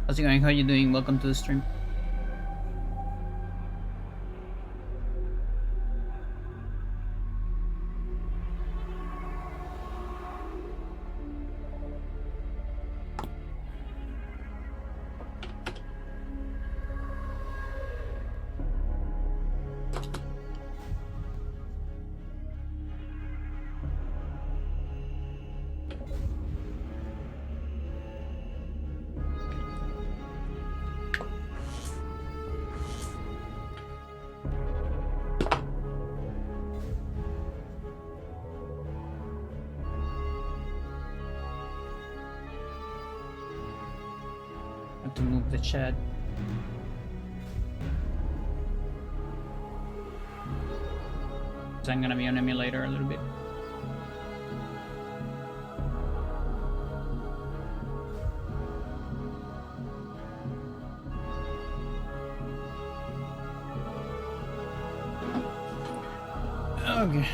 How's it going? How are you doing? Welcome to the stream. To move the chat. So I'm gonna be on emulator a little bit. Okay.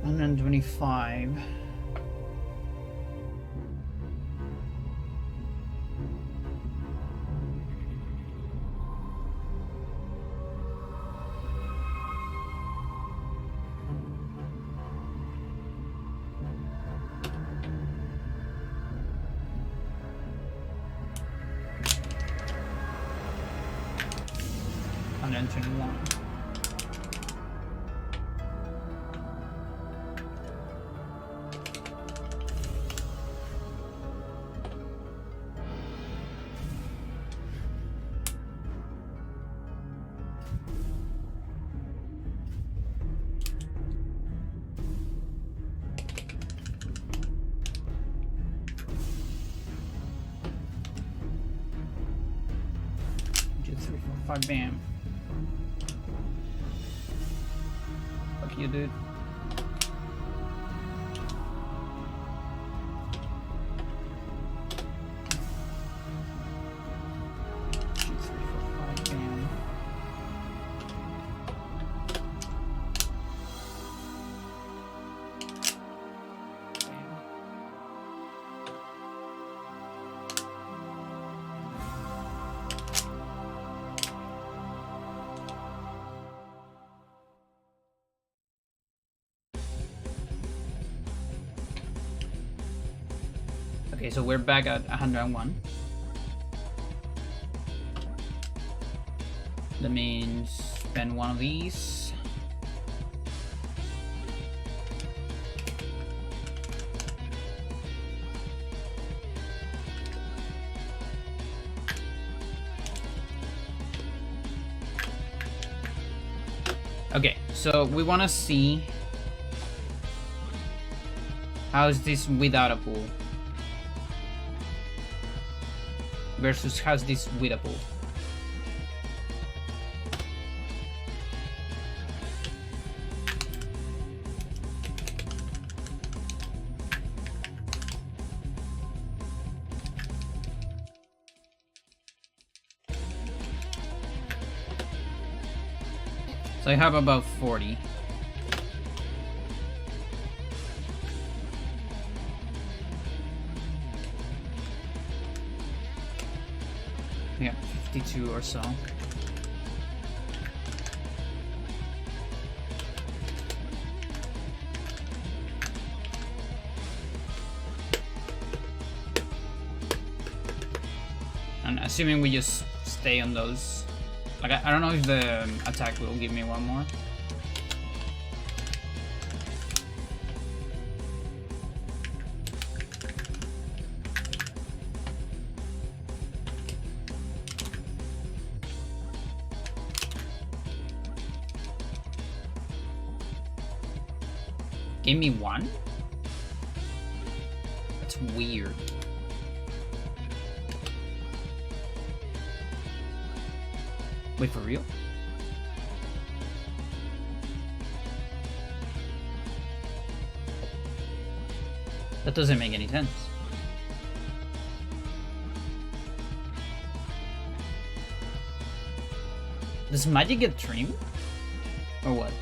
$125. $121. Bam. Fuck you, dude. Okay, so we're back at 101. That means spend one of these. Okay, so we want to see how is this without a pool versus how's this with a pool. So I have about 40. Yeah, 52 or so. And assuming we just stay on those, like I don't know if the attack will give me one more. Give me one? That's weird. Wait, for real? That doesn't make any sense. Does magic get trimmed? Or what?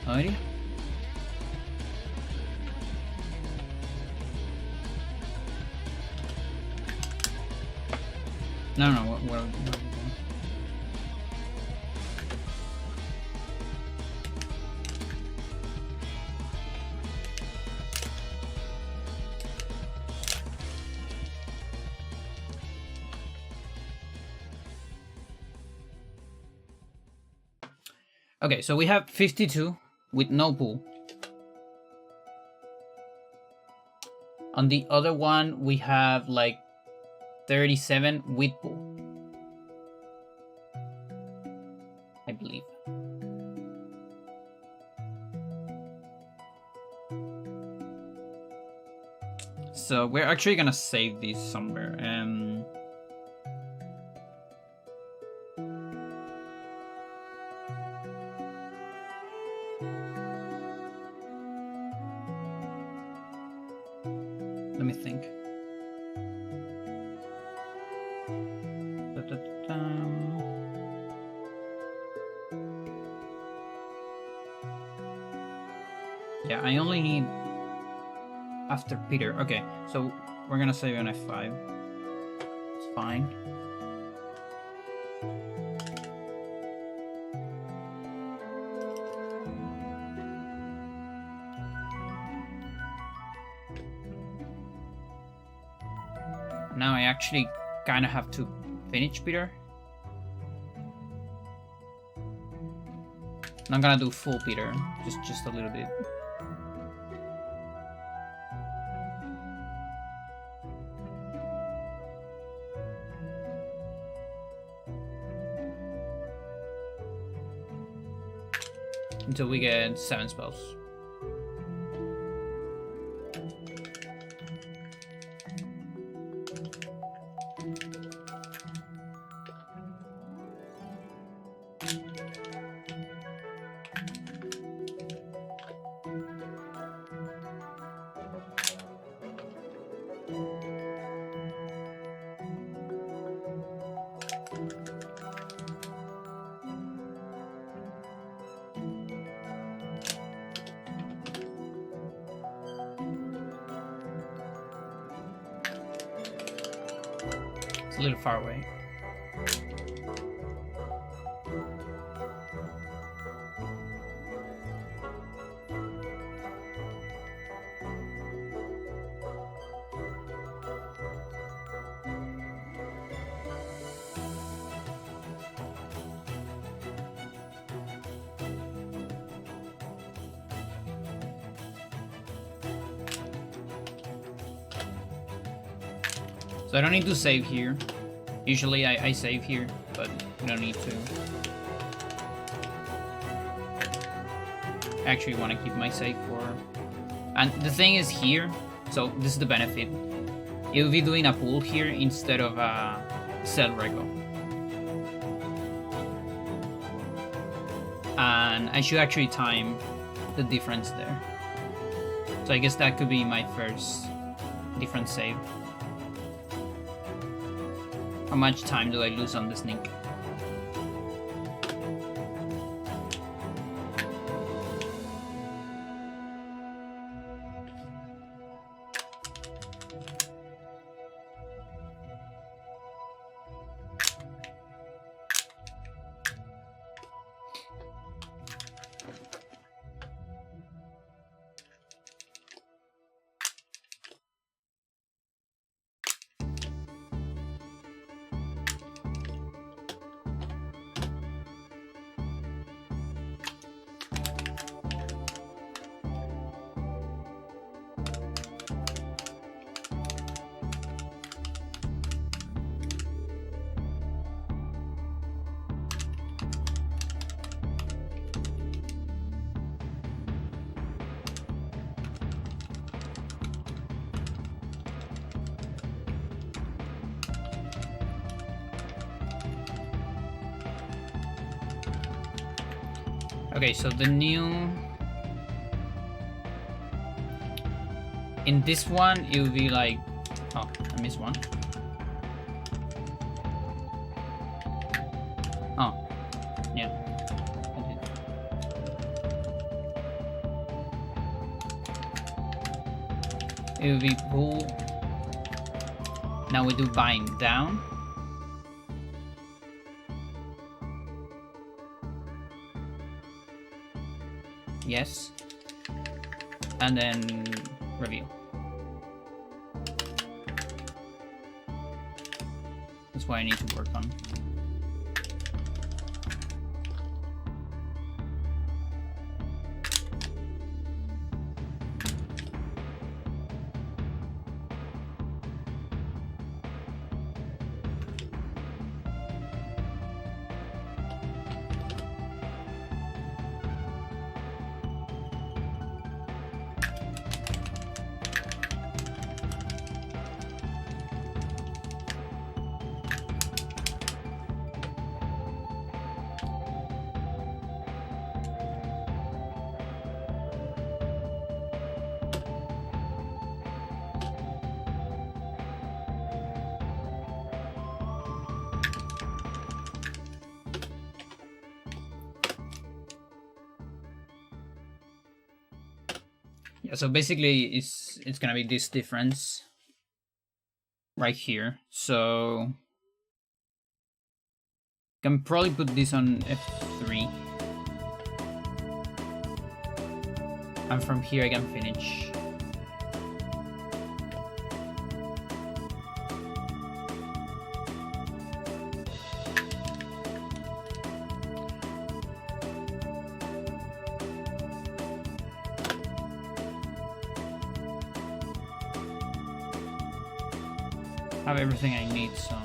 Alrighty. No, what are we doing? Okay, so we have 52 with no pool. On the other one, we have like 37 with pool, I believe. So we're actually gonna save these somewhere. Let me think. Yeah, I only need after Peter. Okay, so we're gonna save on F5. It's fine. Now I actually kind of have to finish Peter. Not gonna do full Peter, just a little bit. Until we get 7 spells. It's a little far away. So I don't need to save here. Usually I save here, but you don't need to. I actually want to keep my save for... And the thing is here, so this is the benefit. You'll be doing a pool here instead of a cell rego. and I should actually time the difference there. So I guess that could be my first difference save. How much time do I lose on the sneak? Okay, so the new... In this one, it will be like... Oh, I missed one. Oh, yeah. I did. It will be pull. Now we do bind down. Yes. And then reveal. That's what I need to work on. Yeah, so basically it's gonna be this difference right here. So can probably put this on F3. And from here I can finish. Have everything I need, so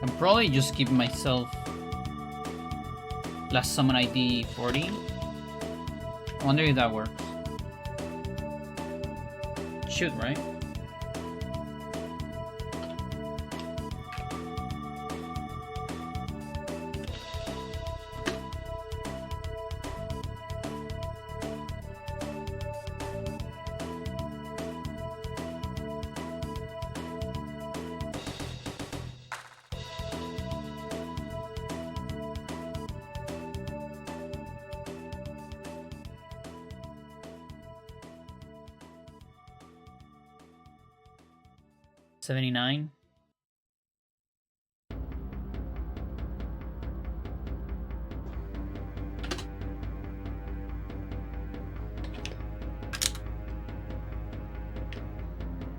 I'll probably just give myself last summon ID 40. I wonder if that works. Should, right? $79.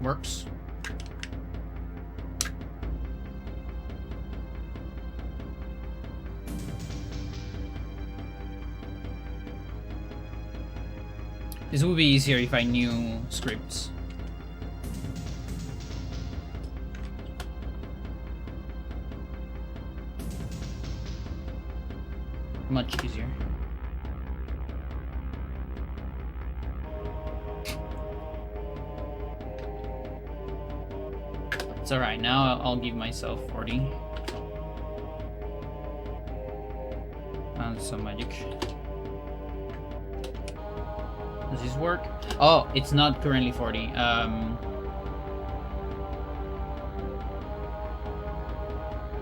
Works. This would be easier if I knew scripts. Much easier. It's alright, now I'll give myself 40. And some magic. Does this work? Oh, it's not currently 40.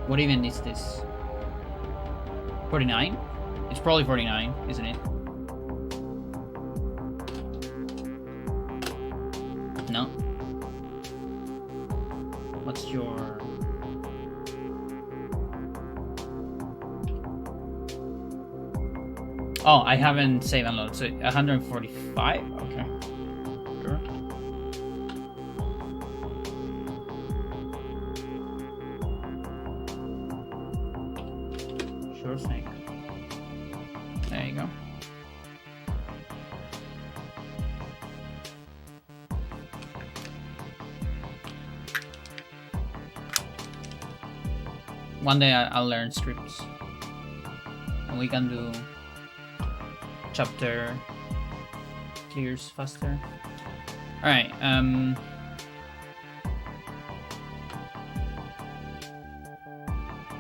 What even is this? 49? It's probably 49, isn't it? No. What's your... Oh, I haven't saved and load, so 145? Okay. Sure. Sure thing. There you go. One day I'll learn scripts. And we can do chapter clears faster. Alright, I'm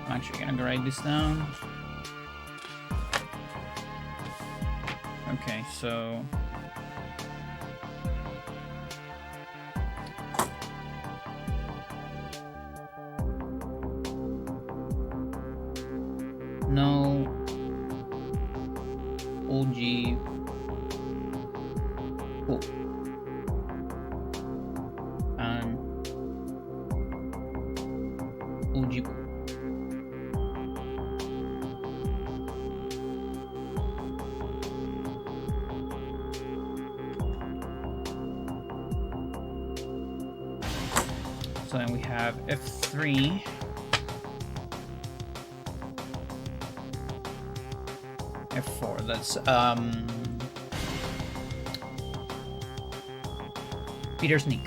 actually gonna write this down. Okay, so no OG pool and OG pool. So then we have F3. F4, that's Peter Sneak.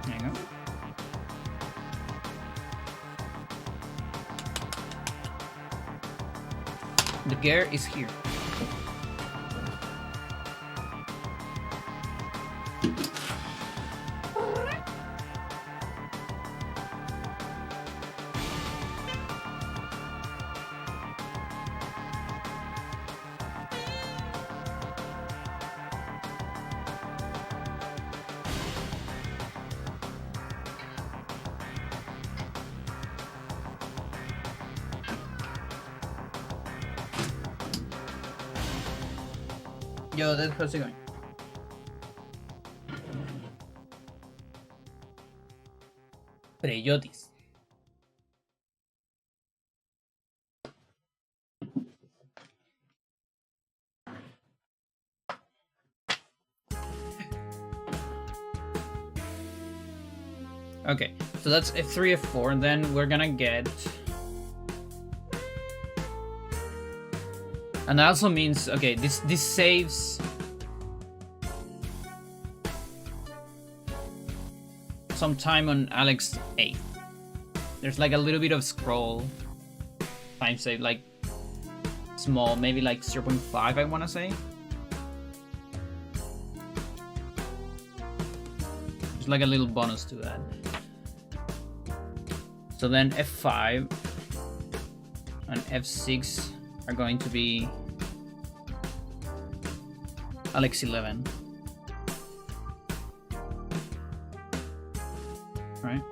There you go. The gear is here. Yo, how's it going? Preyotis. Okay, so that's F3, F4, and then we're gonna get... And that also means, okay, this saves some time on Alex 8. There's like a little bit of scroll time save, like small, maybe like 0.5, I want to say. There's like a little bonus to that. So then F5 and F6 are going to be Alex 11. Right?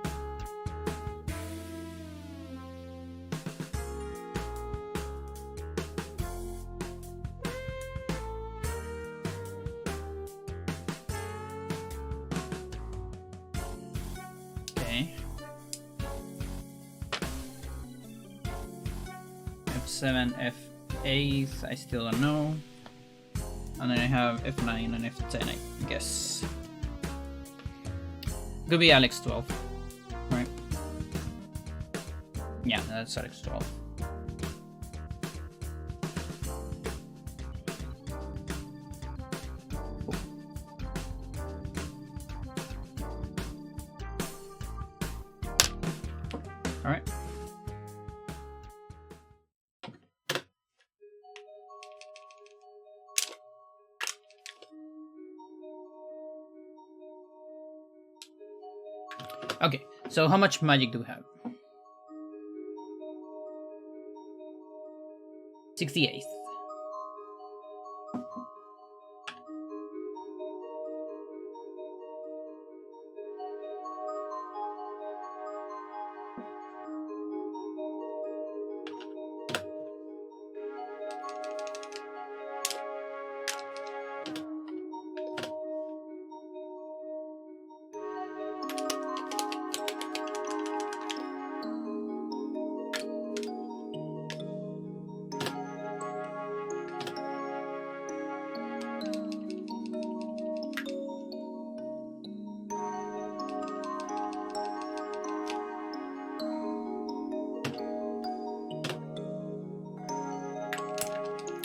Okay. F7, F8, I still don't know. And then I have F9 and F10, I guess. Could be Alex 12, right? Yeah, that's Alex 12. Cool. Alright. Okay, so how much magic do we have? 68.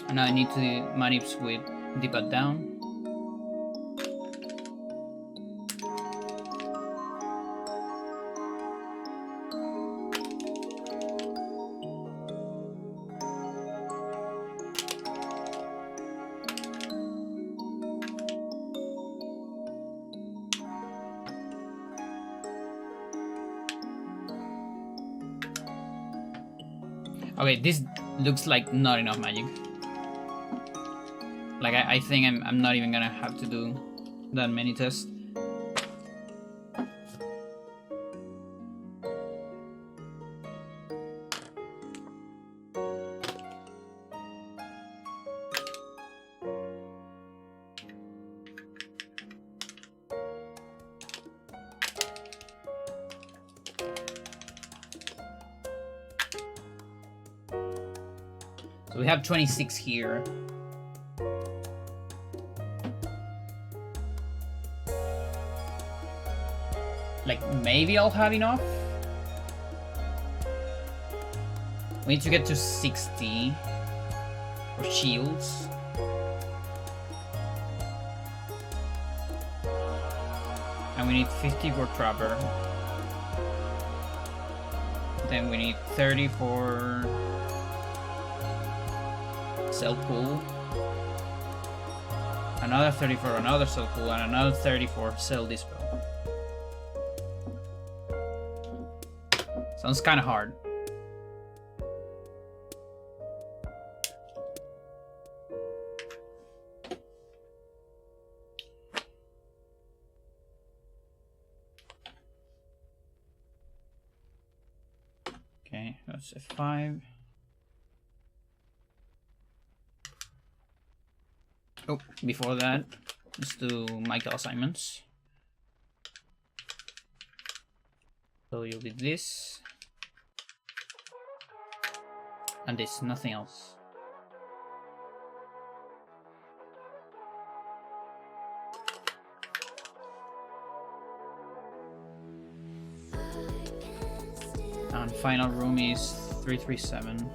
And now I need to manage with D-pad down. Okay, this looks like not enough magic. Like I think I'm not even gonna have to do that many tests. So we have 26 here. Like, maybe I'll have enough? We need to get to 60 for shields. And we need 50 for Trapper. Then we need 30 for Cell Pool. Another 30 for another Cell Pool, and another 30 for Cell Dispel. Sounds kind of hard. Okay, that's F5. Oh, before that, let's do Michael assignments. So you'll be this. And this, nothing else. And final room is 337.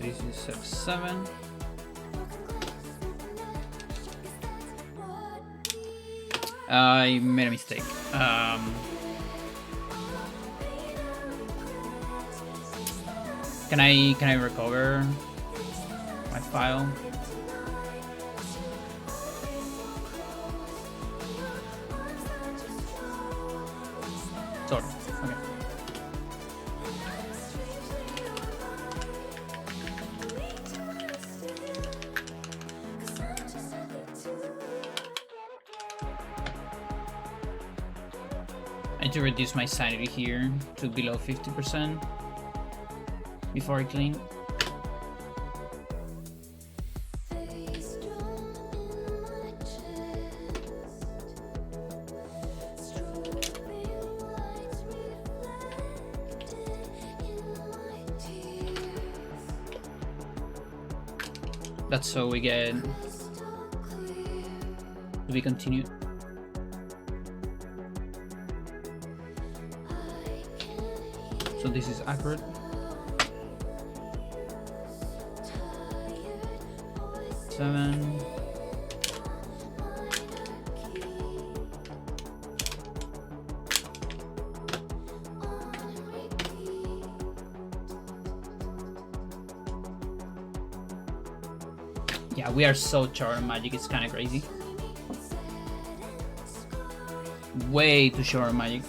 This is F7. I made a mistake. Can I recover my file? Sort of. Okay. I need to reduce my sanity here to below 50%. before I clean. That's so we get to be continued. So this is accurate. Seven. Yeah, we are so short on magic, it's kind of crazy. Way too short on magic.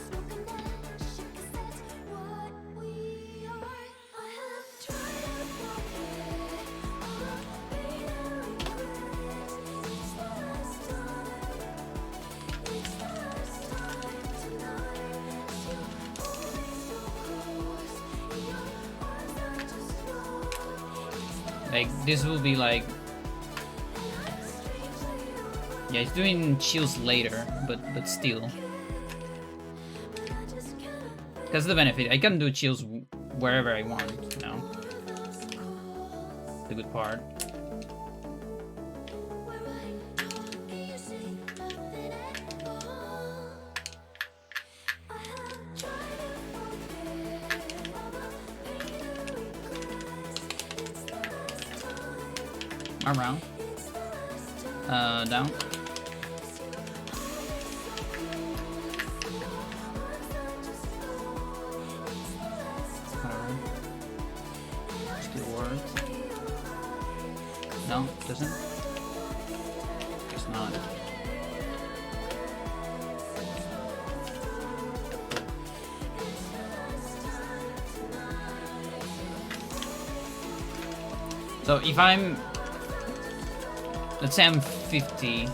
Like, this will be like... Yeah, it's doing chills later, but still. That's the benefit. I can do chills wherever I want, you know? The good part. Around. Down. Still works. No, doesn't. It's not. So if I'm, let's say I'm 50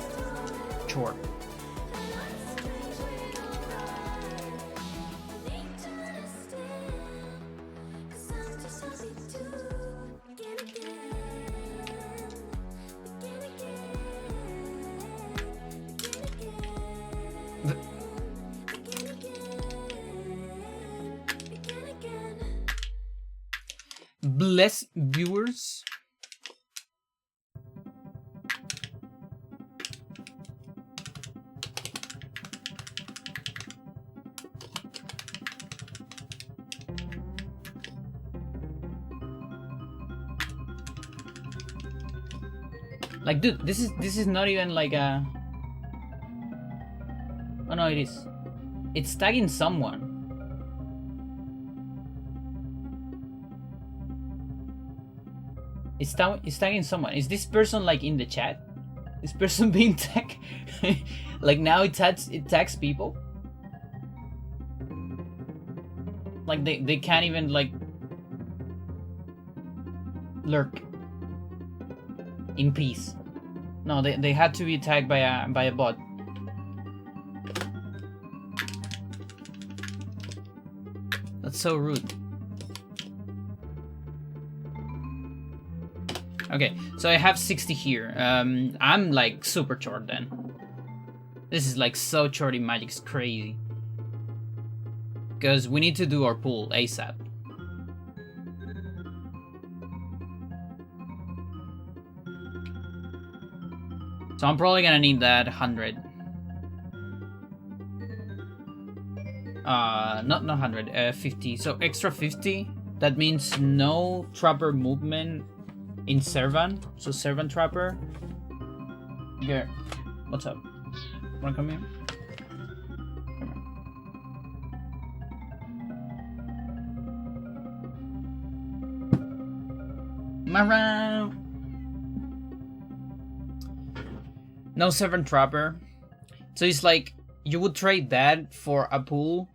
short. Bless viewers. Like, dude, this is not even like a... Oh no, it is. It's tagging someone. It's tagging someone. Is this person like in the chat? This person being tagged? Like now it tags people? Like they can't even like lurk in peace. No, they had to be tagged by a bot. That's so rude. Okay, so I have 60 here. I'm like super short then. This is like so short in magic, it's crazy. Because we need to do our pool ASAP. So I'm probably gonna need that 100. Not 100, 50. So extra 50. That means no trapper movement in Servan. So Servan trapper. Here, what's up? Wanna come here? Come here. No Servan trapper. So it's like you would trade that for a pool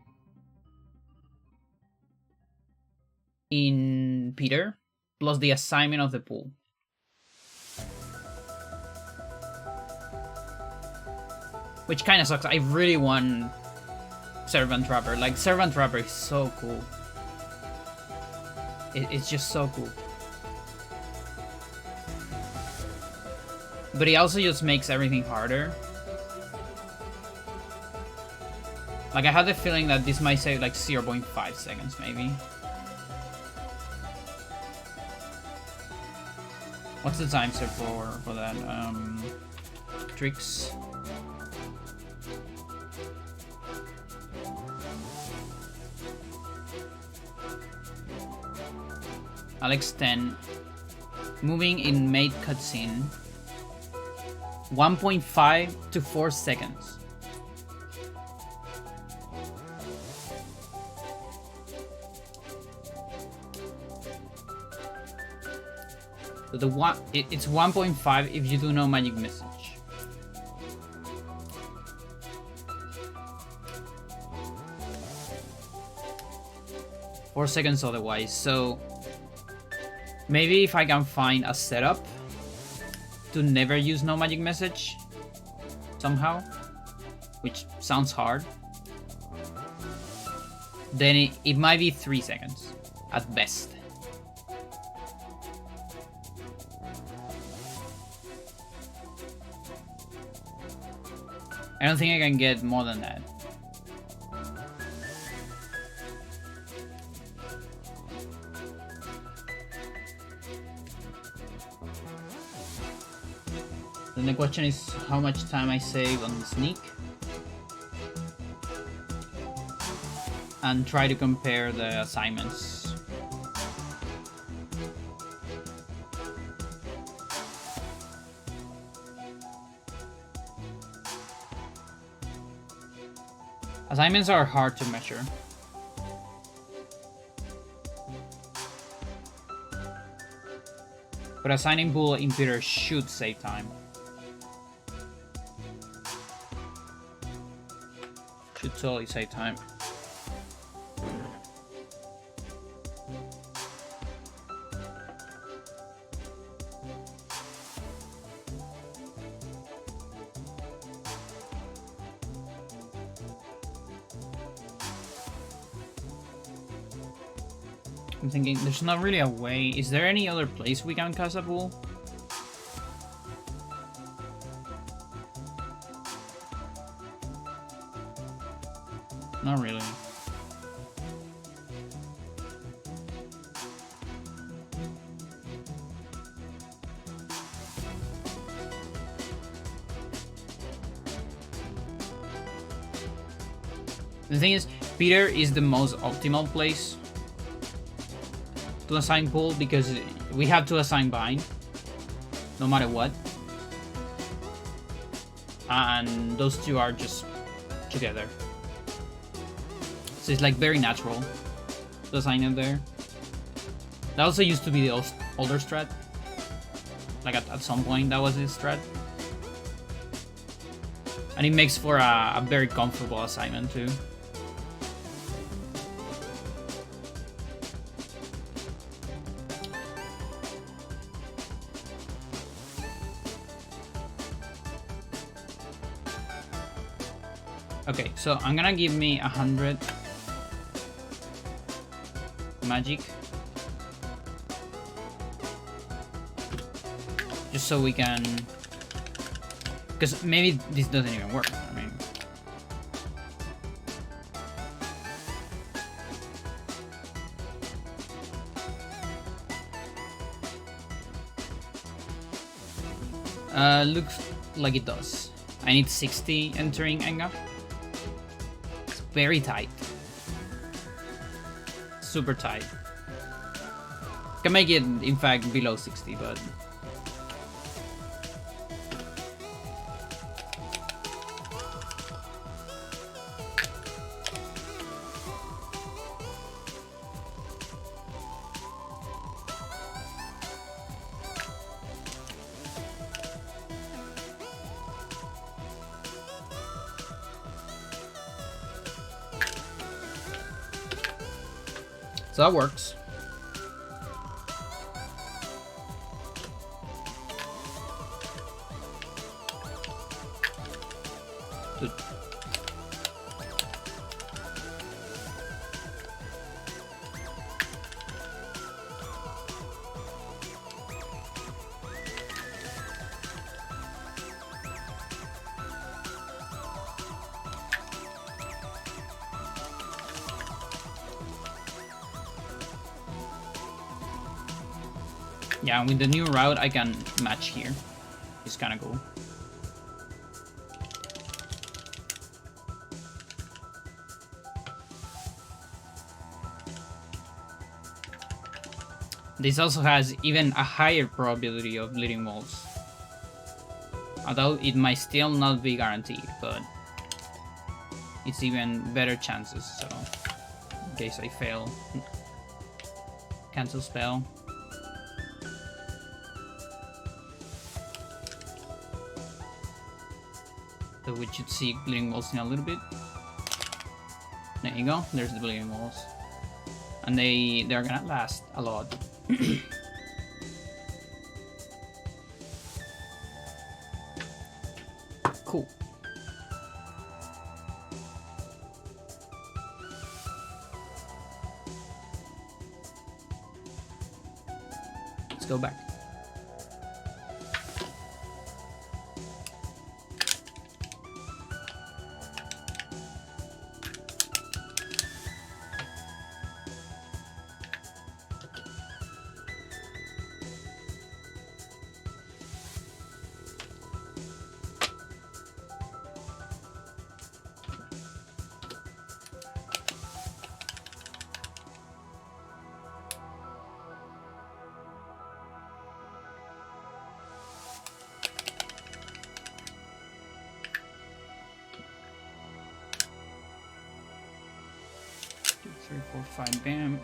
in Peter plus the assignment of the pool. Which kind of sucks. I really want Servan Trapper. Like, Servan Trapper is so cool. It's just so cool. But it also just makes everything harder. Like, I had the feeling that this might save like 0.5 seconds, maybe. What's the time set for that? Tricks. Alex 10. Moving in mate cutscene. 1.5 to 4 seconds. So it's 1.5 if you do no magic message. Four seconds otherwise. So maybe if I can find a setup to never use no magic message somehow, which sounds hard, then it might be 3 seconds at best. I don't think I can get more than that. Then the question is how much time I save on the sneak. And try to compare the assignments. Assignments are hard to measure. But assigning bull impeder should save time. Should totally save time. I'm thinking there's not really a way. Is there any other place we can cast a bull? Not really. The thing is, Peter is the most optimal place to assign pull because we have to assign bind no matter what, and those two are just together, so it's like very natural to assign them there. That also used to be the older strat, like at some point that was his strat, and it makes for a very comfortable assignment too. Okay, so I'm gonna give me 100 magic, just so we can, because maybe this doesn't even work. I mean, looks like it does. I need 60 entering Enga. Very tight. Super tight. Can make it, in fact, below 60, but... So that works. Good. Yeah, with the new route, I can match here. It's kind of cool. This also has even a higher probability of bleeding walls. Although it might still not be guaranteed, but it's even better chances, so in case I fail. Cancel spell. So we should see bleeding walls in a little bit. There you go, there's the bleeding walls. And they're gonna last a lot. Cool. Let's go back. Three, four, five, bam.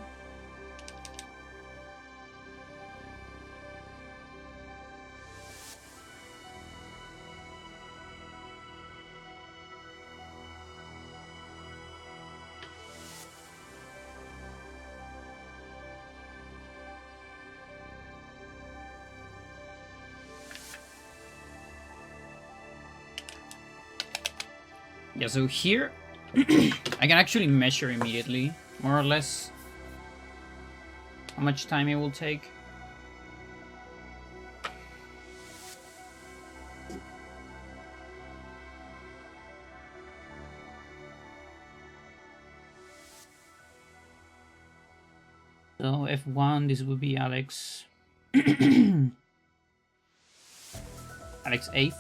Yeah, so here I can actually measure immediately, more or less, how much time it will take. So F1, this will be Alex. Alex 8th.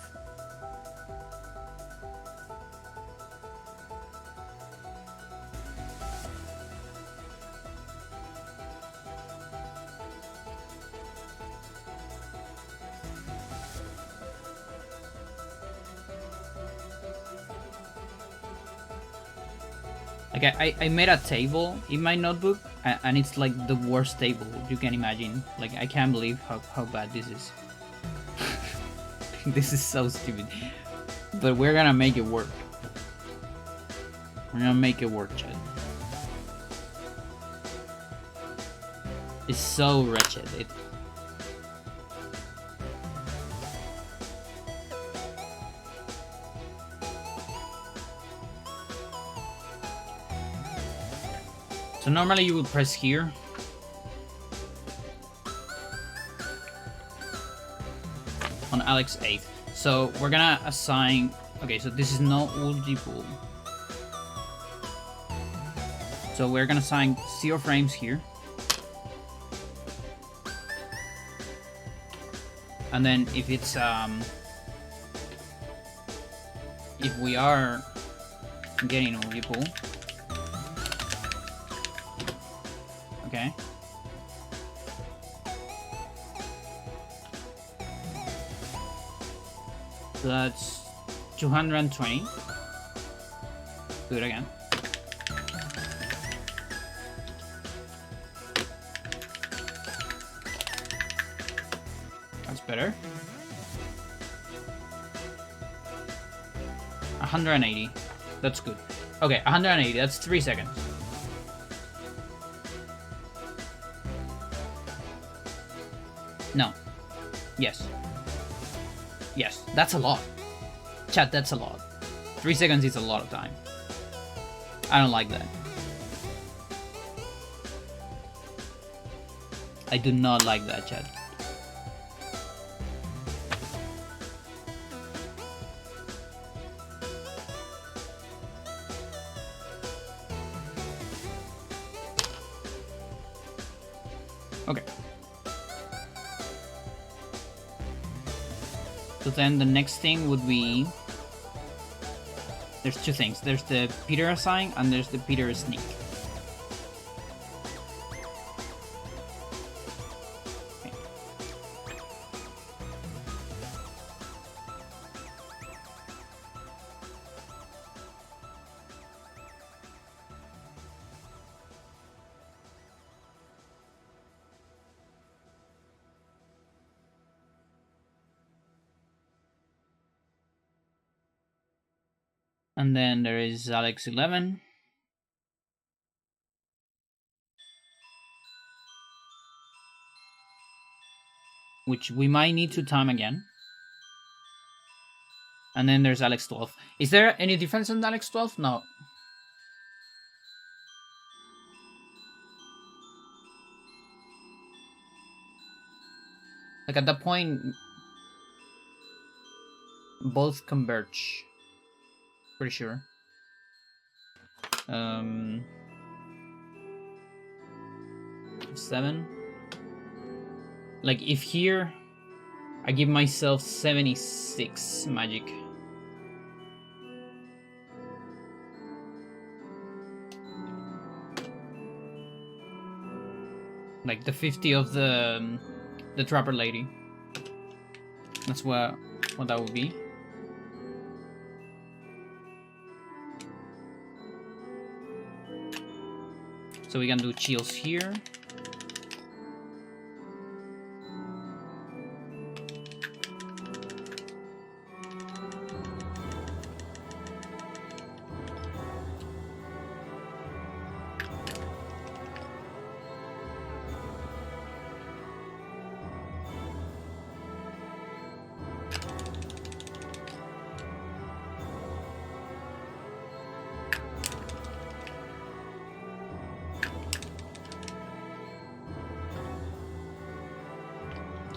Like I made a table in my notebook, and it's like the worst table you can imagine. Like I can't believe how bad this is. This is so stupid. But we're gonna make it work. We're gonna make it work, Chad. It's so wretched. So normally you would press here. On Alex 8th. So we're gonna assign... Okay, so this is no ulti pool. So we're gonna assign 0 frames here. And then if it's... if we are getting ulti pool... Okay. So that's 220. Do it again. That's better. 180. That's good. Okay, 180. That's 3 seconds. No. Yes. Yes, that's a lot. Chat, that's a lot. 3 seconds is a lot of time. I don't like that. I do not like that, chat. Okay. So then the next thing would be... There's two things. There's the Peter assign and there's the Peter sneak. Okay. And then there is Alex 11. Which we might need to time again. And then there's Alex 12. Is there any difference in Alex 12? No. Like at that point, both converge. Pretty sure. 7. Like if here, I give myself 76 magic. Like the 50 of the Trapper Lady. That's what that would be. So we can do chills here.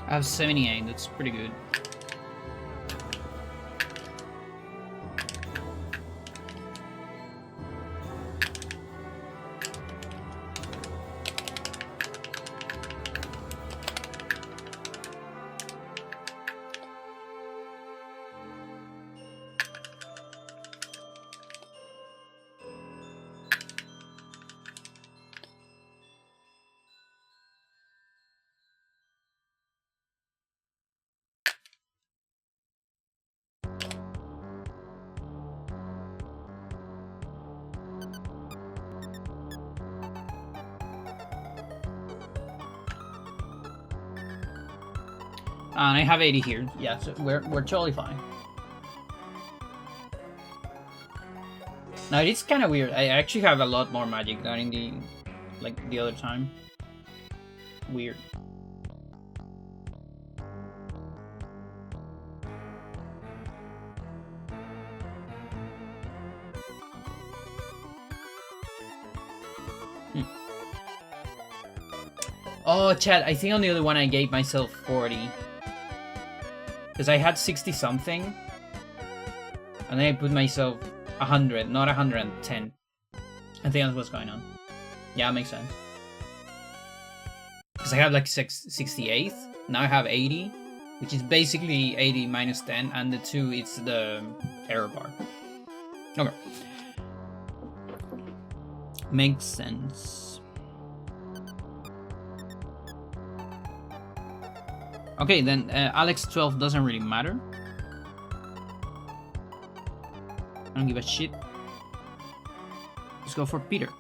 I have 78, that's pretty good. And I have 80 here. Yeah, so we're totally fine. Now it is kind of weird. I actually have a lot more magic than in the other time. Weird. Oh, chat, I think on the other one I gave myself 40. Because I had 60 something. And then I put myself 100, not 110. I think that's what's going on. Yeah, makes sense. Because I have like 68. Now I have 80. Which is basically 80 minus 10. And the 2, it's the error bar. Okay. Makes sense. Okay, then Alex 12 doesn't really matter. I don't give a shit. Let's go for Peter.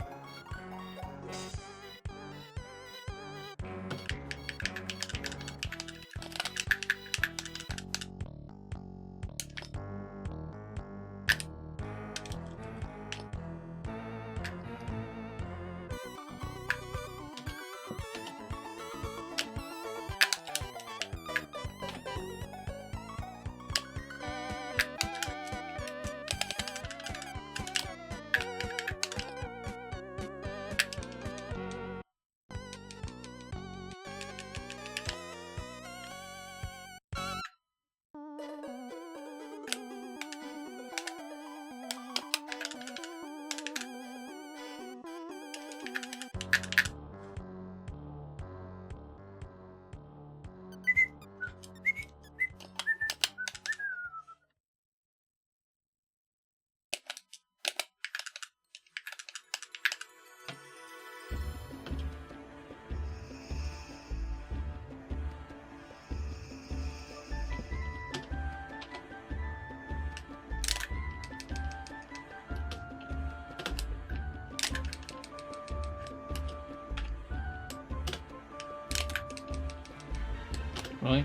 Really?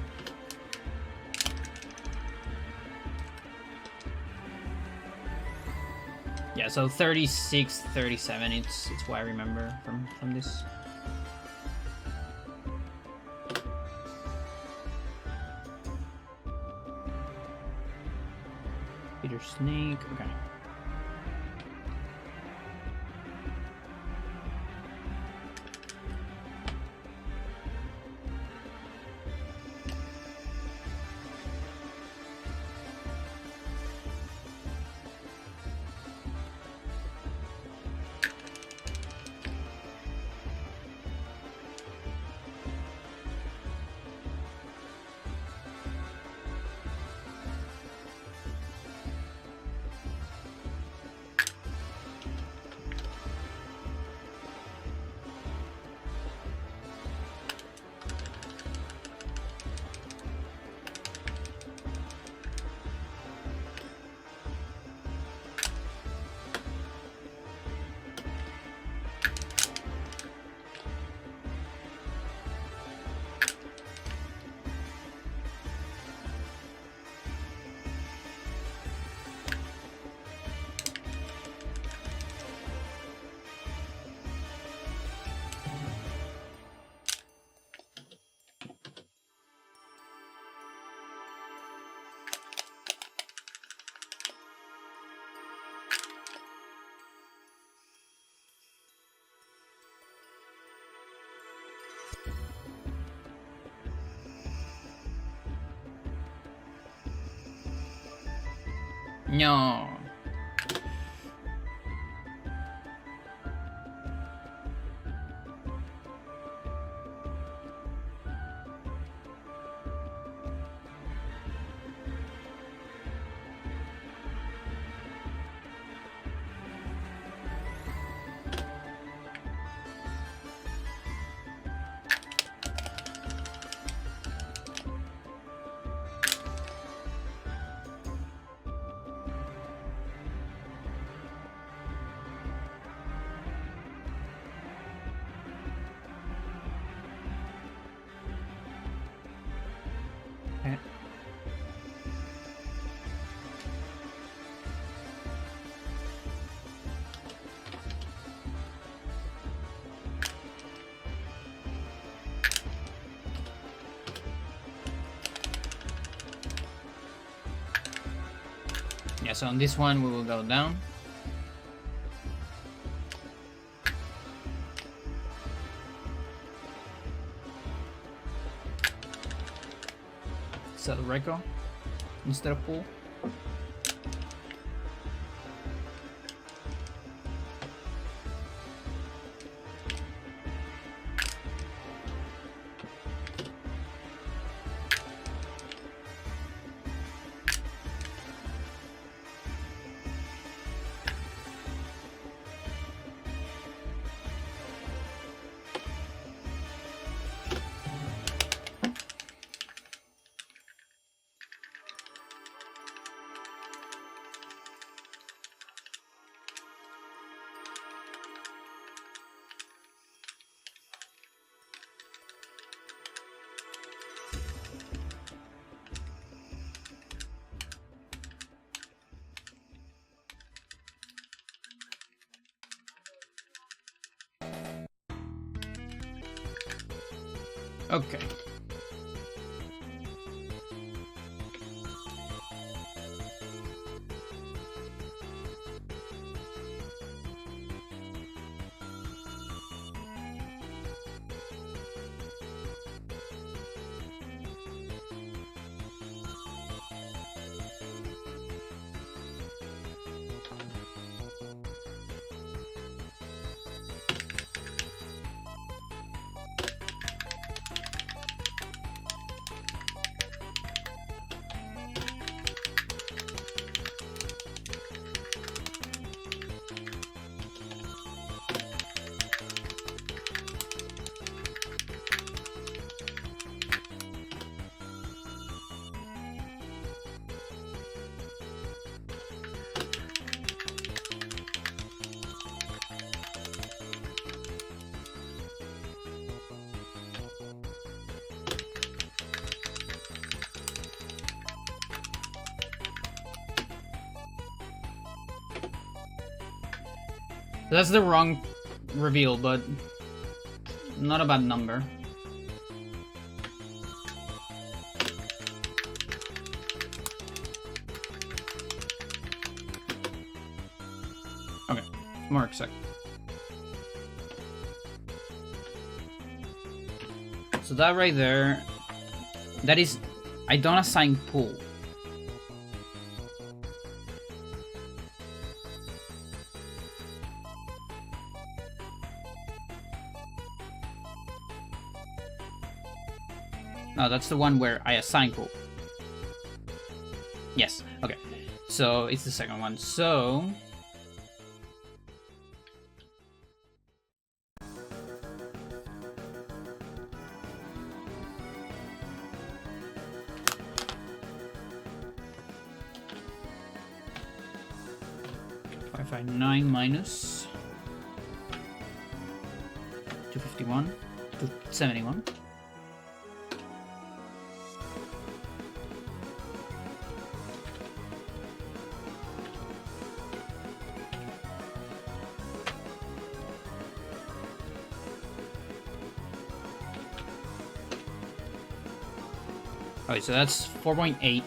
Yeah, so 36, 37, it's what I remember from this. Peter Snake, okay. No. Okay. Yeah, so on this one we will go down. Sell Reco instead of pool. Okay. That's the wrong reveal, but not a bad number. Okay, more exact. So that right there, that is, I don't assign pool. No, that's the one where I assign pool. Yes, okay. So it's the second one. So $559 minus 251, 271. Okay, so that's 4.8.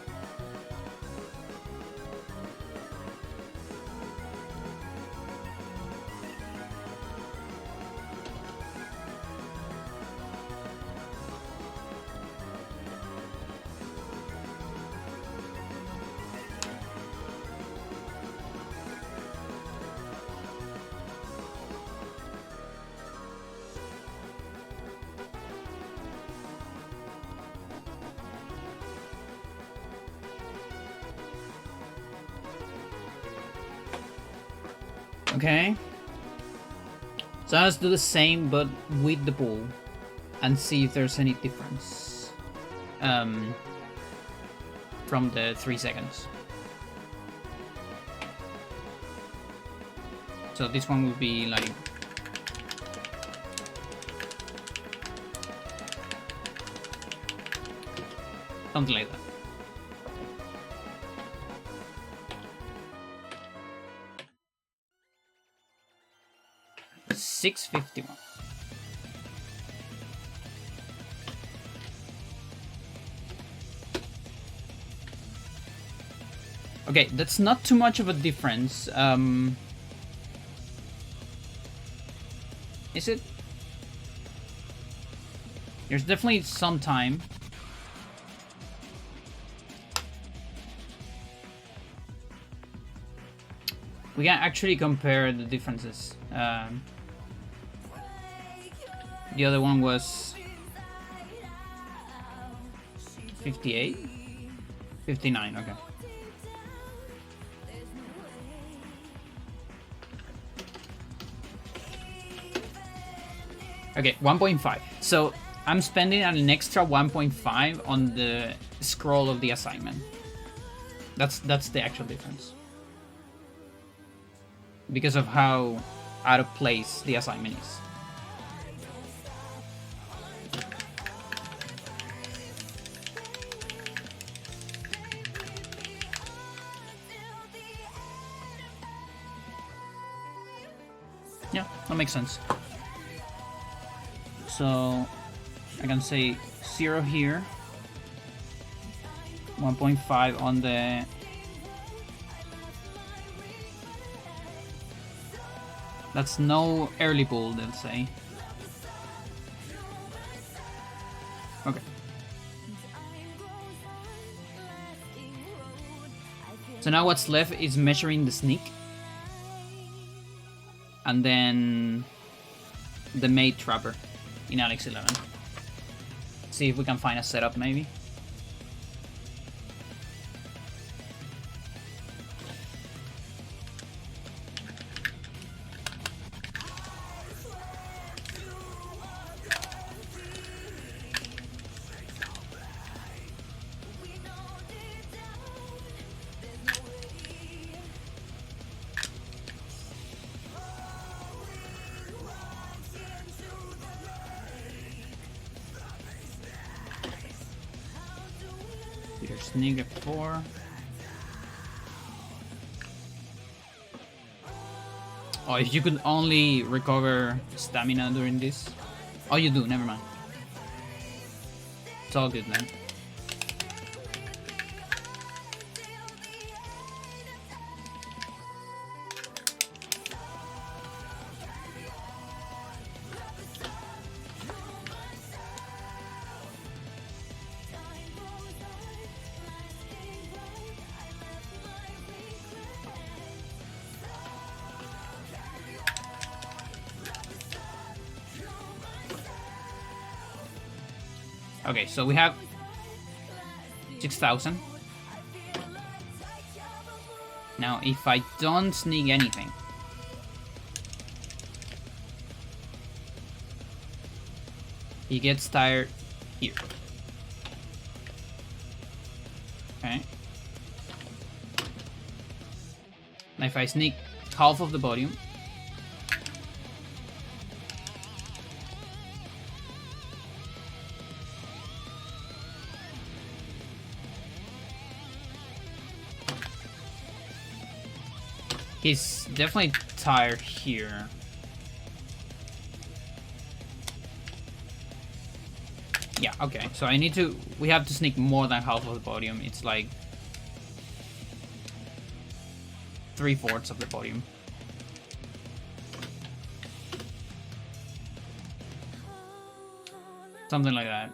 Okay. So let's do the same, but with the pool, and see if there's any difference from the 3 seconds. So this one would be like something like that. $6.51. Okay, that's not too much of a difference. Is it? There's definitely some time. We can actually compare the differences. The other one was 58? 59, okay. Okay, 1.5. So I'm spending an extra 1.5 on the scroll of the assignment. That's the actual difference. Because of how out of place the assignment is. Yeah, that makes sense. So I can say 0 here, 1.5 on the that's no early pull, let's say. Okay. So now what's left is measuring the sneak. And then the mate trapper in Alex 11. See if we can find a setup maybe. Sneak at 4. Oh, if you could only recover stamina during this. Oh, you do, never mind. It's all good then. Okay, so we have 6,000. Now, if I don't sneak anything, he gets tired here. Okay. Now, if I sneak half of the volume, he's definitely tired here. Yeah, okay. So we have to sneak more than half of the podium. It's like 3/4 of the podium. Something like that.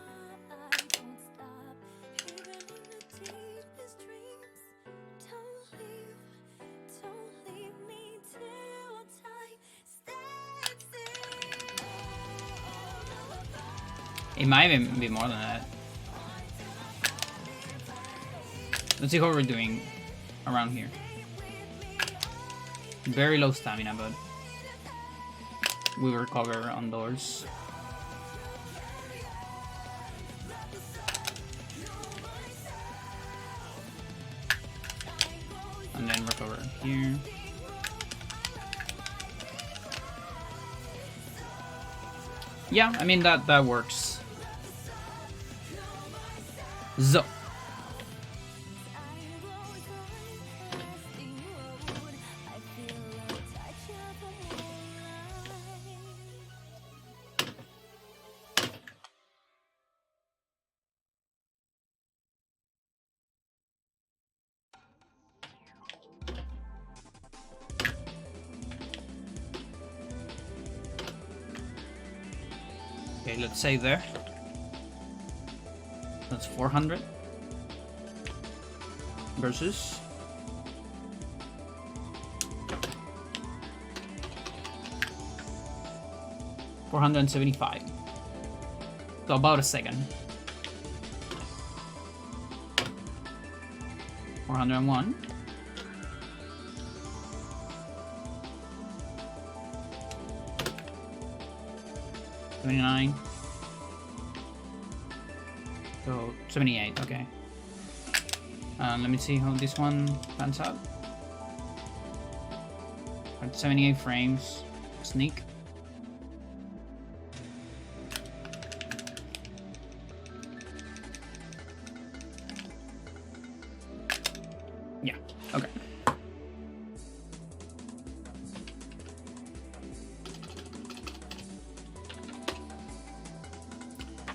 It might even be more than that. Let's see how we're doing around here. Very low stamina, but we recover on doors. And then recover here. Yeah, I mean that works. So. Okay, let's save there. That's 400 versus 475. So about a second. 401. $79. So 78, okay. Let me see how this one pans out. At 78 frames, sneak. Yeah, okay.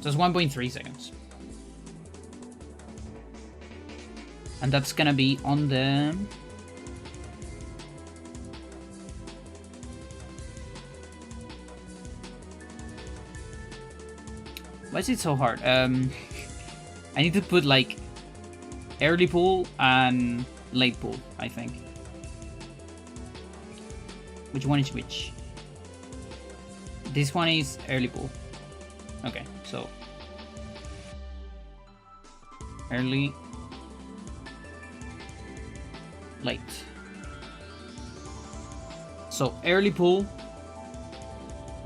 So it's 1.3 seconds. And that's gonna be on the... Why is it so hard? I need to put like early pool and late pool, I think. Which one is which? This one is early pool. Okay, so early, late. So early pool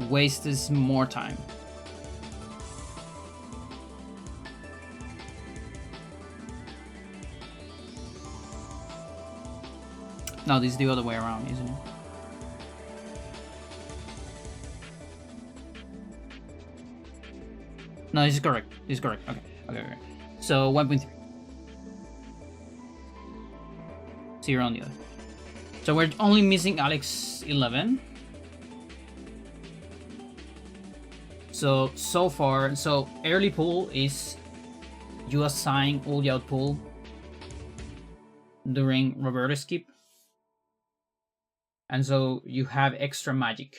wastes more time. No, this is the other way around, isn't it? No, this is correct. This is correct. Okay. Okay. So 1.3. 0 on the other. So we're only missing Alex 11. So far, early pull is you assign all out pull during Roberto skip. And so you have extra magic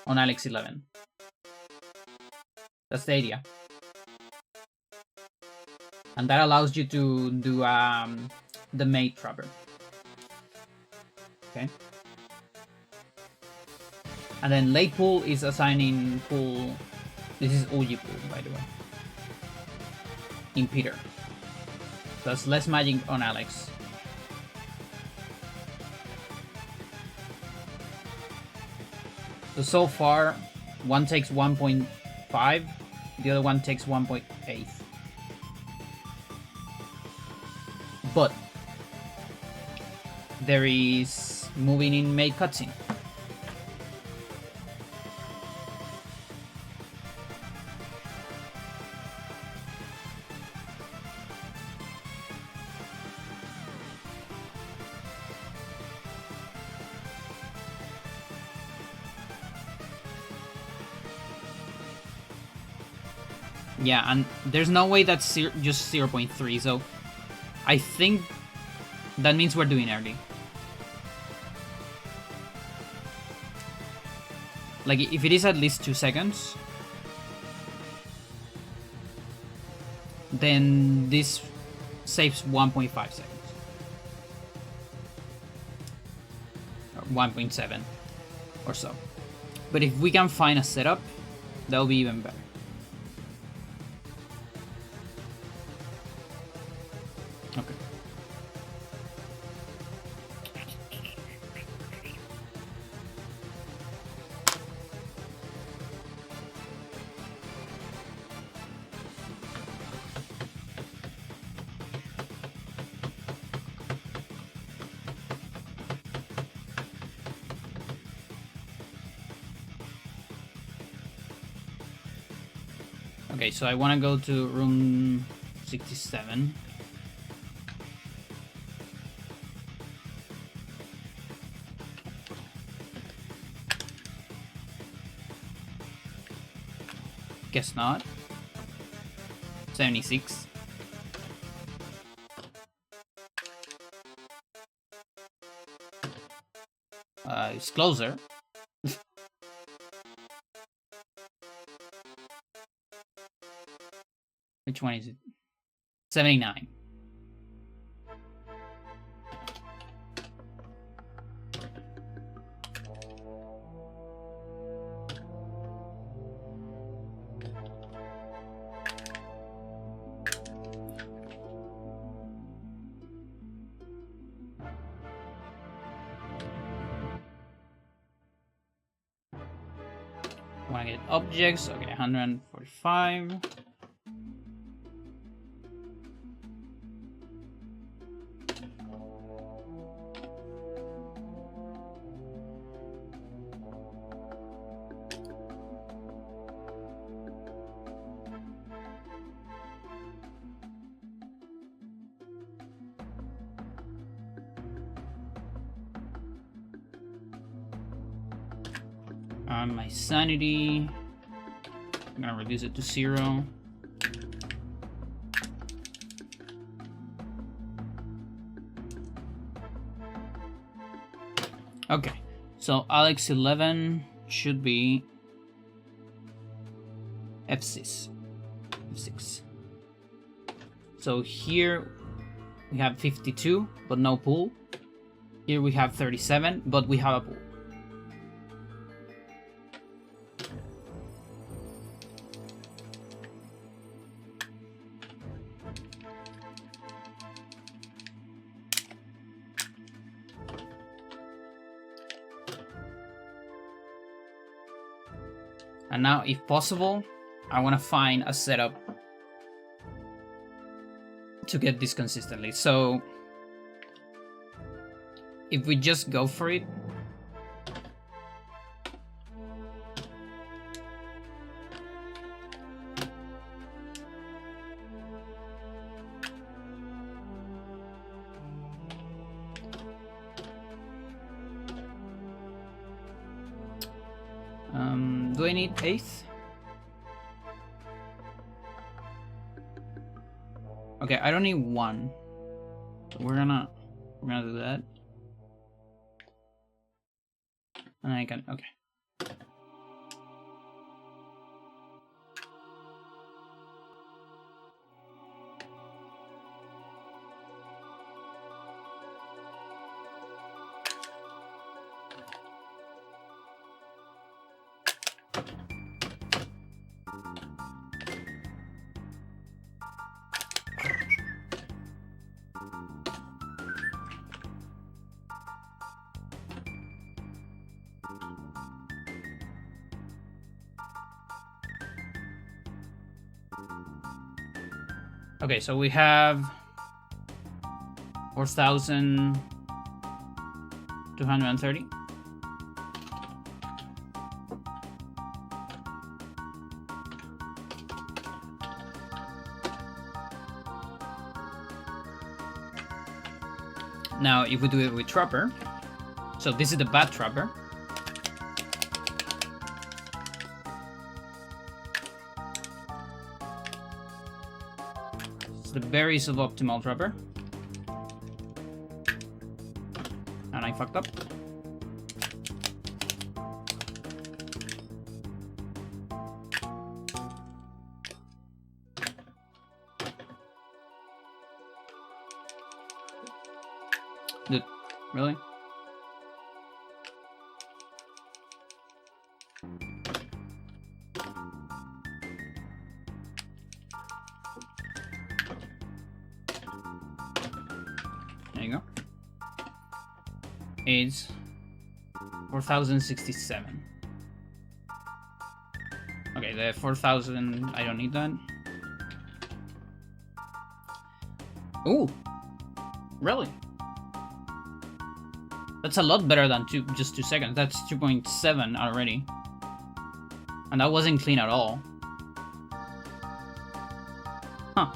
on Alex 11. That's the idea. And that allows you to do the mate trapper. Okay. And then late pull is assigning pull. This is OG pull, by the way. In Peter. So that's less magic on Alex. So far, one takes 1.5, the other one takes 1.8. But there is moving in mate cutscene. Yeah, and there's no way that's just 0.3, so I think that means we're doing early. Like, if it is at least 2 seconds, then this saves 1.5 seconds. Or 1.7 or so. But if we can find a setup, that'll be even better. Okay. Okay, so I want to go to room 67. Guess not. 76. It's closer. Which one is it? 79. Want to get objects? Okay, 145. My sanity, I'm gonna reduce it to 0. Okay, so Alex 11 should be F6. F6. So here we have 52, but no pool. Here we have 37, but we have a pool. And now, if possible, I want to find a setup to get this consistently. So, if we just go for it, Do I need 8th? Okay, I don't need 1. So we're gonna do that. And I can, okay. Okay, so we have 4,230. Now, if we do it with Trapper, so this is the bad Trapper. The very suboptimal Trapper. And I fucked up. Dude, really? There you go. It's 4,067. Okay, the 4,000, I don't need that. Ooh, really? That's a lot better than just 2 seconds. That's 2.7 already. And that wasn't clean at all. Huh.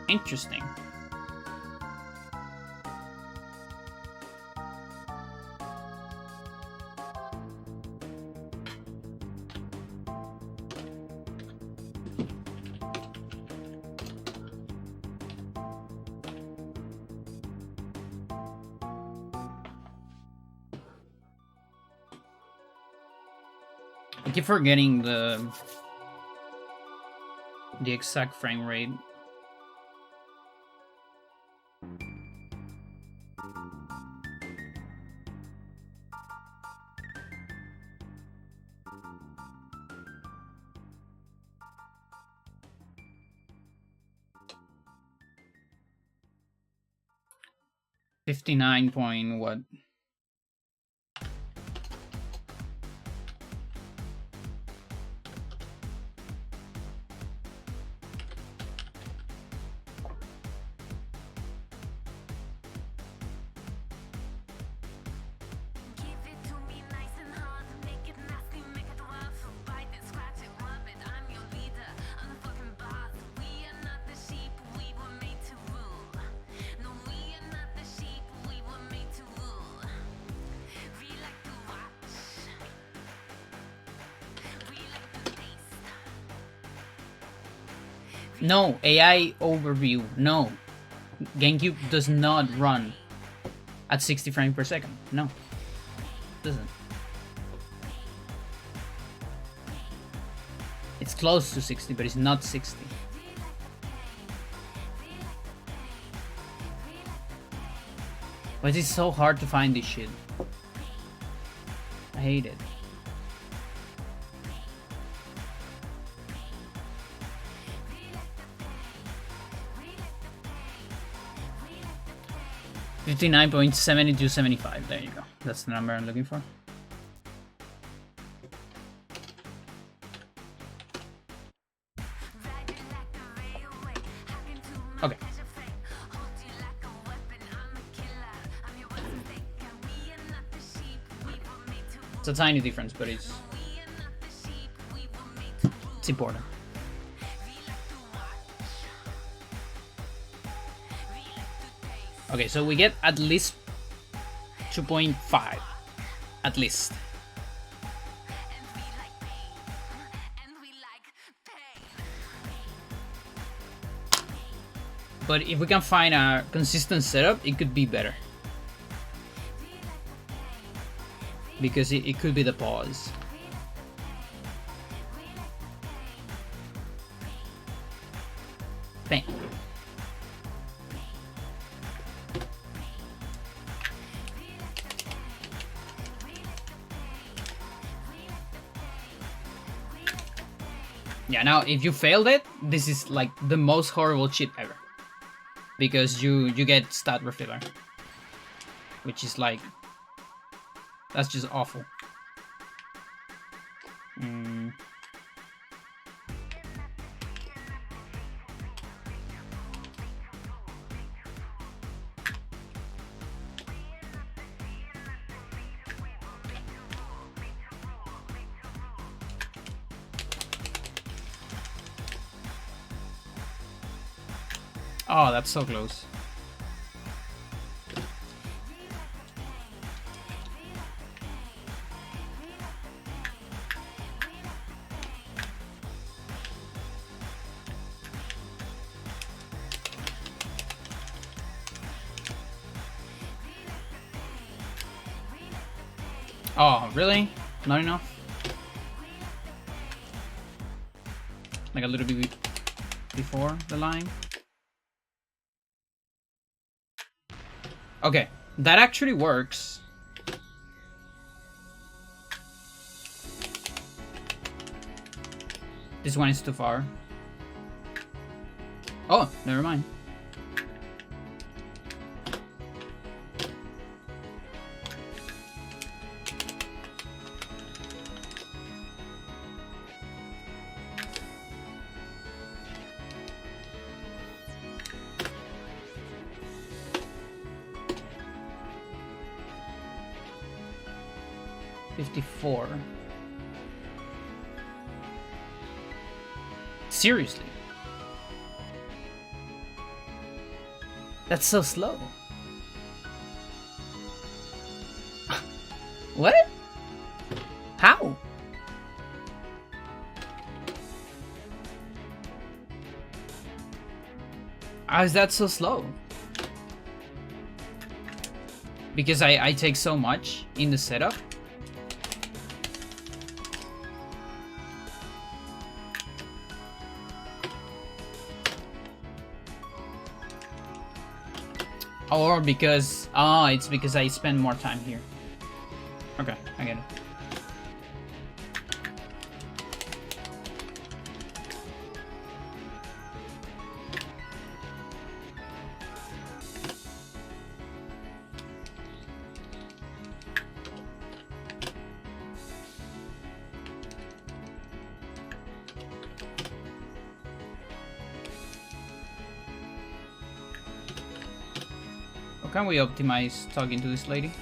Interesting. I keep forgetting the exact frame rate. What? 'No, AI overview, no. GameCube does not run at 60 frames per second. No, it doesn't. It's close to 60, but it's not 60. Why is it so hard to find this shit? I hate it. $59.7275. There you go. That's the number I'm looking for. Okay. It's a tiny difference, but it's important. Okay, so we get at least 2.5. At least. But if we can find a consistent setup, it could be better. Because it could be the pause. Bang. Yeah, now if you failed it, this is like the most horrible cheat ever. Because you get stat refiller. Which is like... That's just awful. Oh, that's so close. Oh, really? Not enough? Like a little bit before the line? Okay, that actually works. This one is too far. Oh, never mind. Seriously? That's so slow. What? How? How is that so slow? Because I take so much in the setup. Or because... Oh, it's because I spend more time here. Okay, I get it. How can we optimize talking to this lady?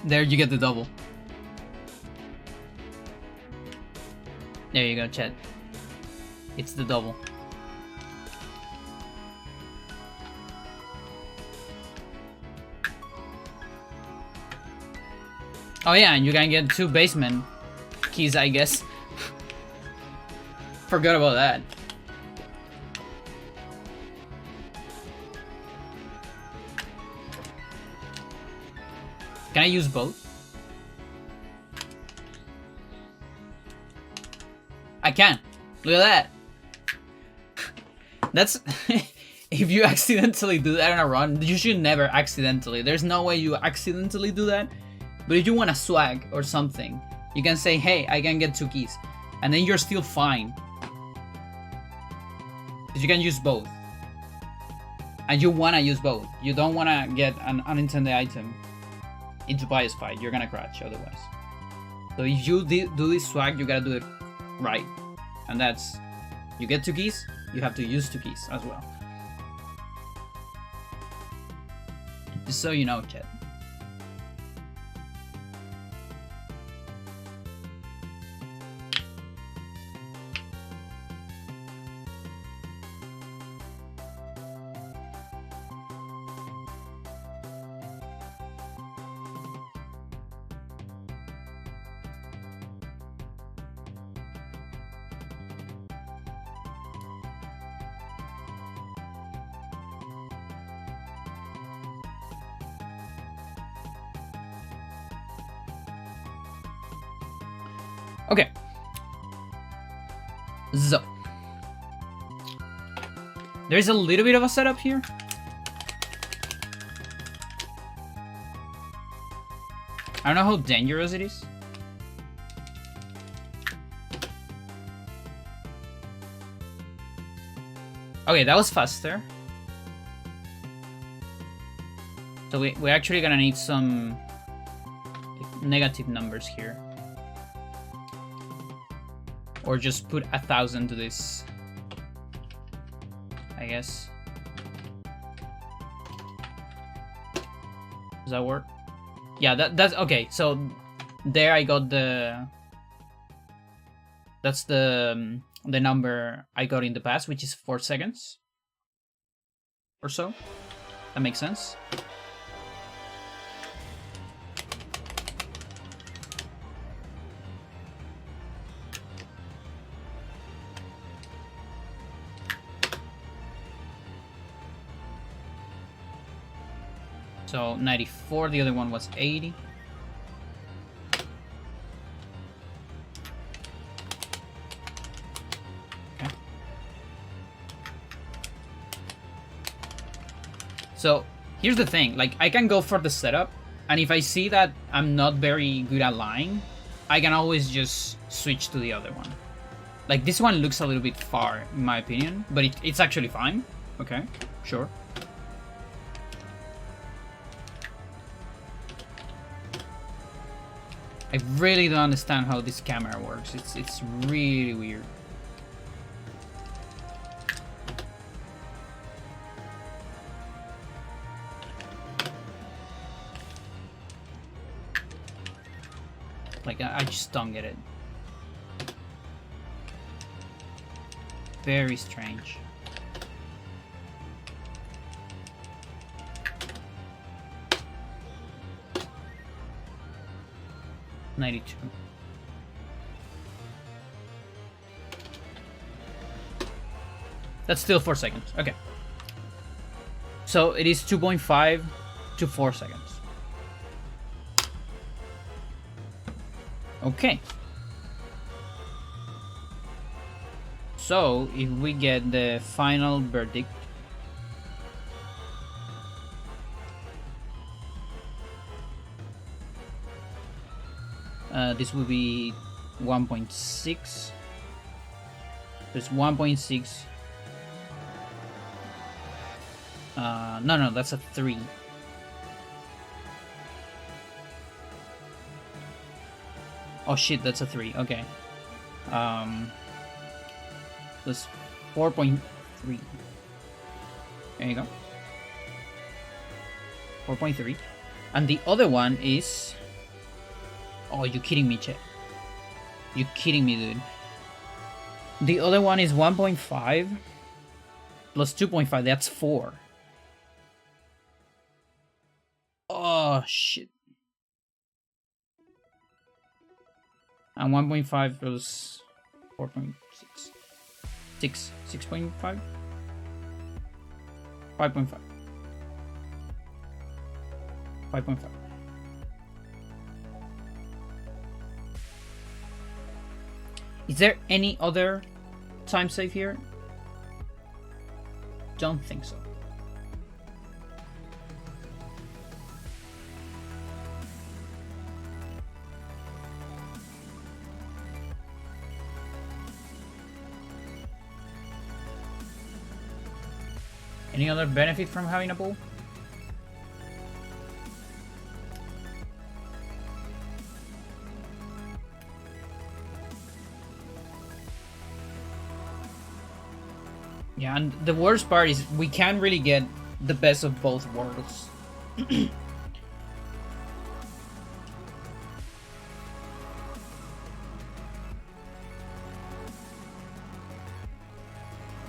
There you get the double. There you go, chat. It's the double. Oh yeah, and you can get 2 basement keys, I guess. Forgot about that. Can I use both? I can. Look at that. That's... If you accidentally do that in a run, you should never accidentally. There's no way you accidentally do that. But if you want a swag or something, you can say, hey, I can get 2 keys. And then you're still fine. Because you can use both. And you want to use both. You don't want to get an unintended item into bias fight. You're going to crash otherwise. So if you do this swag, you got to do it right. And that's, you get 2 keys, you have to use 2 keys as well. Just so you know, chat. Okay. So. There's a little bit of a setup here. I don't know how dangerous it is. Okay, that was faster. So we're actually gonna need some negative numbers here. Or just put 1,000 to this, I guess. Does that work? Yeah, that's okay. So there I got the, that's the number I got in the past, which is 4 seconds or so. That makes sense. So 94, the other one was 80. Okay. So here's the thing, like I can go for the setup, and if I see that I'm not very good at lying, I can always just switch to the other one. Like this one looks a little bit far in my opinion, but it's actually fine. Okay, sure. I really don't understand how this camera works. It's really weird. Like I just don't get it. Very strange. $92. That's still 4 seconds. Okay. So it is 2.5 to 4 seconds. Okay. So if we get the final verdict, this will be 1.6. There's 1.6. No, that's a 3. Oh shit, that's a 3. Okay. That's 4.3. There you go. 4.3. And the other one is... Oh, you kidding me, chat? You kidding me, dude? The other one is 1.5 plus 2.5. That's 4. Oh shit! And 1.5 plus 4.6. 6.5. 5.5. 5.5. Is there any other time save here? Don't think so. Any other benefit from having a pool? Yeah, and the worst part is we can't really get the best of both worlds.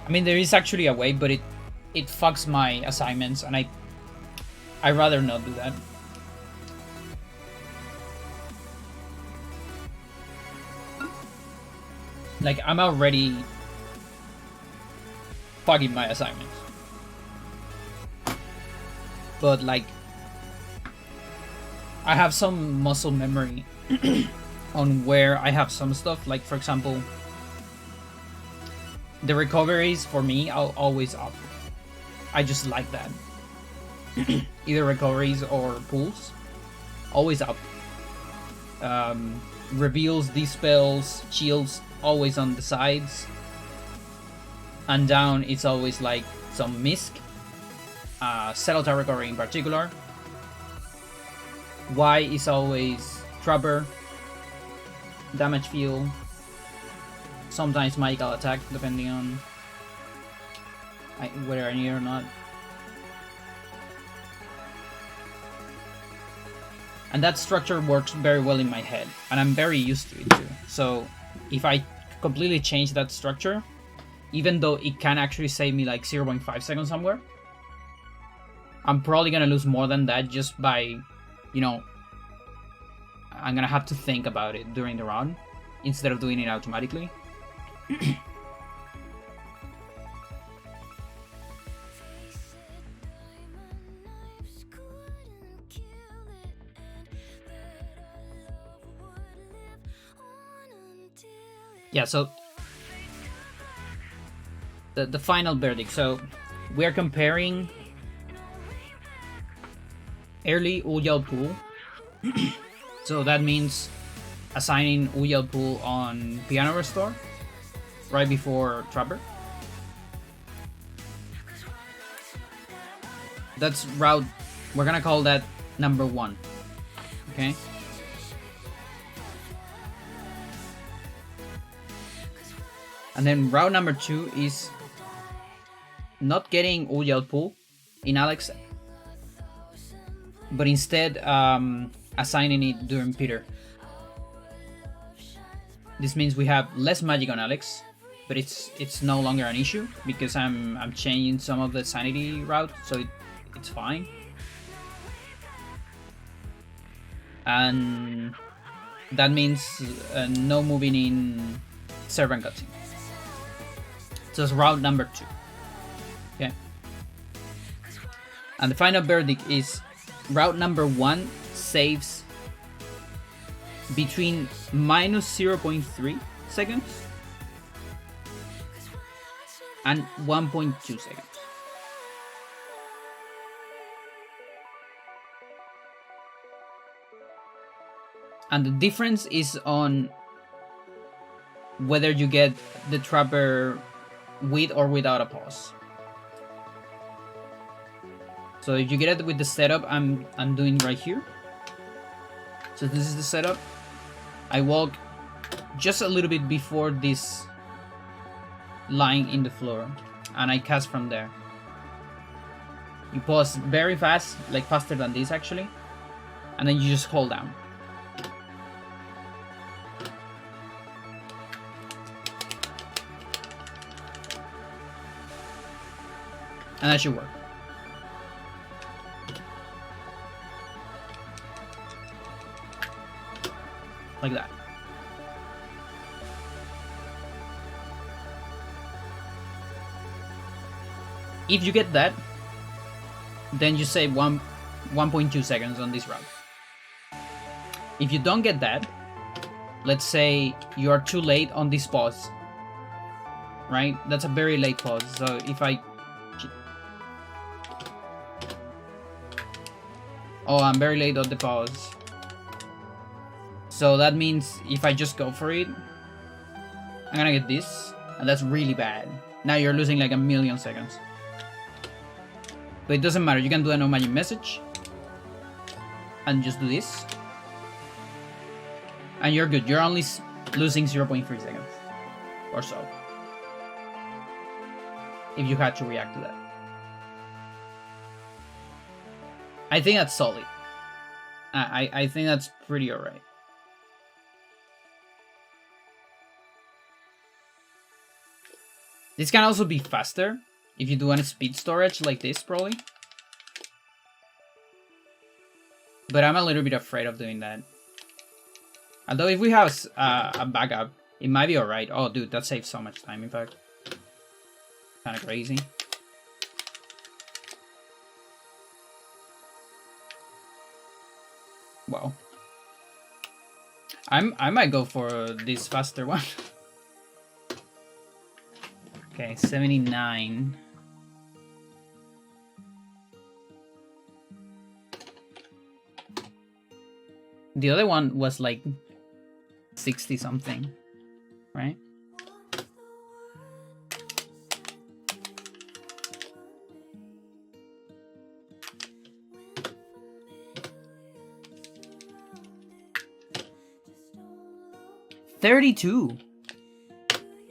I mean, there is actually a way, but it fucks my assignments, and I rather not do that. Like, I'm already fucking my assignments. But like, I have some muscle memory on where I have some stuff. Like, for example, the recoveries for me are always up. I just like that. Either recoveries or pulls, always up. Reveals, dispels, shields, always on the sides. And down, it's always like some misc. Cellular recovery in particular. Y is always trapper. Damage field. Sometimes magical attack, depending on whether I need it or not. And that structure works very well in my head, and I'm very used to it too. So if I completely change that structure, even though it can actually save me like 0.5 seconds somewhere, I'm probably gonna lose more than that just by, you know, I'm gonna have to think about it during the round instead of doing it automatically. Yeah, so the final verdict. So we are comparing early Uyal pool. So that means assigning Uyal pool on Piano Restore right before Trapper. That's route, we're gonna call that number 1. Okay? And then route number 2 is not getting Uyal pool in Alex, but instead assigning it during Peter. This means we have less magic on Alex, but it's no longer an issue because I'm changing some of the sanity route, so it's fine. And that means no moving in servant cutscene. So it's route number 2. Okay. And the final verdict is route number 1 saves between minus 0.3 seconds and 1.2 seconds. And the difference is on whether you get the Trapper with or without a pause. So if you get it with the setup I'm doing right here. So this is the setup. I walk just a little bit before this line in the floor, and I cast from there. You pause very fast, like faster than this actually, and then you just hold down. And that should work. Like that. If you get that, then you save 1.2 seconds on this route. If you don't get that, let's say you are too late on this pause, right? That's a very late pause. So if I'm very late on the pause. So that means if I just go for it, I'm gonna get this, and that's really bad. Now you're losing like 1,000,000 seconds. But it doesn't matter. You can do a no magic message. And just do this. And you're good. You're only losing 0.3 seconds. Or so. If you had to react to that. I think that's solid. I think that's pretty alright. This can also be faster if you do any speed storage like this, probably. But I'm a little bit afraid of doing that. Although if we have a backup, it might be alright. Oh, dude, that saves so much time, in fact. Kind of crazy. Wow. I might go for this faster one. Okay, 79. The other one was like 60 something, right? $32.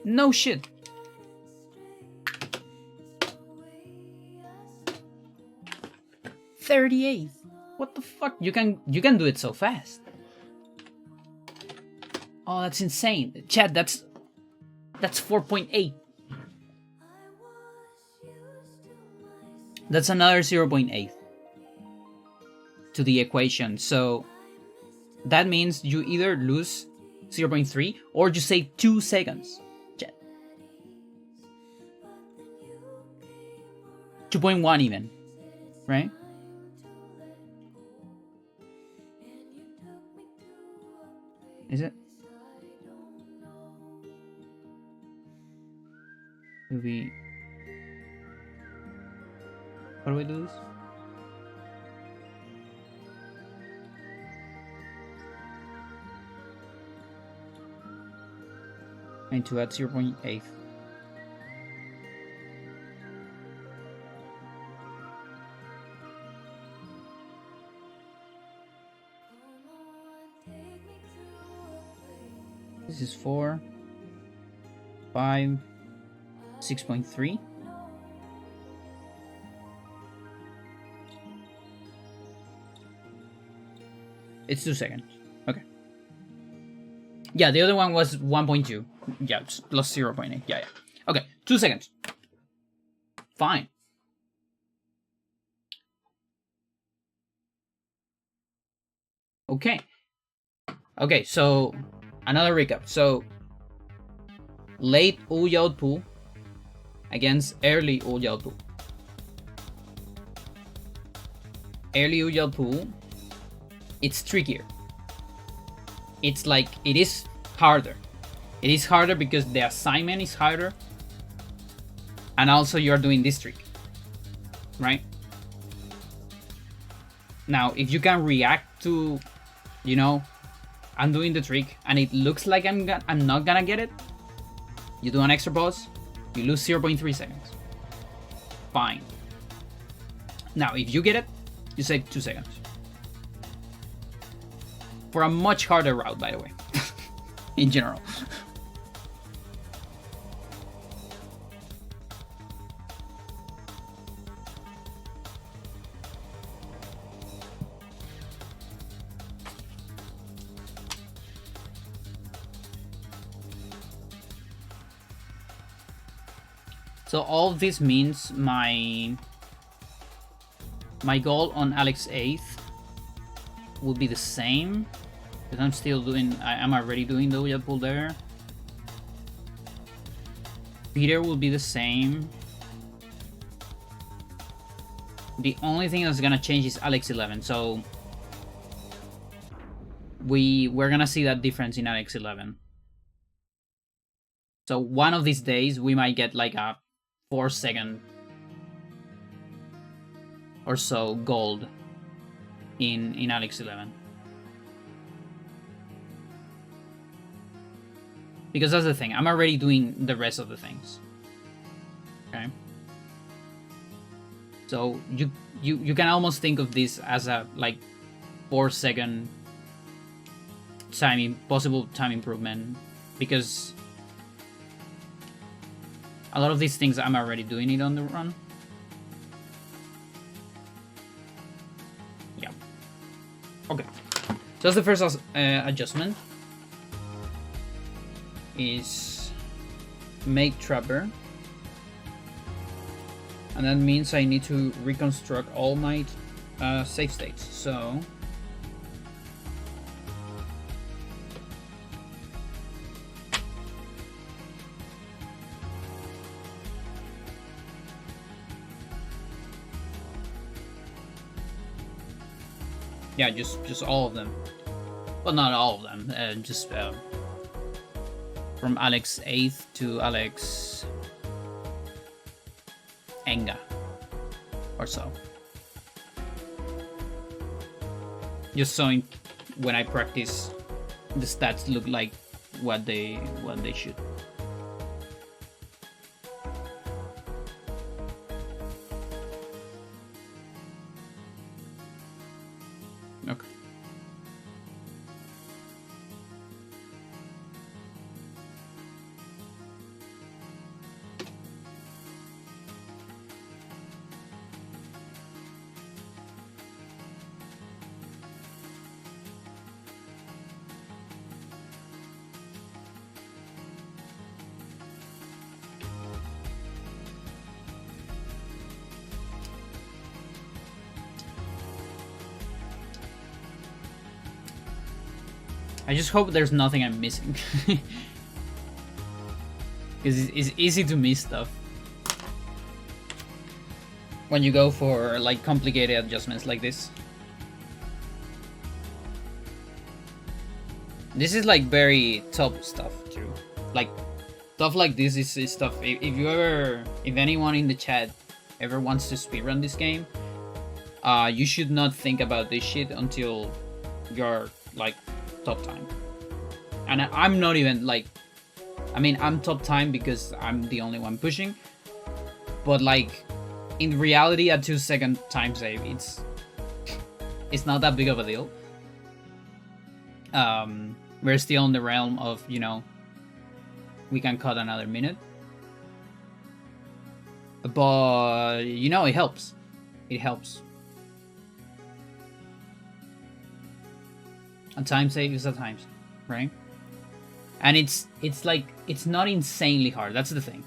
No shit. $38. What the fuck? You can do it so fast. Oh, that's insane. Chat, that's 4.8. That's another 0.8 to the equation. So that means you either lose 0.3 or you save 2 seconds. Chat. 2.1 even, right? Is it? How do we do this? I need to add 0.8. This is 4, 5, 6.3. It's 2 seconds. Okay. Yeah, the other one was 1.2. Yeah, it's plus 0.8. Yeah. Okay, 2 seconds. Fine. Okay. Okay, so another recap. So late Uyao pool against early Uyao pool. Early Uyao pool, it's trickier. It's like, it is harder. It is harder because the assignment is harder. And also you're doing this trick, right? Now, if you can react to, you know, I'm doing the trick and it looks like I'm not gonna get it, you do an extra pause, you lose 0.3 seconds. Fine. Now, if you get it, you save 2 seconds. For a much harder route, by the way, in general. So all of this means my goal on Alex 8th will be the same, because I'm still doing, I'm already doing the Ouija pool there. Peter will be the same. The only thing that's gonna change is Alex 11, so we're gonna see that difference in Alex 11. So one of these days we might get like a 4-second or so gold in Alex 11. Because that's the thing, I'm already doing the rest of the things. Okay. So you can almost think of this as a like 4-second possible time improvement, because a lot of these things I'm already doing it on the run. Yeah. Okay. So that's the first adjustment. Is make trapper. And that means I need to reconstruct all my save states. So yeah, just all of them. Well, not all of them. Just from Alex 8th to Alex Enga or so. Just so when I practice, the stats look like what they should. Okay. I just hope there's nothing I'm missing. Because it's easy to miss stuff when you go for like complicated adjustments like this. This is like very top stuff too. Like stuff like this is stuff. If anyone in the chat ever wants to speedrun this game, you should not think about this shit until you're like top time. And I'm not even like, I mean, I'm top time because I'm the only one pushing, but like in reality, a 2-second time save, it's not that big of a deal. We're still in the realm of, you know, we can cut another minute, but you know, it helps. It helps. A time save is a time save, right? And it's like, it's not insanely hard. That's the thing.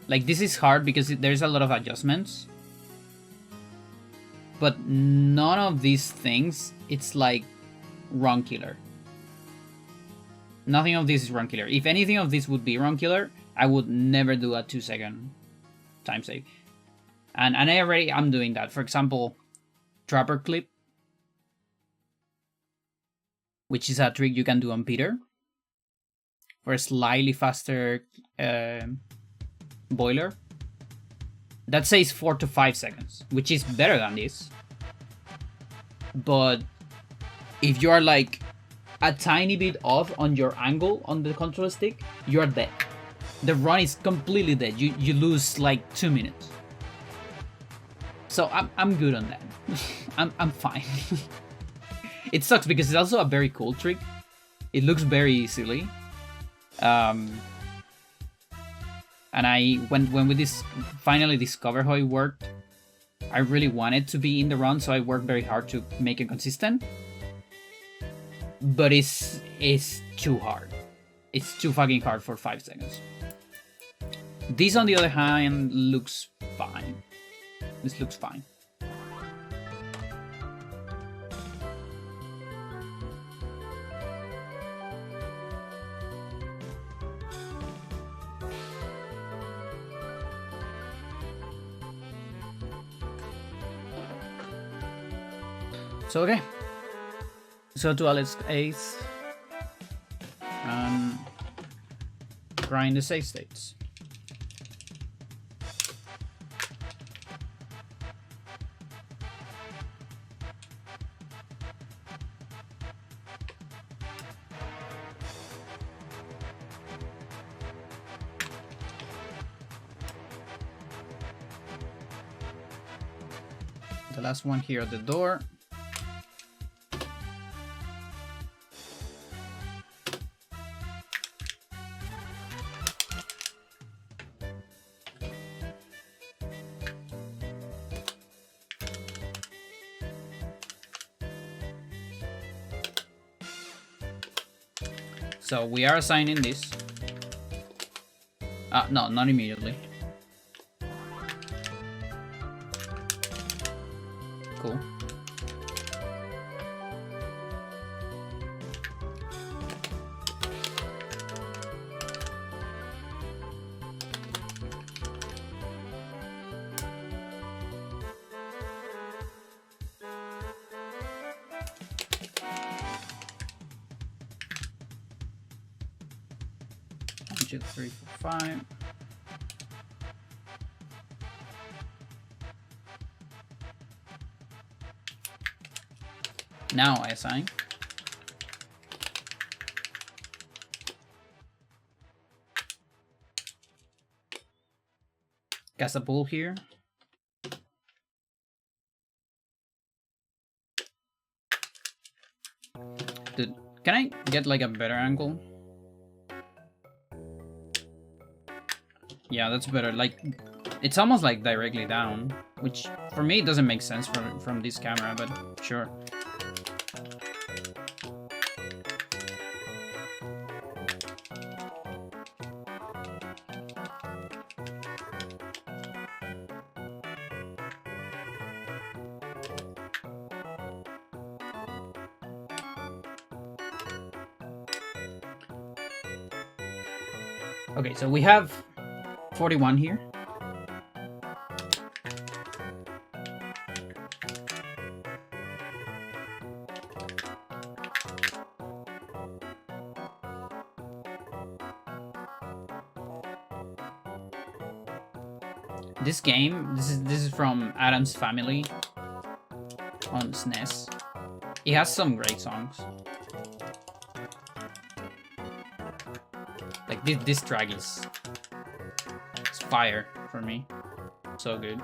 Like, this is hard because there's a lot of adjustments, but none of these things, it's like run killer. Nothing of this is run killer. If anything of this would be run killer, I would never do a 2-second time save. And I'm doing that. For example, trapper clip, which is a trick you can do on Peter for a slightly faster boiler. That says 4 to 5 seconds, which is better than this. But if you are like a tiny bit off on your angle on the control stick, you're dead. The run is completely dead. You lose like 2 minutes. So I'm good on that. I'm fine. It sucks because it's also a very cool trick. It looks very silly. And when we finally discovered how it worked, I really wanted to be in the run, so I worked very hard to make it consistent. But it's too hard. It's too fucking hard for 5 seconds. This, on the other hand, looks fine. This looks fine. So okay, so to Alex 8th, grind the save states. The last one here at the door. So we are assigning this. No, not immediately. Cool. One, two, three, four, five. Now I assign. Cast a pool here. Dude, can I get like a better angle? Yeah, that's better. Like, it's almost like directly down, which for me it doesn't make sense from this camera, but sure. Okay, so we have 41 here. This game, this is from Adam's Family on SNES. It has some great songs. Like this track is fire for me. So good.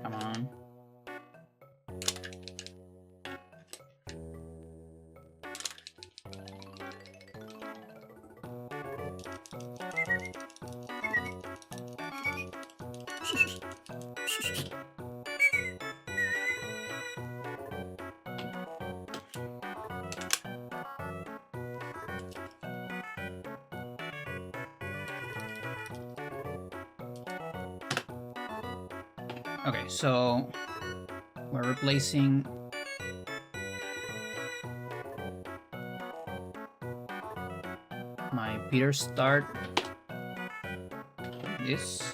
Come on. Okay, so we're replacing my Peter start with this.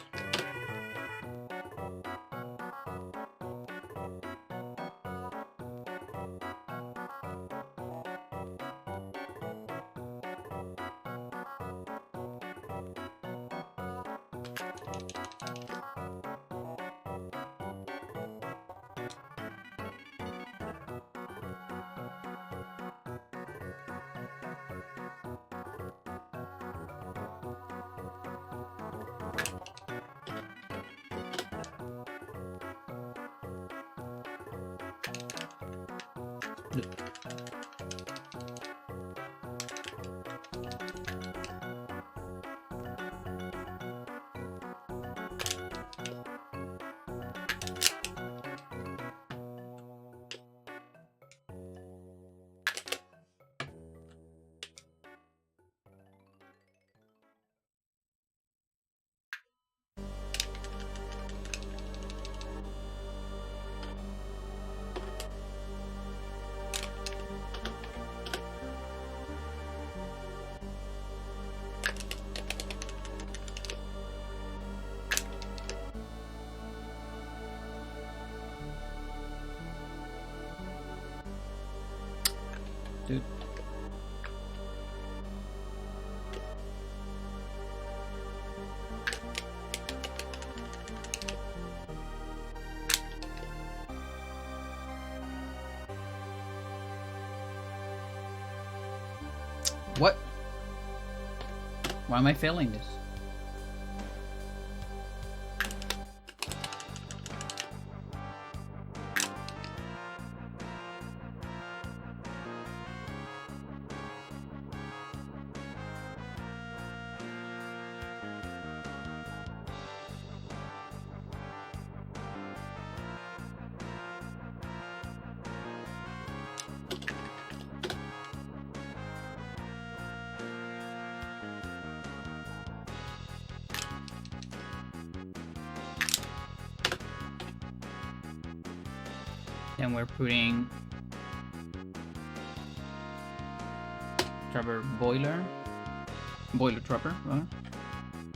Dude. What? Why am I failing this? Then we're putting Trapper Boiler. Boiler Trapper,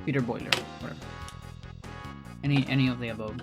Peter Boiler, whatever. Any of the above.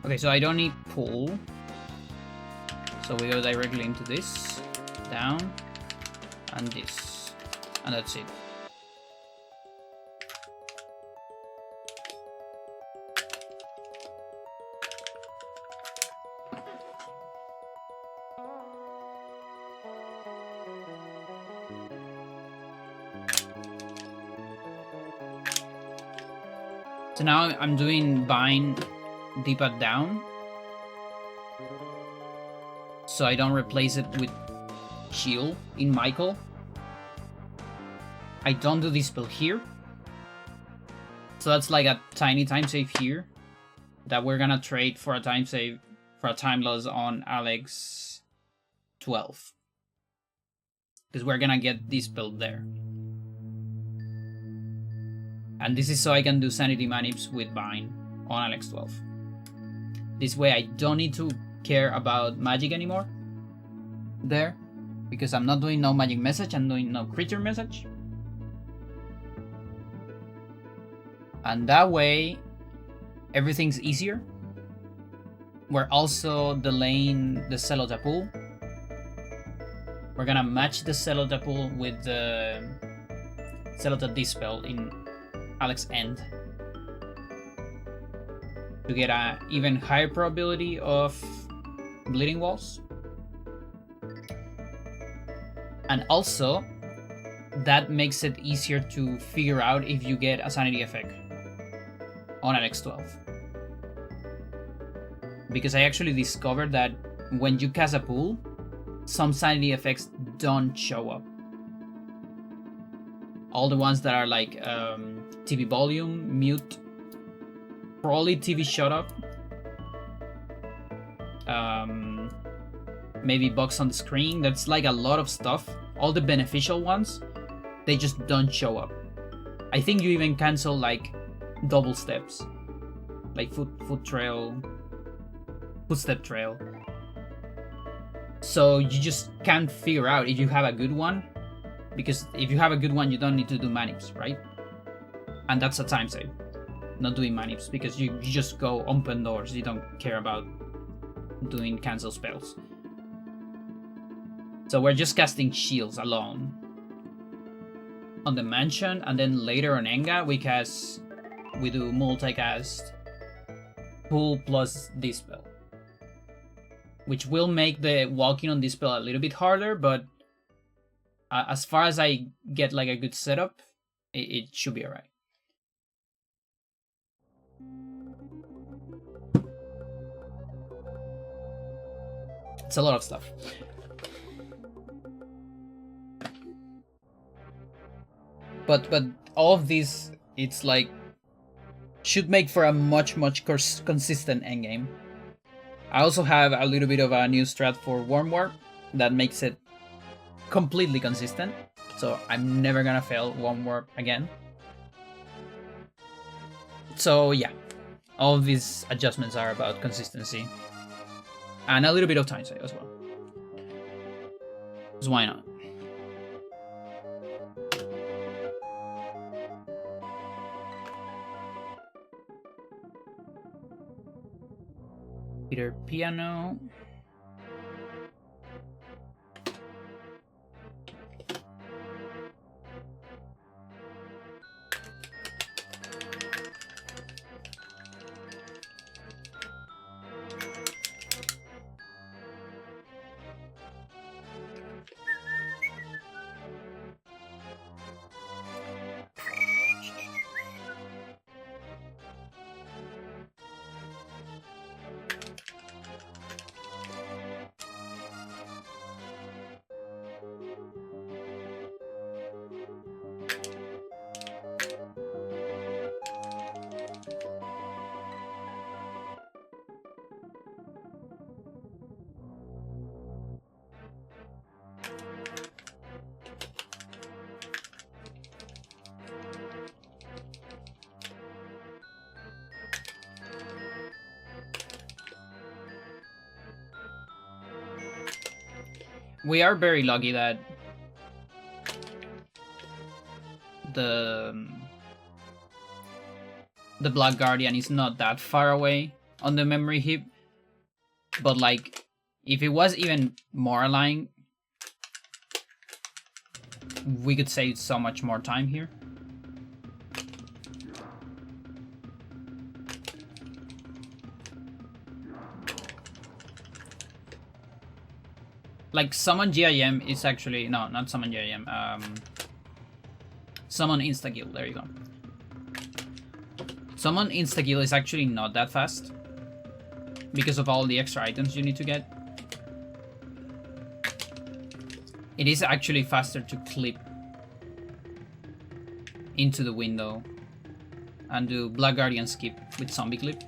Okay, so I don't need pull. So we go directly into this, down, and this. And that's it. So now I'm doing bind D-pad down, so I don't replace it with shield in Michael. I don't do this spell here, so that's like a tiny time save here that we're gonna trade for a time save for a time loss on Alex 12, because we're gonna get this spell there. And this is so I can do Sanity Manips with Bind on Alex 12. This way I don't need to care about magic anymore there, because I'm not doing no magic message, I'm doing no creature message. And that way everything's easier. We're also delaying the Celotapul. We're gonna match the Celotapul with the Celota Dispel in Alex End to get an even higher probability of bleeding walls. And also, that makes it easier to figure out if you get a sanity effect on Alex 12. Because I actually discovered that when you cast a pool, some sanity effects don't show up. All the ones that are like TV volume, mute, probably TV shut up, maybe box on the screen. That's like a lot of stuff. All the beneficial ones, they just don't show up. I think you even cancel like double steps, like footstep trail. So you just can't figure out if you have a good one, because if you have a good one, you don't need to do manips, right? And that's a time save, not doing manips, because you just go open doors. You don't care about doing cancel spells. So we're just casting shields alone on the mansion, and then later on Enga we do multicast pull plus dispel, which will make the walking on dispel a little bit harder, but as far as I get like a good setup, it should be alright. It's a lot of stuff. But all of these, it's like, should make for a much consistent endgame. I also have a little bit of a new strat for Warm Warp that makes it completely consistent. So I'm never gonna fail Warm Warp again. So yeah, all of these adjustments are about consistency. And a little bit of time save as well. Because why not? Peter Piano. We are very lucky that the Black Guardian is not that far away on the memory heap, but like if it was even more aligned, we could save so much more time here. Like summon GIM is actually no, not summon GIM. Summon Instakill. There you go. Summon Instakill is actually not that fast because of all the extra items you need to get. It is actually faster to clip into the window and do Black Guardian skip with Zombie Clip.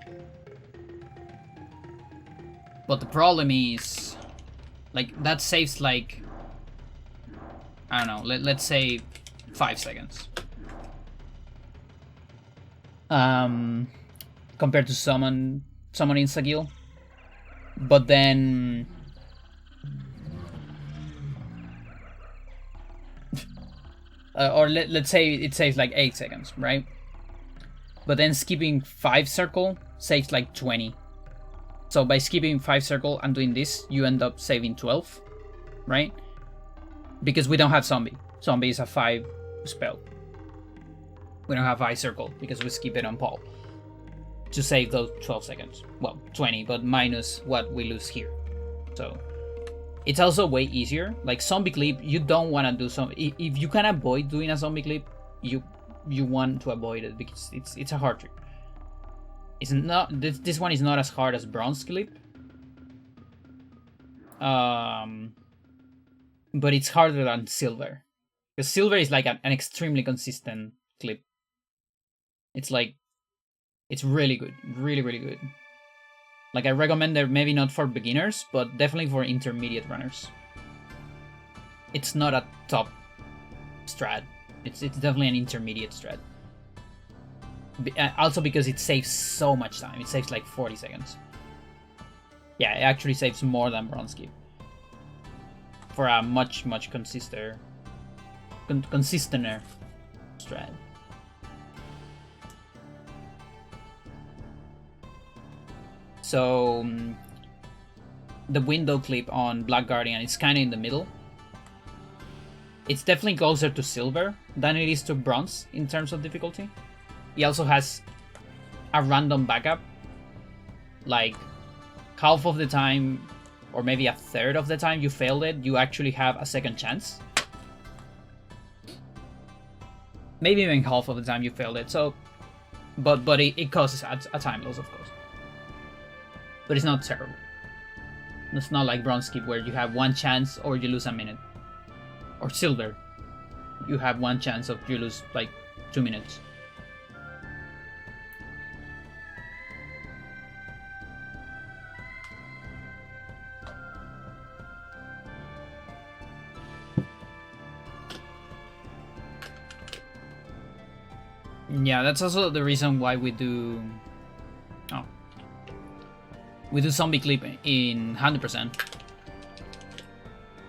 But the problem is, like, that saves like, I don't know, let's say 5 seconds. Compared to summon Instakill. But then or let's say it saves like 8 seconds, right? But then skipping 5 circle saves like 20. So by skipping 5 circle and doing this, you end up saving 12, right? Because we don't have zombie. Zombie is a 5 spell. We don't have 5 circle because we skip it on Paul to save those 12 seconds. Well, 20, but minus what we lose here. So it's also way easier. Like zombie clip, you don't want to do some. If you can avoid doing a zombie clip, you want to avoid it because it's a hard trick. It's not. This one is not as hard as bronze clip. But it's harder than silver, because silver is like an extremely consistent clip. It's like, it's really good, really good. Like I recommend it, maybe not for beginners, but definitely for intermediate runners. It's not a top strat. It's definitely an intermediate strat. Also because it saves so much time. It saves like 40 seconds. Yeah, it actually saves more than bronze keep. For a much consistenter strat. So the window clip on Black Guardian is kind of in the middle. It's definitely closer to silver than it is to bronze in terms of difficulty. He also has a random backup like half of the time, or maybe a third of the time you failed it, you actually have a second chance. Maybe even half of the time you failed it. So, but it causes a time loss, of course. But it's not terrible. It's not like bronze skip where you have one chance or you lose a minute. Or silver, you have one chance of you lose like 2 minutes. Yeah, that's also the reason why we do... Oh. We do zombie clip in 100%.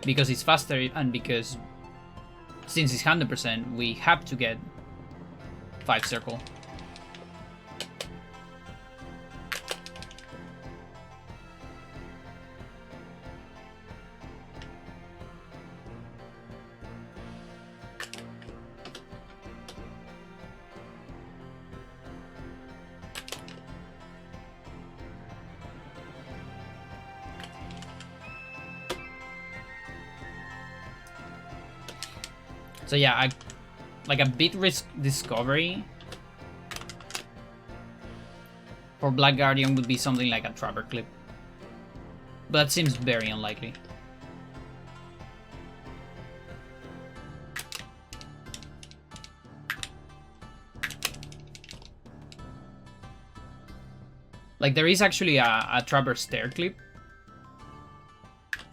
Because it's faster and because since it's 100%, we have to get 5 circle. So yeah, like a bit risk discovery for Black Guardian would be something like a Trapper clip. But that seems very unlikely. Like there is actually a Trapper stair clip.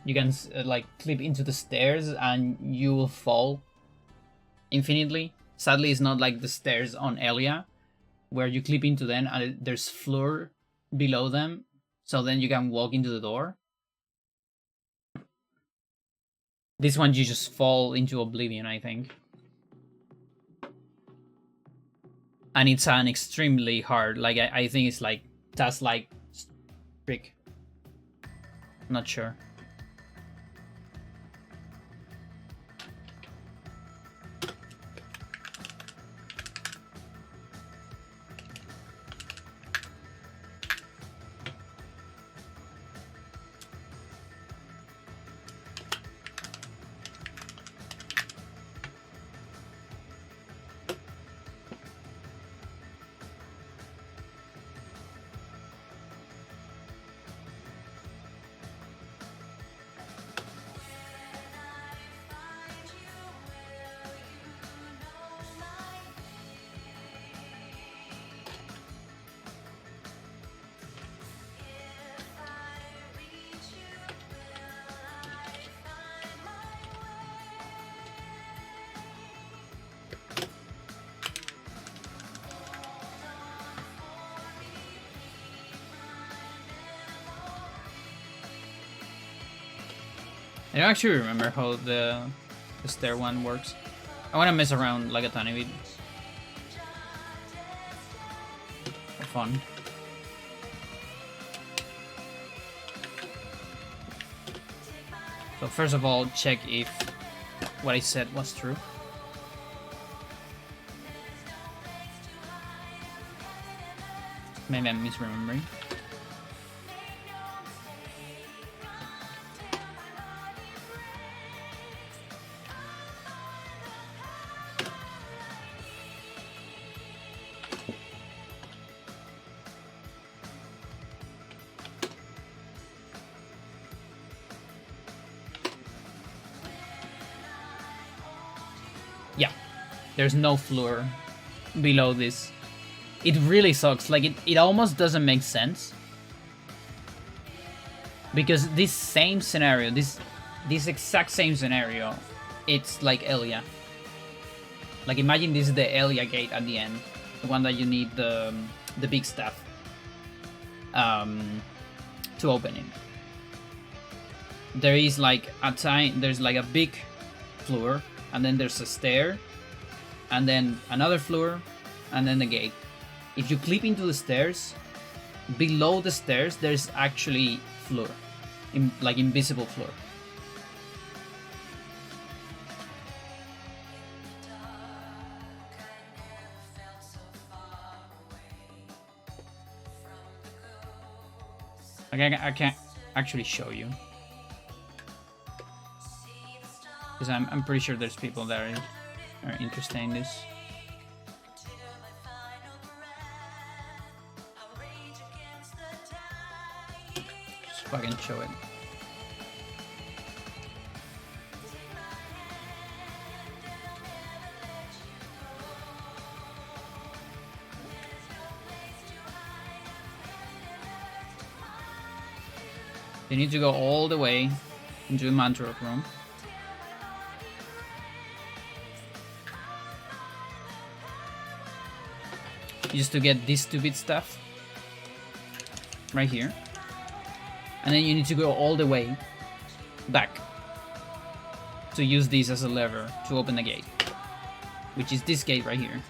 You can like clip into the stairs and you will fall infinitely. Sadly, it's not like the stairs on Elia, where you clip into them and there's floor below them, so then you can walk into the door. This one you just fall into oblivion, I think. And it's an extremely hard, like I think it's like task like trick. Not sure. I don't actually remember how the stair one works. I want to mess around like a tiny bit. For fun. So first of all, check if what I said was true. Maybe I'm misremembering. Yeah, there's no floor below this. It really sucks. Like, it almost doesn't make sense. Because this same scenario, this exact same scenario, it's like Elia. Like, imagine this is the Elia gate at the end. The one that you need the big staff to open it. There is like there's like a big floor, and then there's a stair, and then another floor, and then the gate. If you clip into the stairs, below the stairs there's actually floor, like invisible floor. Okay, I can't actually show you. Because I'm pretty sure there's people that are interested in this. Just fucking show it. You need to go all the way into the mantra room. Just to get this stupid stuff. Right here. And then you need to go all the way back to use this as a lever to open the gate. Which is this gate right here.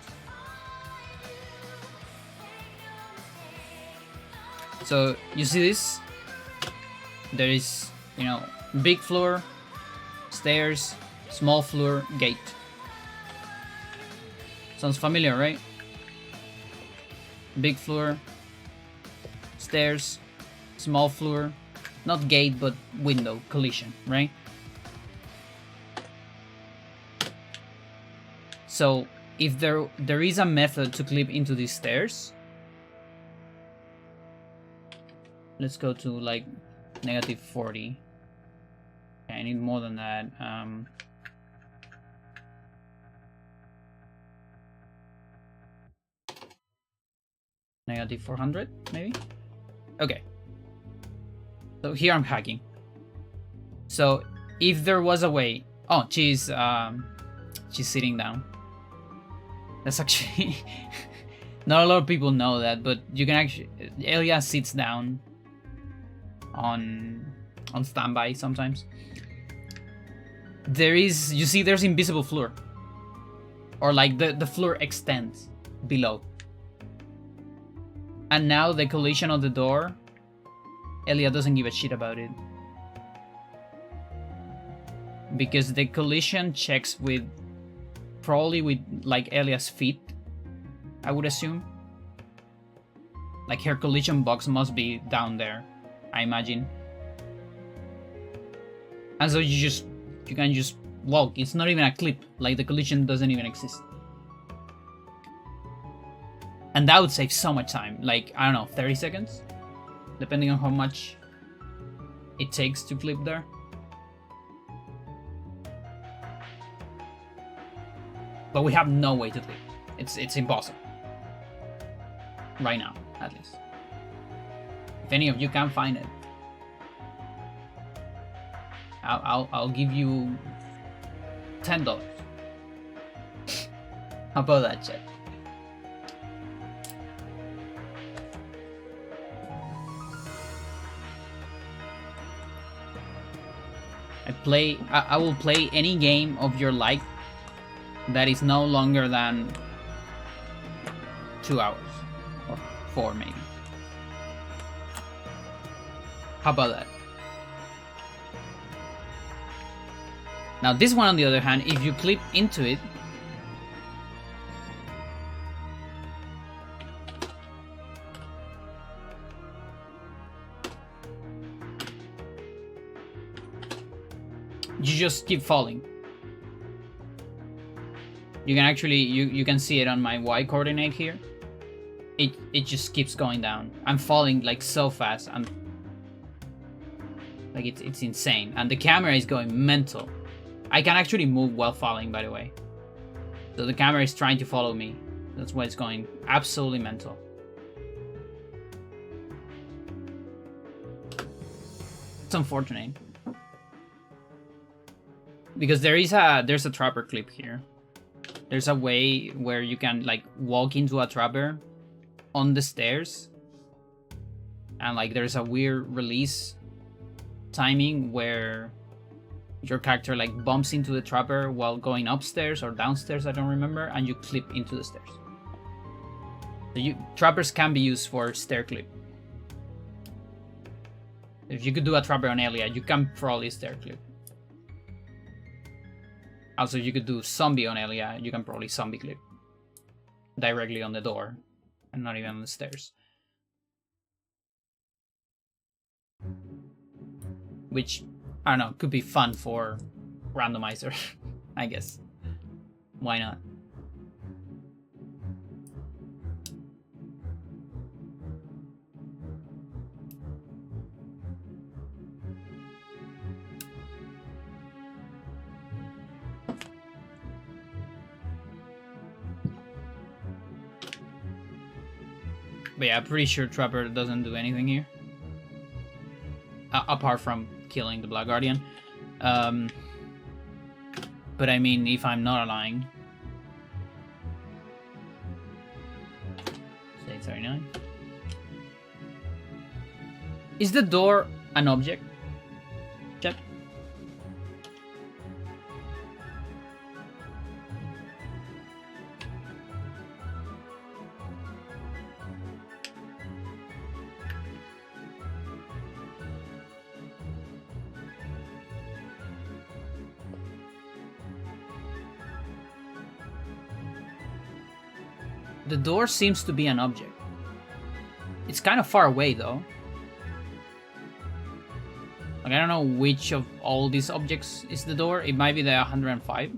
So, you see this? There is, you know, big floor, stairs, small floor, gate. Sounds familiar, right? Big floor, stairs, small floor, not gate but window, collision, right? So if there is a method to clip into these stairs, let's go to like -40. Okay, I need more than that. -400, maybe? Okay. So here I'm hacking. So if there was a way... Oh, she's sitting down. That's actually... Not a lot of people know that, but you can actually... Elia sits down on standby sometimes. There is... You see there's invisible floor. Or like the floor extends below. And now the collision on the door, Elia doesn't give a shit about it. Because the collision checks with, probably with like Elia's feet, I would assume. Like her collision box must be down there, I imagine. And so you can just walk. It's not even a clip, like the collision doesn't even exist. And that would save so much time, like, I don't know, 30 seconds? Depending on how much it takes to clip there. But we have no way to clip. It's impossible. Right now, at least. If any of you can find it, I'll give you $10. How about that, chat? I will play any game of your like that is no longer than 2 hours or 4 maybe. How about that? Now this one on the other hand, if you clip into it, you just keep falling. You can actually, you can see it on my Y coordinate here. It just keeps going down. I'm falling like so fast. I'm like it's insane, and the camera is going mental. I can actually move while falling, by the way. So the camera is trying to follow me. That's why it's going absolutely mental. It's unfortunate. Because there's a trapper clip here. There's a way where you can like walk into a trapper on the stairs. And like there's a weird release timing where your character like bumps into the trapper while going upstairs or downstairs, I don't remember, and you clip into the stairs. So trappers can be used for stair clip. If you could do a trapper on Elia, you can probably stair clip. Also, you could do zombie on Elia, you can probably zombie clip. Directly on the door, and not even on the stairs. which, I don't know, could be fun for randomizer, I guess. Why not? But yeah, I'm pretty sure Trapper doesn't do anything here. Apart from killing the Black Guardian. But I mean, if I'm not lying. Say 39. Is the door an object? Chat. The door seems to be an object. It's kind of far away though. Like, I don't know which of all these objects is the door. It might be the 105.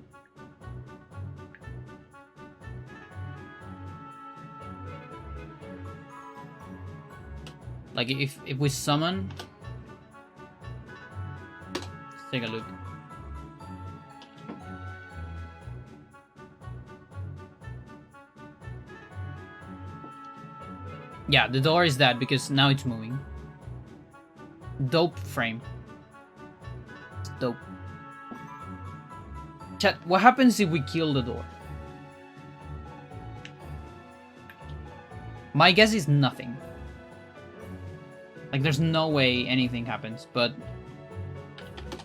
Like, if we summon... Let's take a look. Yeah, the door is that because now it's moving. Dope frame. It's dope. Chat, what happens if we kill the door? My guess is nothing. Like, there's no way anything happens, but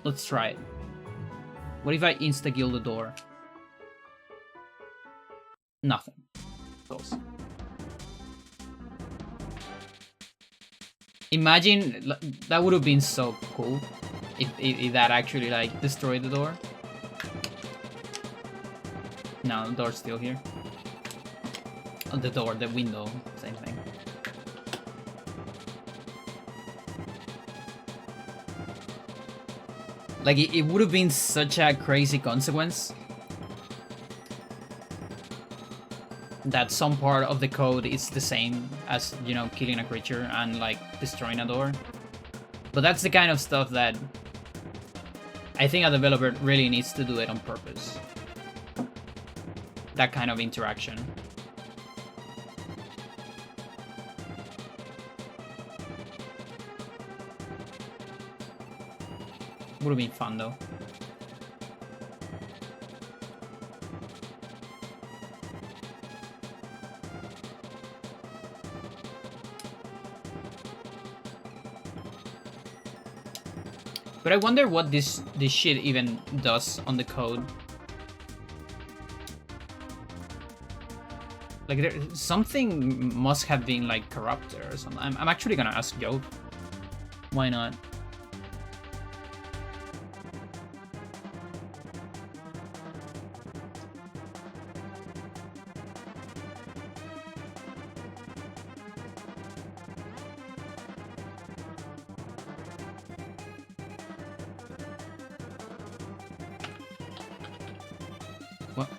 let's try it. What if I insta-kill the door? Nothing. Close. Imagine, that would have been so cool if that actually, like, destroyed the door. No, the door's still here. Oh, the door, the window, same thing. Like, it would have been such a crazy consequence that some part of the code is the same as, you know, killing a creature and, like, destroying a door. But that's the kind of stuff that I think a developer really needs to do it on purpose. That kind of interaction. Would have been fun though. But I wonder what this shit even does on the code. Like, something must have been, like, corrupted or something. I'm actually gonna ask Joe. Why not? What?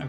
Okay.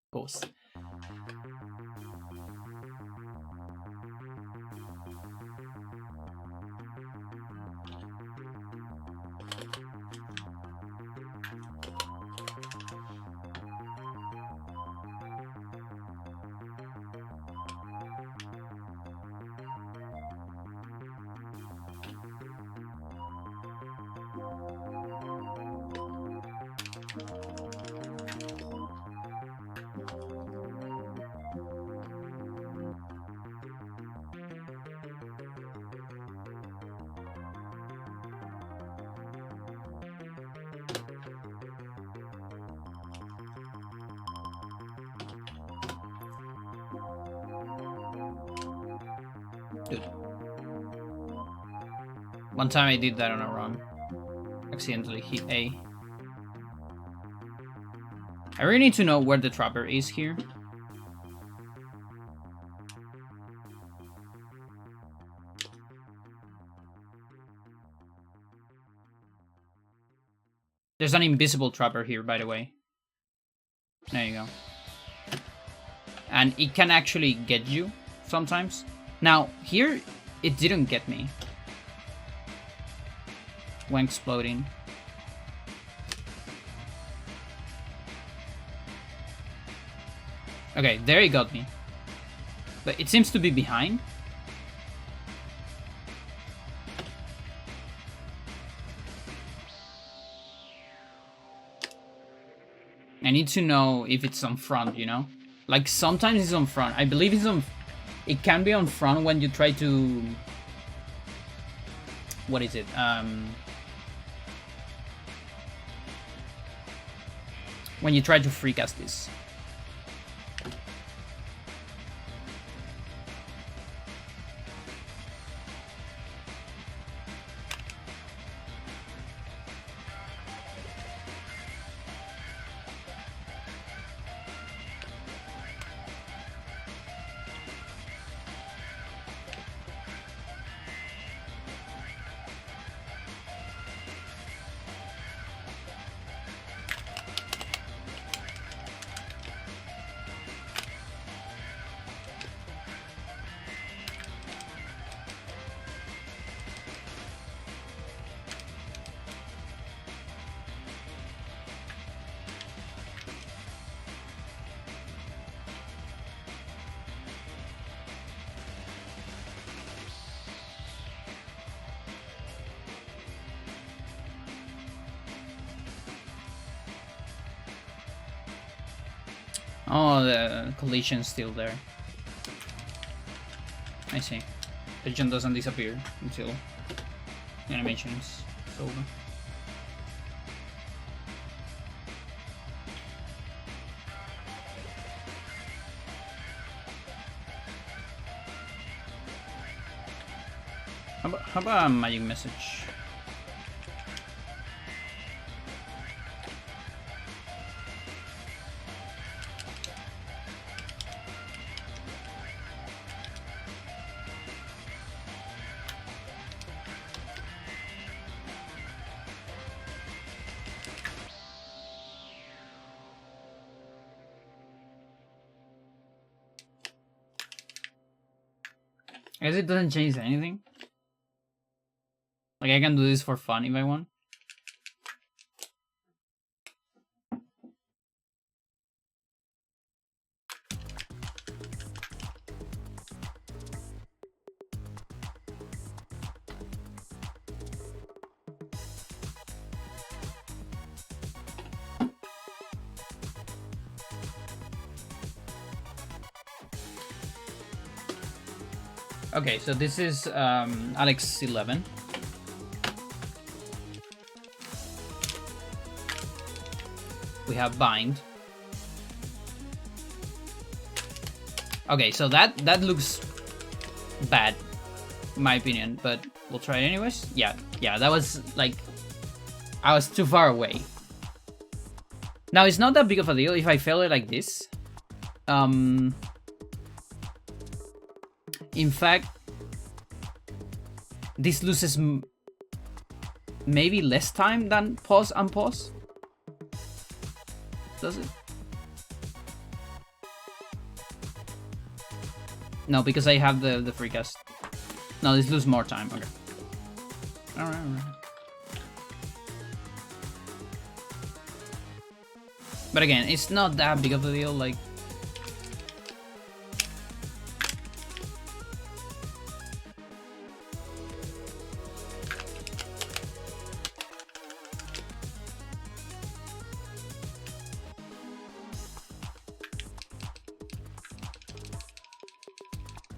Course. Dude. One time I did that on a run. Accidentally hit A. I really need to know where the trapper is here. There's an invisible trapper here, by the way. There you go. And it can actually get you sometimes. Now, here, it didn't get me when exploding. Okay, there he got me. But it seems to be behind. I need to know if it's on front, you know? Like, sometimes it's on front. I believe it's on... It can be on front when you try to... What is it? When you try to free cast this. Oh, the collision's still there. I see. The gem doesn't disappear until the animation's over. How about a magic message? I guess it doesn't change anything. Like, I can do this for fun if I want. Okay, so this is Alex 11. We have bind. Okay, so that looks bad, in my opinion, but we'll try it anyways. Yeah, that was like, I was too far away. Now it's not that big of a deal if I fail it like this. In fact, this loses maybe less time than pause and pause. Does it? No, because I have the free cast. No, this loses more time. Okay. Alright. But again, it's not that big of a deal, like...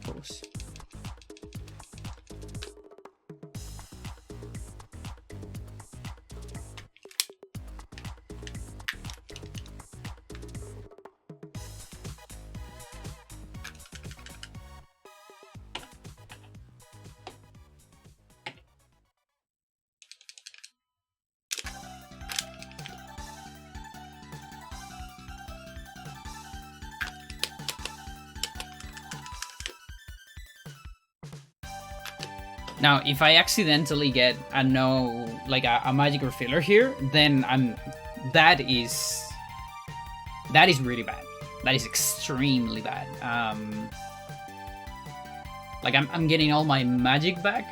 Pause. Now, if I accidentally get a a magic refiller here, then that is really bad. That is extremely bad. Like I'm getting all my magic back.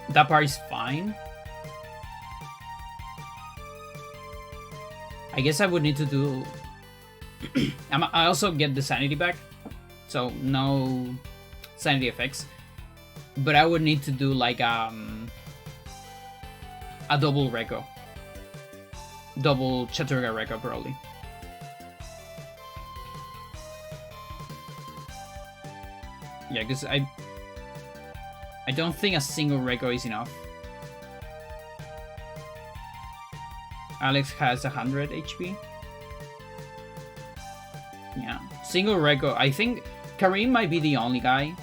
That part is fine. I guess I would need to do. I also get the sanity back, so no sanity effects. But I would need to do like a double Reco. Double Chaturga Reco probably. Yeah, because I don't think a single Reco is enough. Alex has 100 HP. Yeah, single Reco. I think Karim might be the only guy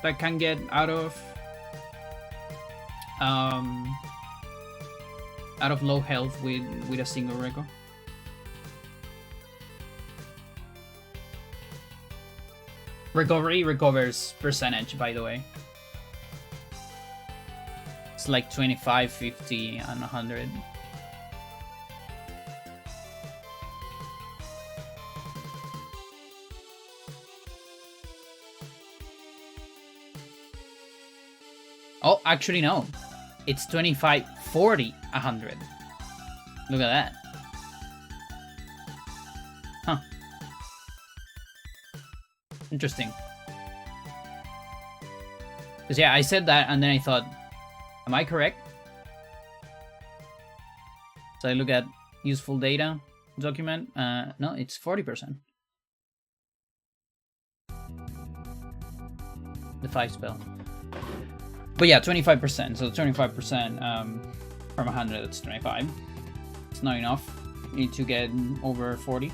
that can get out of low health with a single Reco. Recovery recovers percentage, by the way. It's like 25, 50, and 100. Oh, actually no. It's 25, 40, 100. Look at that. Huh. Interesting. Because yeah, I said that and then I thought, am I correct? So I look at useful data document. No, it's 40%. The 5 spell. But yeah, 25%. So 25% from 100, that's 25. It's not enough. You need to get over 40.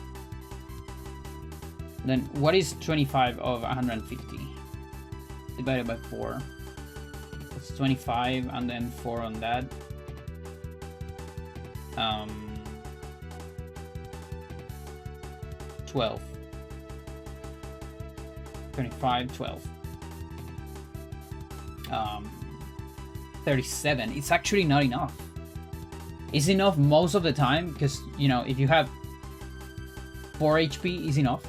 Then what is 25 of 150? Divided by 4. It's 25 and then 4 on that. 12. 25, 12. 37. It's actually not enough. It's enough most of the time because, you know, if you have 4 HP is enough.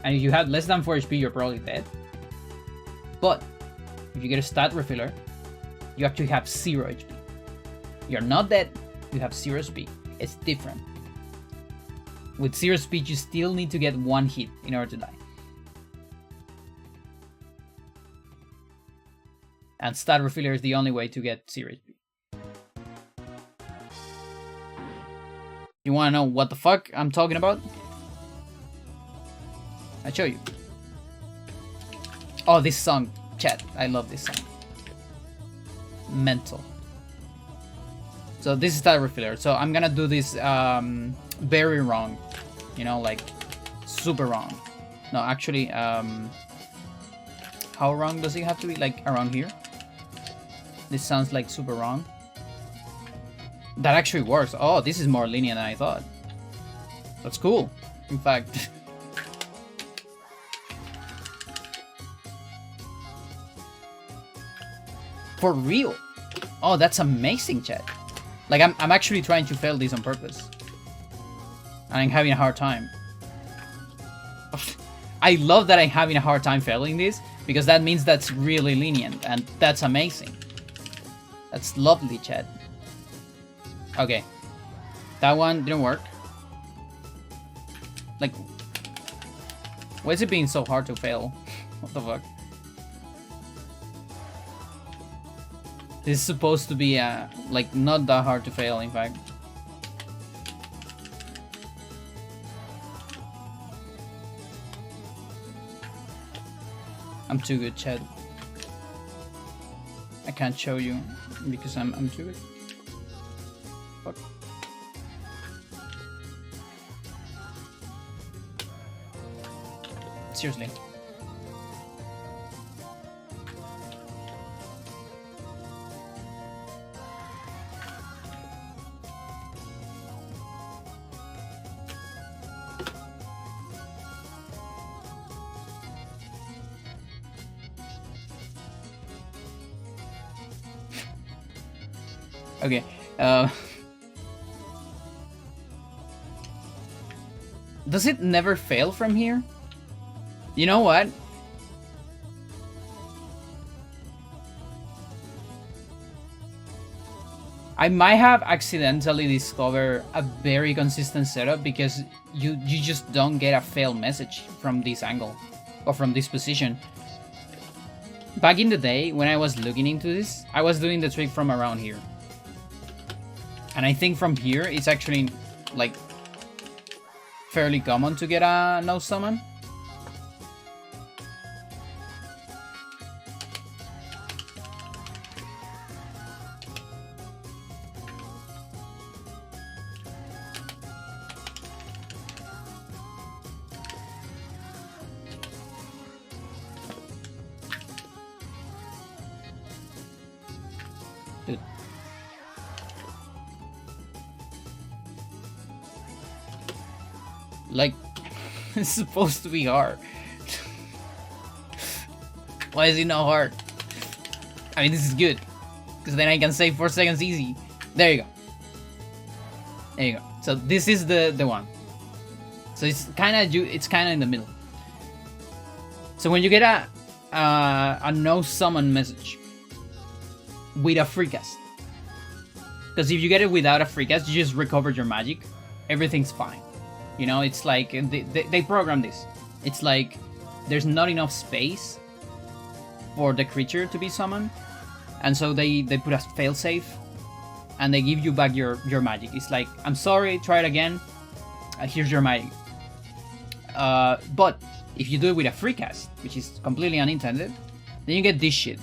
And if you have less than 4 HP, you're probably dead. But if you get a stat refiller, you actually have 0 HP. You're not dead, you have 0 speed. It's different. With 0 speed, you still need to get 1 hit in order to die. And stat refiller is the only way to get 0 HP. You wanna know what the fuck I'm talking about? I show you. Oh, this song, chat. I love this song. Mental. So this is stat refiller. So I'm gonna do this very wrong. You know, like super wrong. No, actually, how wrong does it have to be? Like around here? This sounds like super wrong. That actually works. Oh, this is more linear than I thought. That's cool. In fact. For real. Oh, that's amazing, chat. Like, I'm actually trying to fail this on purpose. And I'm having a hard time. I love that I'm having a hard time failing this, because that means that's really lenient, and that's amazing. That's lovely, chat. Okay. That one didn't work. Like, why is it being so hard to fail? What the fuck? This is supposed to be, like, not that hard to fail, in fact. I'm too good, Chad. I can't show you because I'm too good. Fuck. Seriously. Okay, does it never fail from here? You know what? I might have accidentally discovered a very consistent setup because you just don't get a fail message from this angle or from this position. Back in the day, when I was looking into this, I was doing the trick from around here. And I think from here, it's actually, like, fairly common to get a no summon. Dude. Like, it's supposed to be hard. Why is it not hard? I mean, this is good. Because then I can save 4 seconds easy. There you go. There you go. So this is the one. So it's kind of in the middle. So when you get a no summon message with a free cast, because if you get it without a free cast, you just recover your magic. Everything's fine. You know, it's like they program this. It's like there's not enough space for the creature to be summoned, and so they put a failsafe, and they give you back your magic. It's like, I'm sorry, try it again. Here's your magic. But if you do it with a free cast, which is completely unintended, then you get this shit.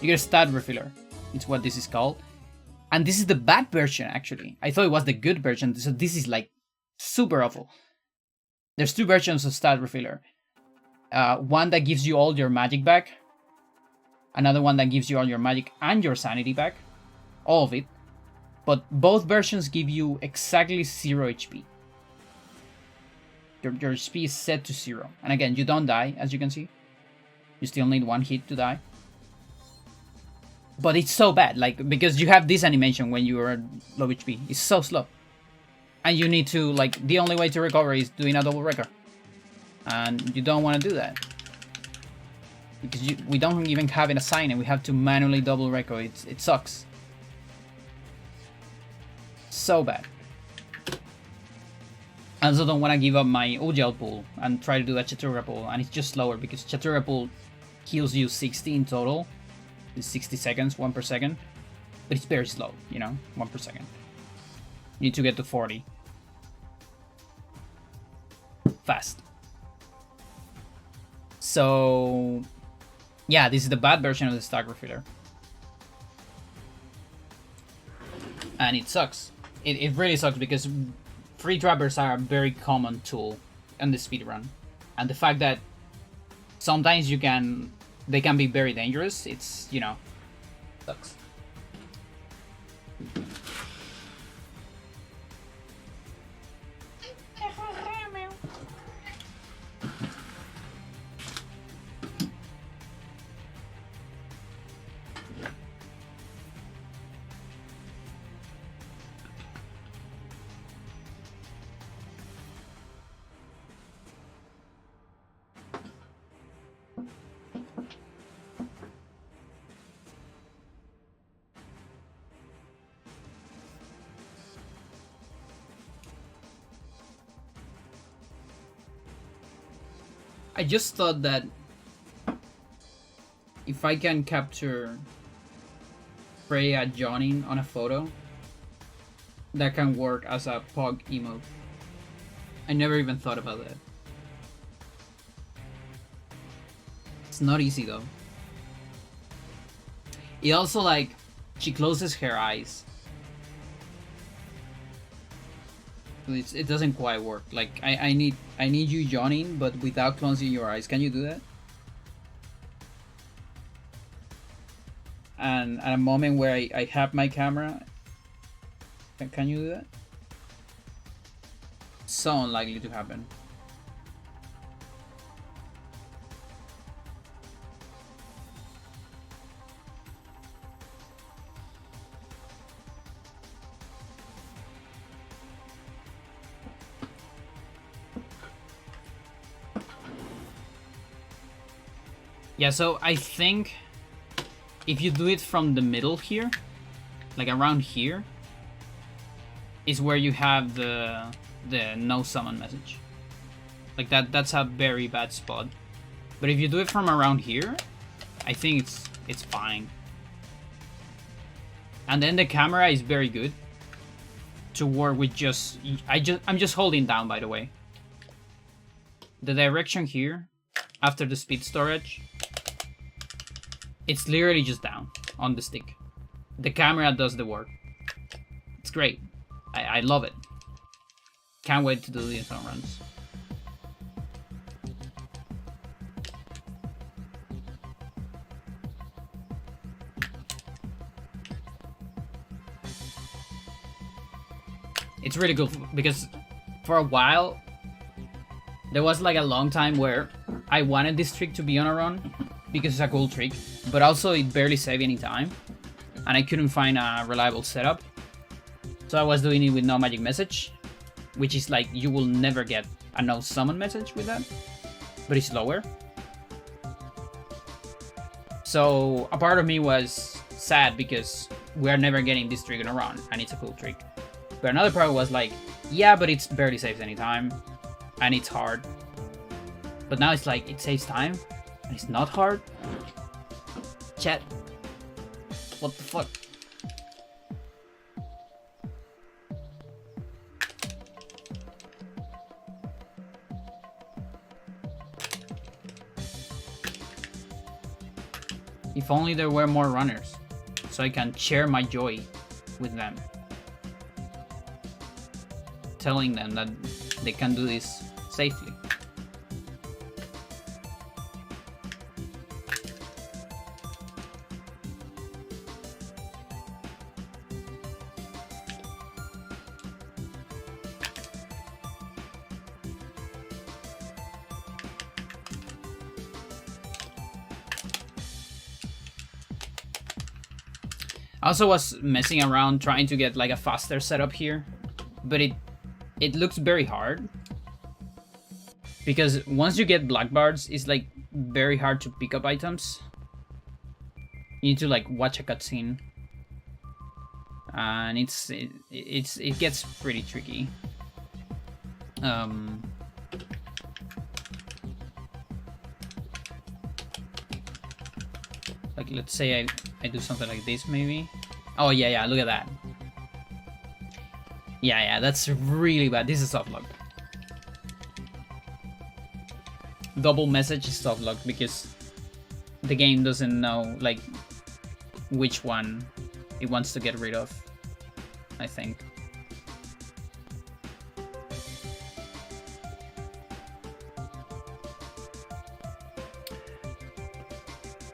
You get a stat refiller. It's what this is called, and this is the bad version. Actually, I thought it was the good version. So this is like super awful. There's two versions of stat refiller. One that gives you all your magic back. Another one that gives you all your magic and your sanity back. All of it. But both versions give you exactly 0 HP. Your HP is set to 0. And again, you don't die, as you can see. You still need 1 hit to die. But it's so bad, like, because you have this animation when you are low HP. It's so slow. And you need to, like, the only way to recover is doing a double record. And you don't want to do that. Because we don't even have it assigned and we have to manually double record. It sucks. So bad. I also don't want to give up my Ujjayi pool and try to do a Chaturya pool. And it's just slower because Chaturya pool heals you 60 in total. It's 60 seconds, 1 per second. But it's very slow, you know, 1 per second. You need to get to 40. Fast. So yeah, this is the bad version of the stock refiller. And it sucks. It really sucks because free trappers are a very common tool in the speedrun. And the fact that sometimes they can be very dangerous, it's, you know, sucks. I just thought that if I can capture Freya yawning on a photo, that can work as a pog emote. I never even thought about that. It's not easy though. It also, like, she closes her eyes. It doesn't quite work. Like, I need you yawning, but without closing your eyes. Can you do that? And at a moment where I have my camera, can you do that? So unlikely to happen. Yeah, so I think if you do it from the middle here, like around here, is where you have the no summon message. Like that's a very bad spot. But if you do it from around here, I think it's fine. And then the camera is very good to work with I'm just holding down, by the way. The direction here after the speed storage, it's literally just down on the stick. The camera does the work. It's great. I love it. Can't wait to do these on runs. It's really cool because for a while there was like a long time where I wanted this trick to be on a run because it's a cool trick, but also it barely saved any time and I couldn't find a reliable setup. So I was doing it with no magic message, which is like you will never get a no summon message with that, but it's lower. So a part of me was sad because we're never getting this trick on a run and it's a cool trick. But another part was like, yeah, but it barely saves any time and it's hard. But now it's like it saves time and it's not hard. Chat, what the fuck? If only there were more runners, so I can share my joy with them. Telling them that they can do this safely. I also was messing around trying to get like a faster setup here, but it looks very hard because once you get black bars, it's like very hard to pick up items. You need to like watch a cutscene, and it gets pretty tricky. Like let's say I do something like this maybe. Oh yeah, look at that. Yeah, that's really bad. This is soft lock. double message is soft locked because the game doesn't know like which one it wants to get rid of, I think.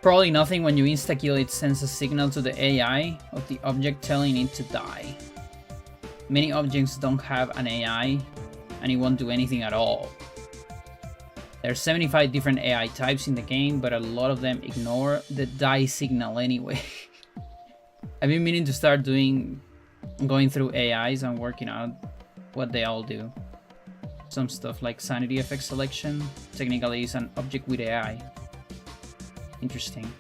Probably nothing. When you insta-kill, it sends a signal to the AI of the object telling it to die. Many objects don't have an AI, and it won't do anything at all. There are 75 different AI types in the game, but a lot of them ignore the die signal anyway. I've been meaning to start going through AIs and working out what they all do. Some stuff like sanity effect selection technically is an object with AI. Interesting.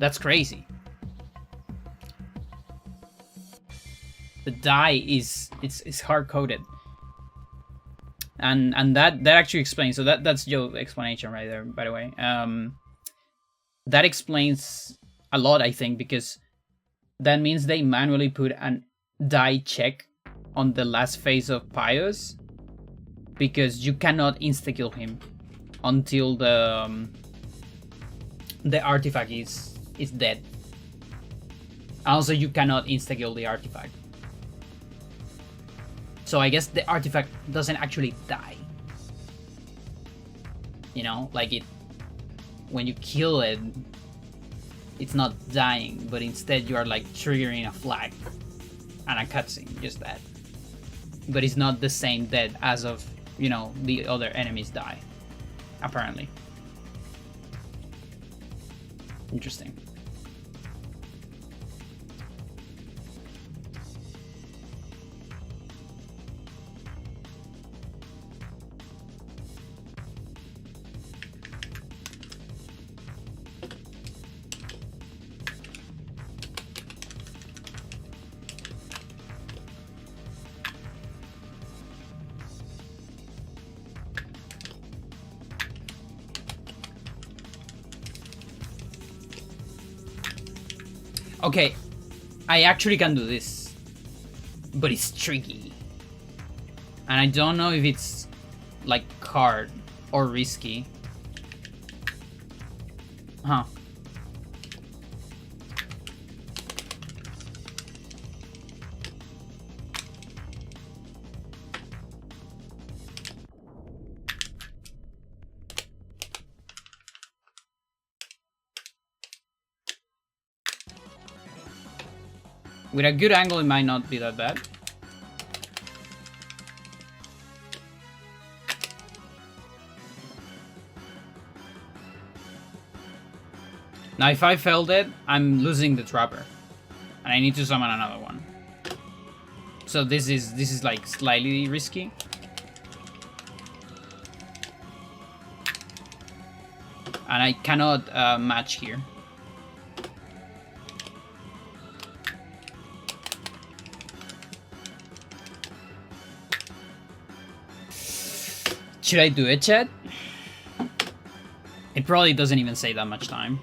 That's crazy. The die is it's hard coded, and that actually explains. So that's Joe's explanation right there. By the way, that explains a lot, I think, because that means they manually put an die check on the last phase of Pius, because you cannot insta kill him until the artifact is dead. Also, you cannot insta-kill the artifact. So I guess the artifact doesn't actually die. You know, like when you kill it, it's not dying, but instead you are like triggering a flag and a cutscene, just that. But it's not the same dead as of, you know, the other enemies die, apparently. Interesting. Okay, I actually can do this, but it's tricky. And I don't know if it's like hard or risky. Huh. With a good angle, it might not be that bad. Now, if I failed it, I'm losing the trapper, and I need to summon another one. So this is like slightly risky. And I cannot match here. Should I do it, chat? It probably doesn't even save that much time.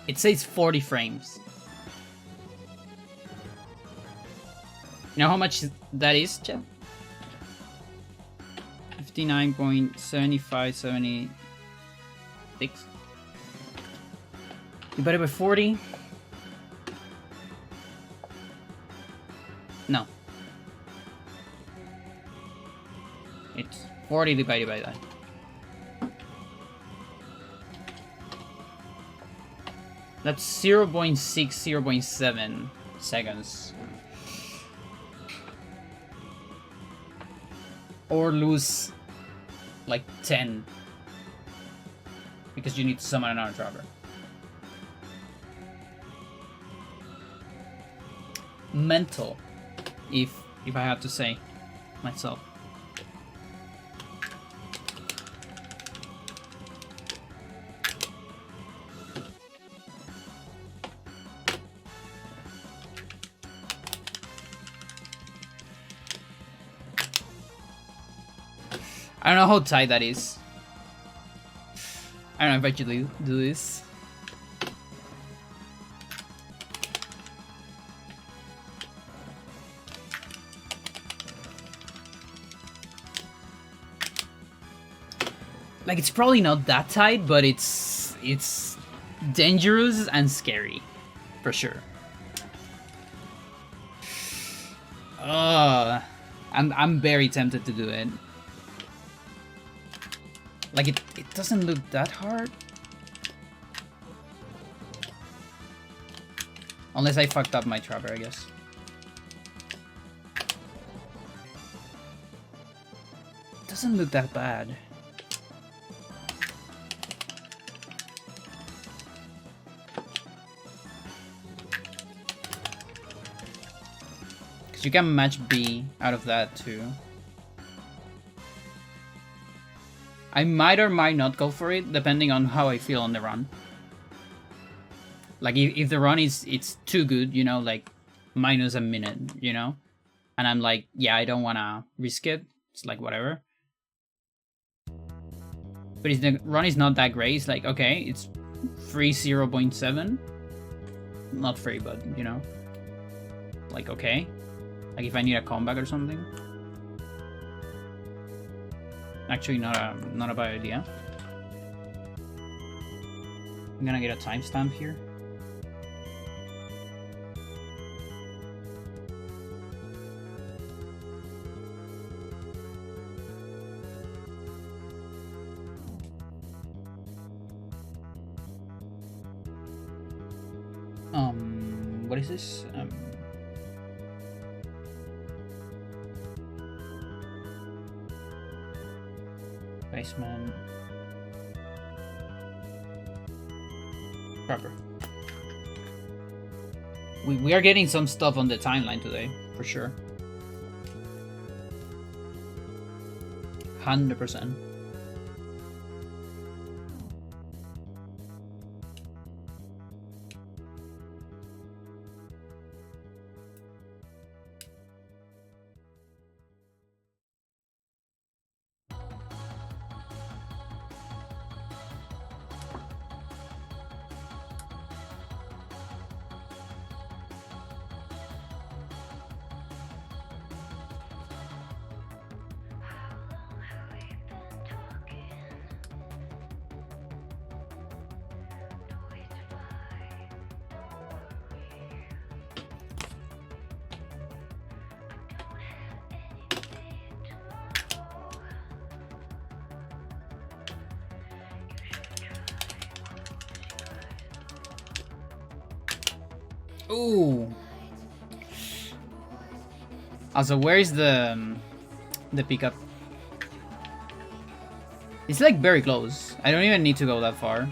It says 40 frames. You know how much that is, Jeff? 59.7576 divided by 40. No. It's 40 divided by that. That's 0.6, 0.7 seconds. Or lose like 10 because you need to summon another trapper. Mental, if I had to say myself. I don't know how tight that is. I don't know if I should do this. Like, it's probably not that tight, but it's dangerous and scary, for sure. I'm very tempted to do it. Like, it doesn't look that hard. Unless I fucked up my trapper, I guess. It doesn't look that bad. Because you can match B out of that too. I might or might not go for it, depending on how I feel on the run. Like, if the run it's too good, you know, like, minus a minute, you know? And I'm like, yeah, I don't want to risk it. It's like, whatever. But if the run is not that great, it's like, okay, it's free 0.7. Not free, but, you know. Like, okay. Like, if I need a comeback or something. Actually, not a bad idea. I'm gonna get a timestamp here. What is this? Basement. Proper. We are getting some stuff on the timeline today, for sure. 100%. Ooh. Also, where is the pickup? It's like very close. I don't even need to go that far.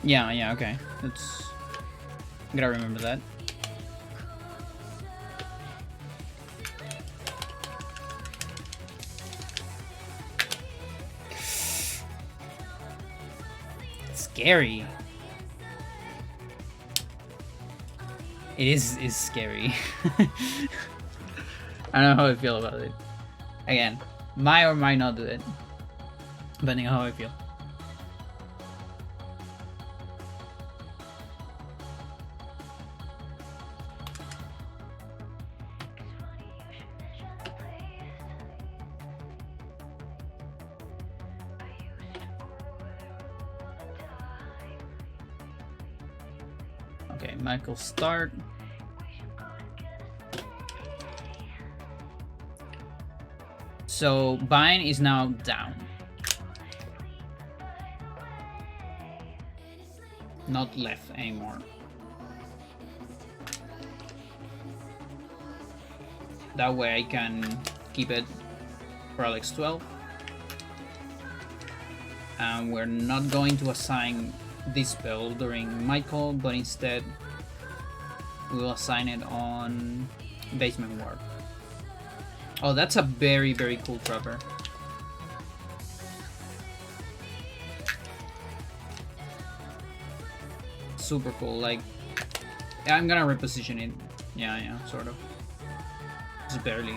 Yeah, okay. That's... I gotta remember that. Scary. It is scary. I don't know how I feel about it. Again, might or might not do it. depending on how I feel. Okay, Michael start. So Bind is now down. Not left anymore. That way I can keep it for Alex 12. And we're not going to assign this spell during Michael, but instead we'll assign it on Basement Warp. Oh, that's a very, very cool trapper. Super cool. Like, I'm gonna reposition it. Yeah, sort of. Just barely.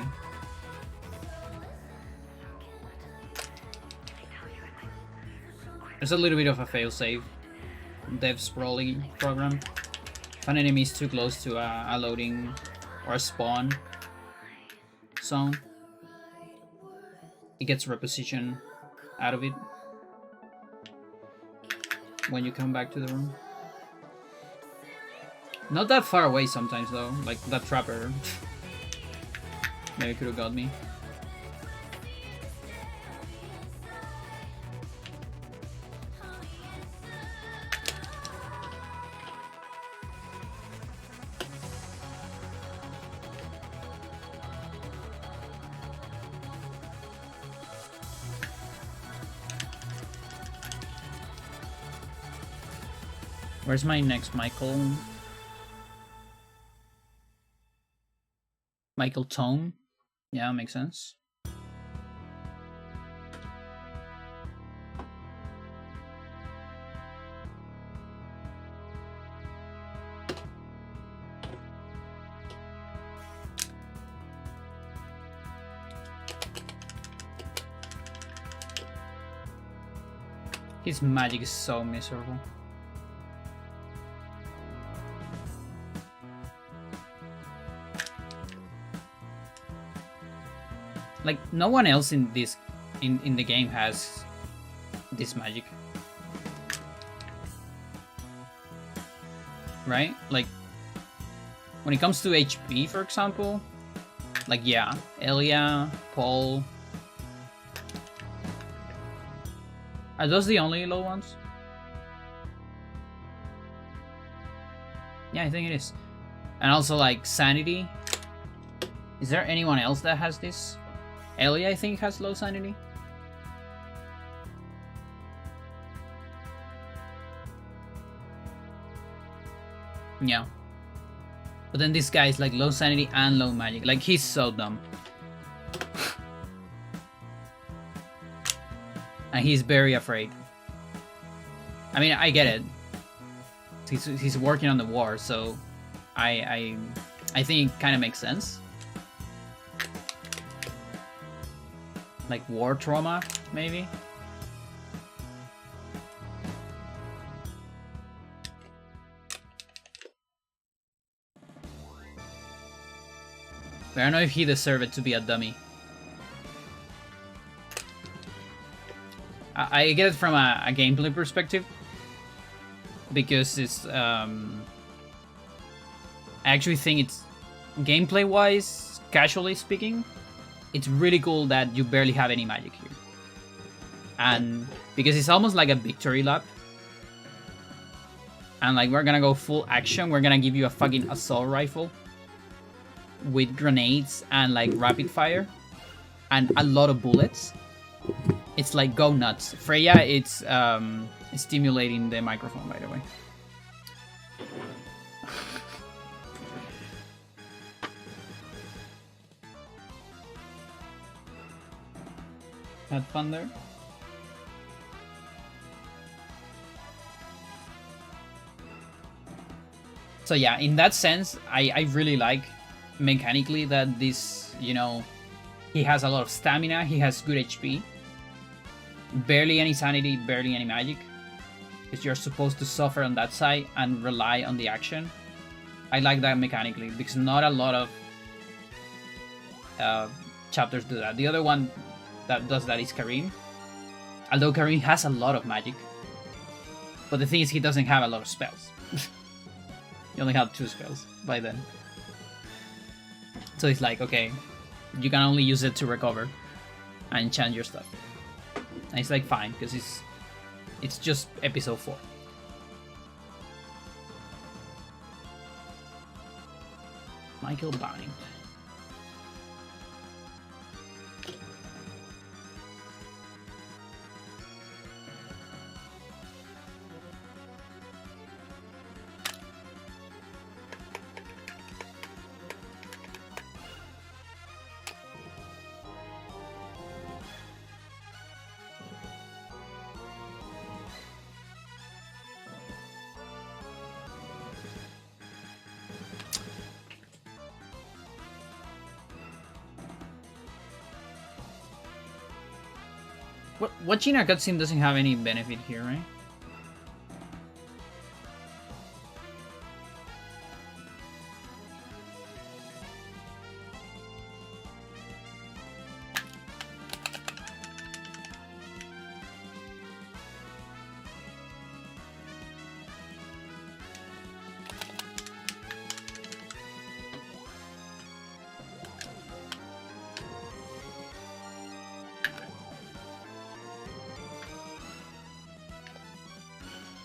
There's a little bit of a failsafe. Dev sprawling program. If an enemy is too close to a loading or a spawn zone, it gets reposition out of it when you come back to the room. Not that far away sometimes though, like that trapper maybe could have got me. Where's my next Michael? Michael Tone? Yeah, makes sense. His magic is so miserable. Like, no one else in this in the game has this magic. Right? Like, when it comes to HP, for example, like, yeah, Elia, Paul. Are those the only low ones? Yeah, I think it is. And also, like, Sanity. Is there anyone else that has this? Elia, I think, has low Sanity. Yeah. But then this guy is like low Sanity and low Magic. Like, he's so dumb. And he's very afraid. I mean, I get it. He's working on the war, so I think it kind of makes sense. Like war trauma, maybe? But I don't know if he deserved it to be a dummy. I get it from a gameplay perspective. Because it's, I actually think it's, gameplay-wise, casually speaking, it's really cool that you barely have any magic here. And because it's almost like a victory lap. And like, we're gonna go full action. We're gonna give you a fucking assault rifle with grenades and like rapid fire and a lot of bullets. It's like, go nuts. Freya, it's stimulating the microphone, by the way. Had fun there. So yeah, in that sense, I really like mechanically that this, you know, he has a lot of stamina, he has good HP. barely any sanity, barely any magic. Because you're supposed to suffer on that side and rely on the action. I like that mechanically because not a lot of chapters do that. The other one that does that is Karim. Although Karim has a lot of magic. But the thing is, he doesn't have a lot of spells. He only had 2 spells by then. So it's like, okay, you can only use it to recover and enchant your stuff. And it's like fine, because it's just episode 4. Michael Bind. Watching a cutscene doesn't have any benefit here, right?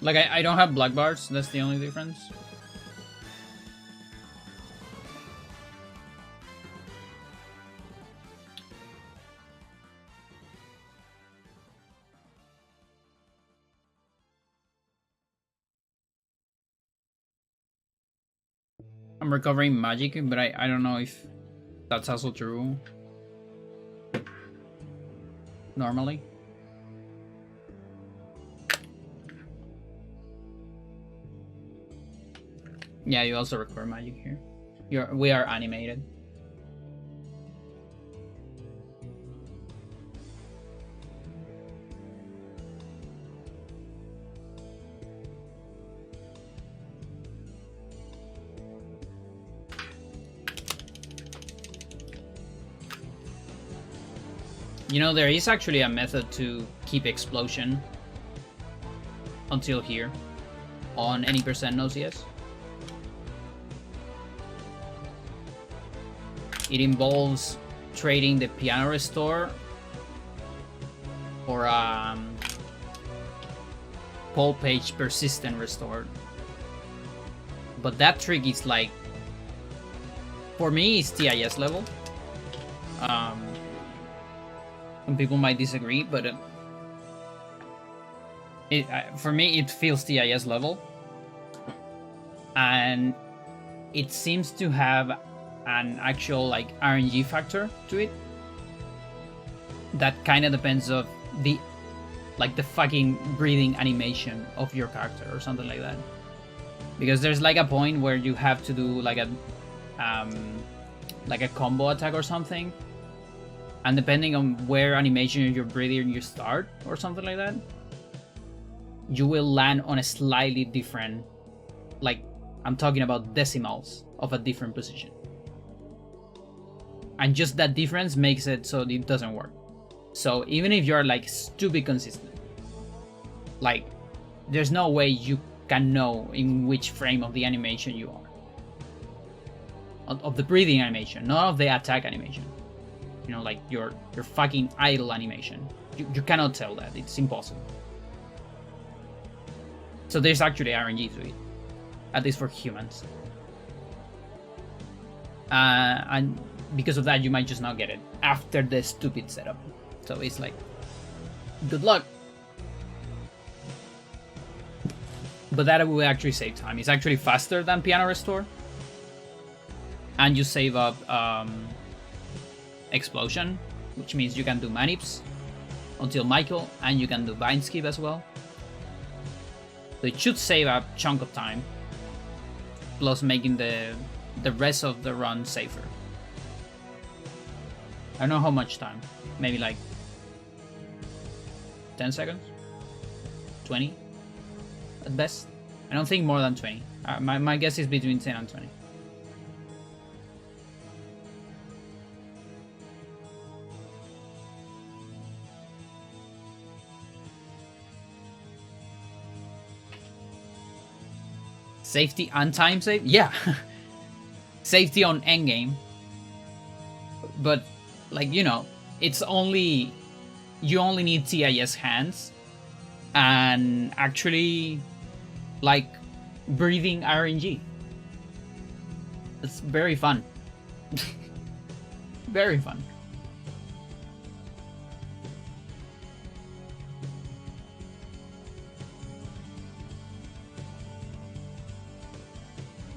Like, I don't have black bars, that's the only difference. I'm recovering magic, but I don't know if that's also true normally. Yeah, you also recover magic here. We are animated. You know, there is actually a method to keep explosion until here on any percent OCS. It involves trading the piano restore or Paul Page persistent restore. But that trick is like, for me, it's TIS level. Some people might disagree, but for me, it feels TIS level. And it seems to have an actual like RNG factor to it that kind of depends of the fucking breathing animation of your character or something like that, because there's like a point where you have to do like a combo attack or something, and depending on where animation you're breathing you start or something like that, you will land on a slightly different, like I'm talking about decimals of a different position. And just that difference makes it so it doesn't work. So even if you're like stupid consistent, like there's no way you can know in which frame of the animation you are. Of the breathing animation, not of the attack animation. You know, like your fucking idle animation. You cannot tell that. It's impossible. So there's actually RNG to it. At least for humans. And because of that, you might just not get it after the stupid setup. So it's like, good luck. But that will actually save time. It's actually faster than Piano Restore. And you save up Explosion, which means you can do Manips until Michael, and you can do Bind Skip as well. So it should save a chunk of time, plus making the rest of the run safer. I don't know how much time. Maybe like 10 seconds? 20 at best? I don't think more than 20. My guess is between 10 and 20. Safety and time save? Yeah. Safety on endgame. But, like, you know, it's only... You only need TIS hands. And actually, like, breathing RNG. It's very fun. Very fun.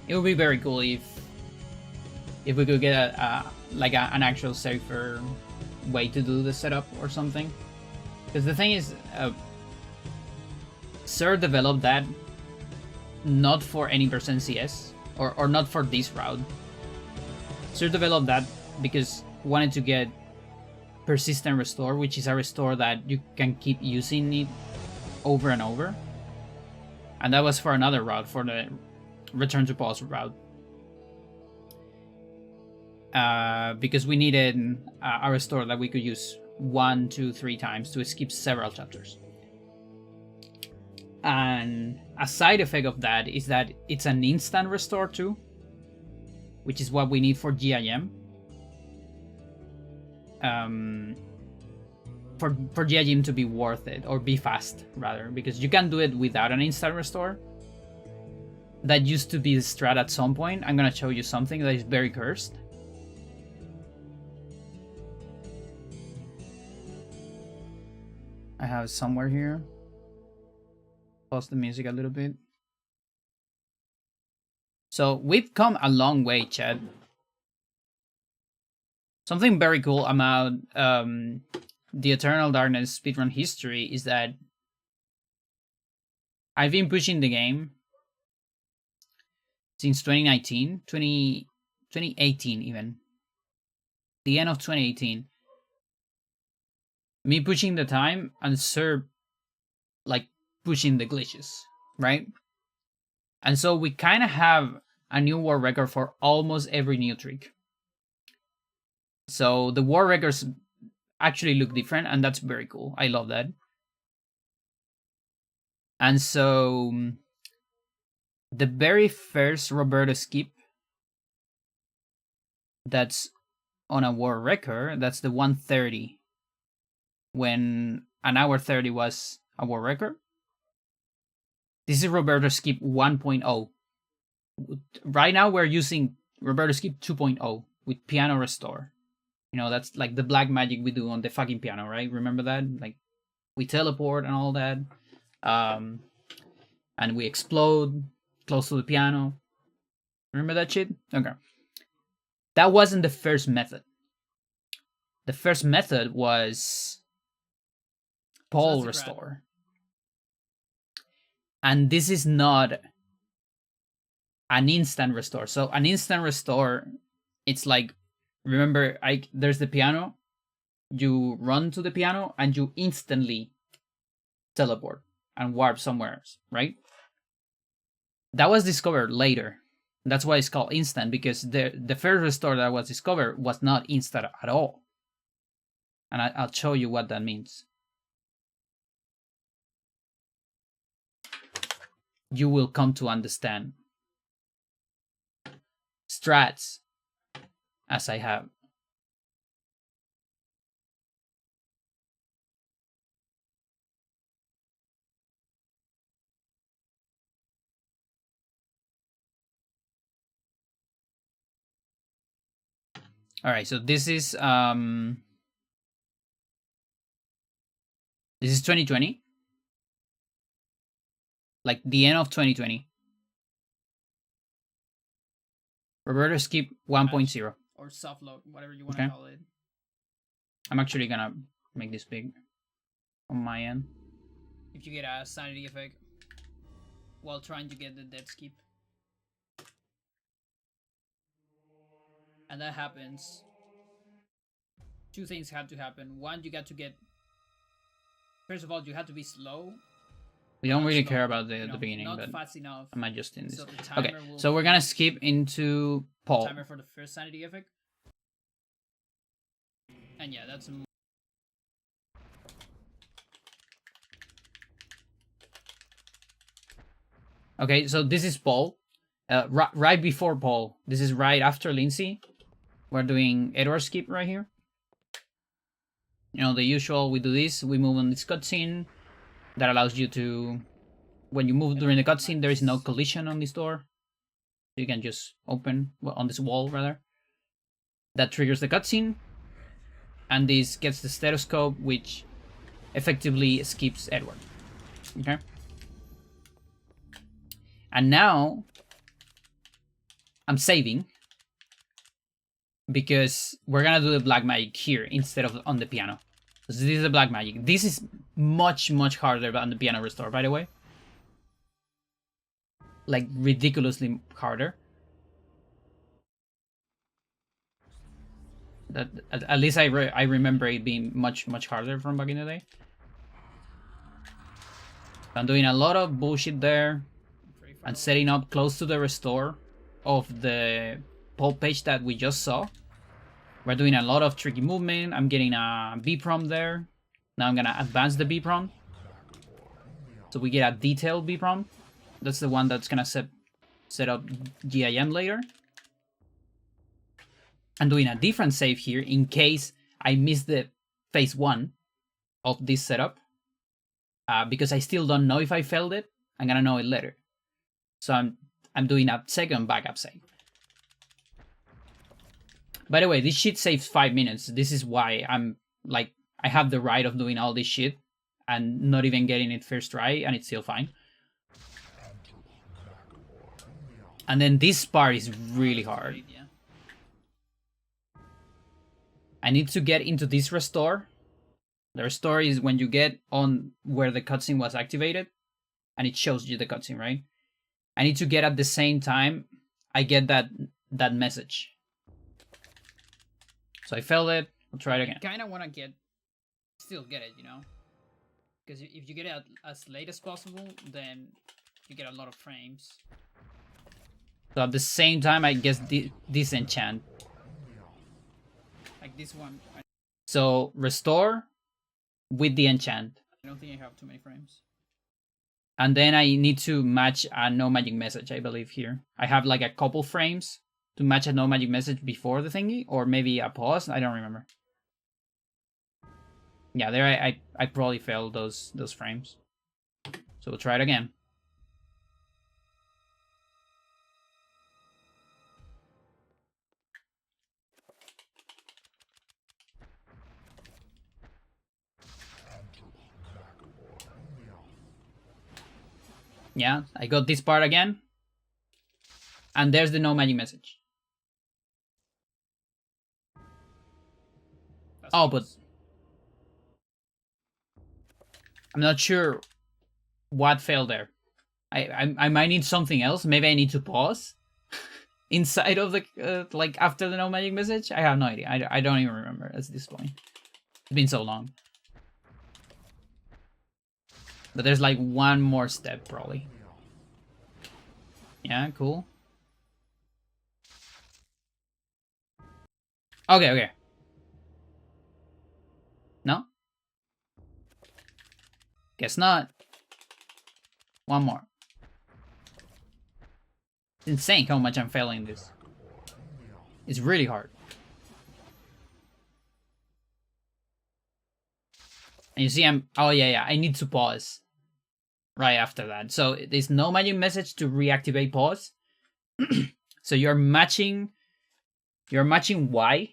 It would be very cool if we could get an actual safer way to do the setup or something. Because the thing is, Sir developed that not for any percent CS or not for this route. Sir developed that because wanted to get persistent restore, which is a restore that you can keep using it over and over. And that was for another route, for the return to pause route. Because we needed a restore that we could use 1, 2, 3 times to skip several chapters. And a side effect of that is that it's an instant restore too, which is what we need for GIM. For GIM to be worth it, or be fast rather, because you can do it without an instant restore. That used to be the strat at some point. I'm gonna show you something that is very cursed. I have somewhere here. Pause the music a little bit. So we've come a long way, Chad. Something very cool about the Eternal Darkness speedrun history is that I've been pushing the game since 2019, 2018 even. The end of 2018. Me pushing the time and Sir like pushing the glitches, right? And so we kind of have a new world record for almost every new trick. So the world records actually look different, and that's very cool. I love that. And so the very first Roberto skip that's on a world record, that's the 130, when an hour 30 was a world record. This is Roberto skip 1.0. Right now we're using Roberto skip 2.0 with piano restore. You know, that's like the black magic we do on the fucking piano, right? Remember that? Like, we teleport and all that. And we explode close to the piano. Remember that shit? Okay. That wasn't the first method. The first method was pole restore. And this is not an instant restore. So an instant restore, it's like, remember, there's the piano. You run to the piano and you instantly teleport and warp somewhere else, right? That was discovered later. That's why it's called instant, because the first restore that was discovered was not instant at all. And I'll show you what that means. You will come to understand strats as I have. All right, so this is 2020, like the end of 2020. Roberto skip 1.0 or soft load, whatever you want to call it. I'm actually gonna make this big on my end. If you get a sanity effect while trying to get the dead skip. And that happens. Two things have to happen. One, you got to get First of all, you have to be slow. We don't really care about the beginning, not but fast enough. I'm adjusting this. So Okay, so we're gonna skip into Paul. Timer for the first sanity effect. And yeah, that's okay, so this is Paul. Right before Paul. This is right after Lindsay. We're doing Edward skip right here. You know, the usual, we do this, we move on this cutscene. That allows you to, when you move during the cutscene, there is no collision on this door. You can just open, well, on this wall rather. That triggers the cutscene. And this gets the stethoscope, which effectively skips Edward. Okay? And now, I'm saving. Because we're gonna do the black magic here instead of on the piano. So this is the black magic. This is much, much harder than the piano restore, by the way. Like, ridiculously harder. That at least I remember it being much, much harder from back in the day. I'm doing a lot of bullshit there. And setting up close to the restore of the pulp page that we just saw. We're doing a lot of tricky movement. I'm getting a B prompt there. Now I'm gonna advance the B prompt. So we get a detailed B prompt. That's the one that's gonna set up GIM later. I'm doing a different save here in case I miss the phase 1 of this setup. Because I still don't know if I failed it. I'm gonna know it later. So I'm doing a second backup save. By the way, this shit saves 5 minutes. This is why I'm like, I have the right of doing all this shit and not even getting it first try, and it's still fine. And then this part is really hard. I need to get into this restore. The restore is when you get on where the cutscene was activated, and it shows you the cutscene, right? I need to get at the same time I get that message. So I failed it. I'll try it again. Kind of want to still get it, you know? Because if you get it as late as possible, then you get a lot of frames. So at the same time, I guess this enchant. Like this one. So restore with the enchant. I don't think I have too many frames. And then I need to match a no magic message, I believe here. I have like a couple frames to match a no magic message before the thingy, or maybe a pause. I don't remember. Yeah, there I probably failed those frames. So we'll try it again. Yeah, I got this part again. And there's the no magic message. Oh, but I'm not sure what failed there. I might need something else. Maybe I need to pause inside of the like after the no magic message. I have no idea. I don't even remember at this point. It's been so long. But there's like one more step probably. Yeah, cool. Okay. No? Guess not. One more. It's insane how much I'm failing this. It's really hard. And you see oh yeah, I need to pause right after that. So there's no magic message to reactivate pause. So you're matching Y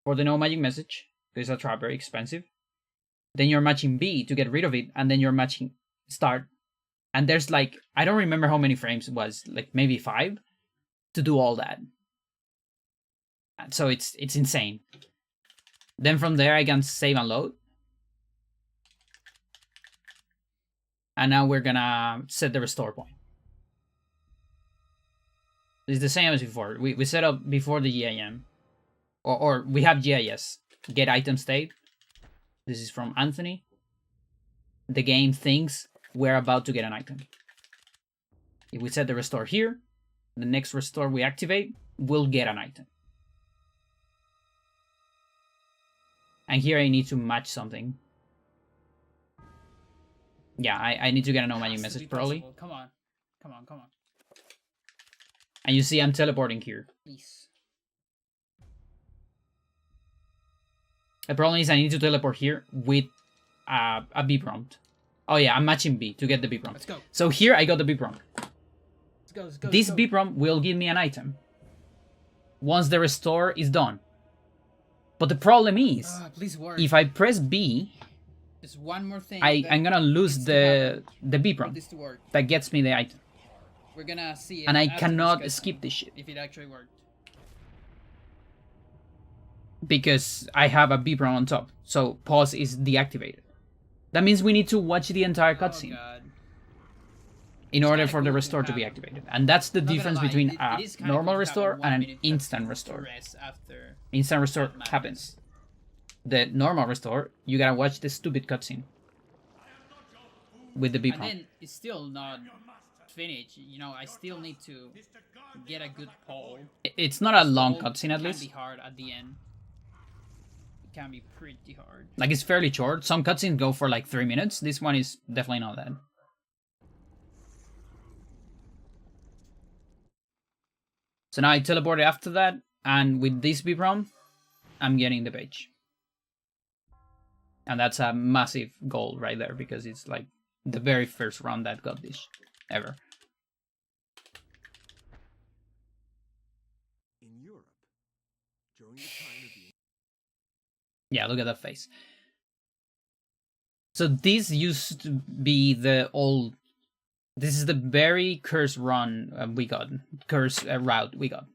for the no magic message, because it's a trap, very expensive. Then you're matching B to get rid of it, and then you're matching start. And there's like, I don't remember how many frames it was, like maybe 5 to do all that. So it's insane. Then from there I can save and load. And now we're gonna set the restore point. It's the same as before. We set up before the GIM. Or we have GIS. Get item state. This is from Anthony. the game thinks we're about to get an item. If we set the restore here, the next restore we activate, we'll get an item. And here I need to match something. Yeah, I need to get a no magic message probably. Come on. Come on, come on. And you see I'm teleporting here. Please. The problem is I need to teleport here with a B prompt. Oh yeah, I'm matching B to get the B prompt. Let's go. So here I got the B prompt. Let's go, let's go. This let's go. B prompt will give me an item once the restore is done. But the problem is, please work. if I press B, There's one more thing. I'm gonna lose the B prompt this to work. that gets me the item. We're gonna see it. And I after cannot this skip this shit. if it actually worked. Because I have a B prompt on top. So pause is deactivated. That means we need to watch the entire cutscene God. in order kinda for the cool to restore to be have- activated. And that's the Not gonna difference lie, between it a is kinda normal cool to have a restore and 1 an minute instant to restore. rest after Instant restore that matters. happens. The normal restore, you gotta watch the stupid cutscene with the B And prompt. then it's still not finished. You know, I still need to get a good poll. It's not a long Poll cutscene at can least. be hard at the end. It can be pretty hard. Like it's fairly short. Some cutscenes go for like 3 minutes. This one is definitely not that. So now I teleported after that, and with this B prompt, I'm getting the page. And that's a massive goal right there because it's like the very first run that got this ever. In Europe, during the time of the Yeah, look at that face. So this used to be the old. This is the very cursed run we got. Cursed route we got.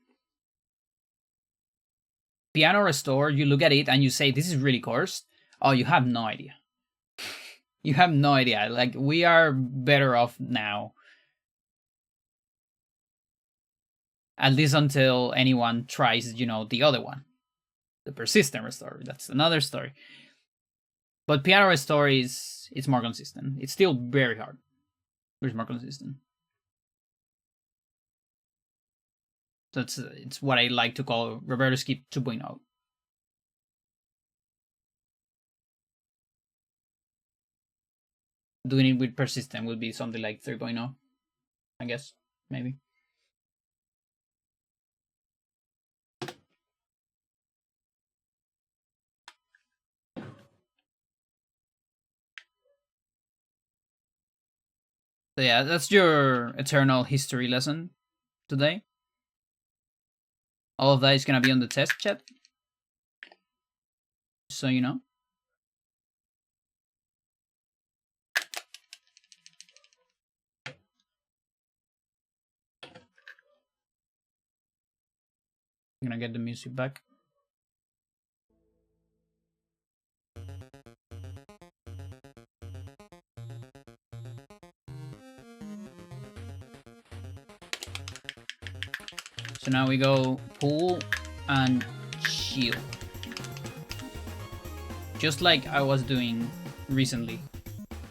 Piano Restore, you look at it and you say, this is really cursed. Oh, you have no idea. You have no idea. Like, we are better off now. At least until anyone tries, you know, the other one. The Persistent Restore. That's another story. But Piano Restore it's more consistent. It's still very hard. But it's more consistent. So it's what I like to call Roberto Skip 2.0. Doing it with Persistent would be something like 3.0, I guess, maybe. So yeah, that's your eternal history lesson today. All of that is gonna be on the test chat. So you know. I'm gonna get the music back. So now we go pull and shield. Just like I was doing recently.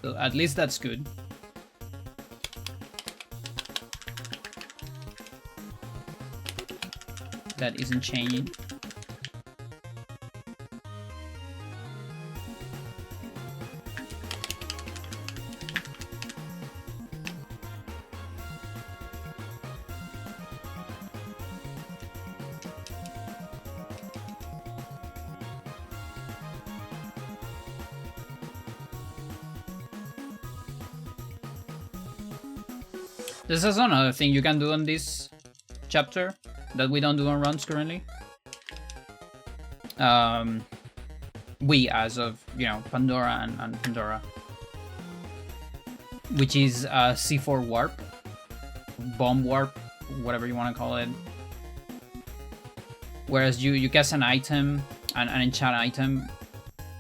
So at least that's good. That isn't changing. This is another thing you can do on this chapter that we don't do on runs currently. We, as of, you know, Pandora and Pandora. Which is C4 warp. Bomb warp, whatever you want to call it. Whereas you cast an item, an enchant item,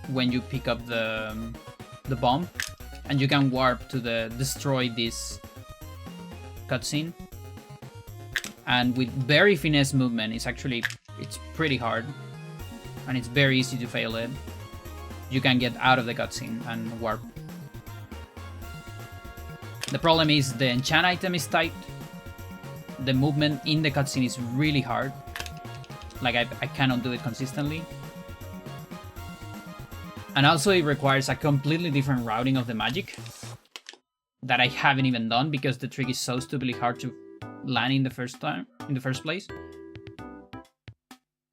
when you pick up the bomb. And you can warp to destroy this cutscene. And with very finesse movement, it's pretty hard. And it's very easy to fail it. You can get out of the cutscene and warp. The problem is the enchant item is tight. The movement in the cutscene is really hard. Like I cannot do it consistently. And also it requires a completely different routing of the magic that I haven't even done because the trick is so stupidly hard to land in the first place,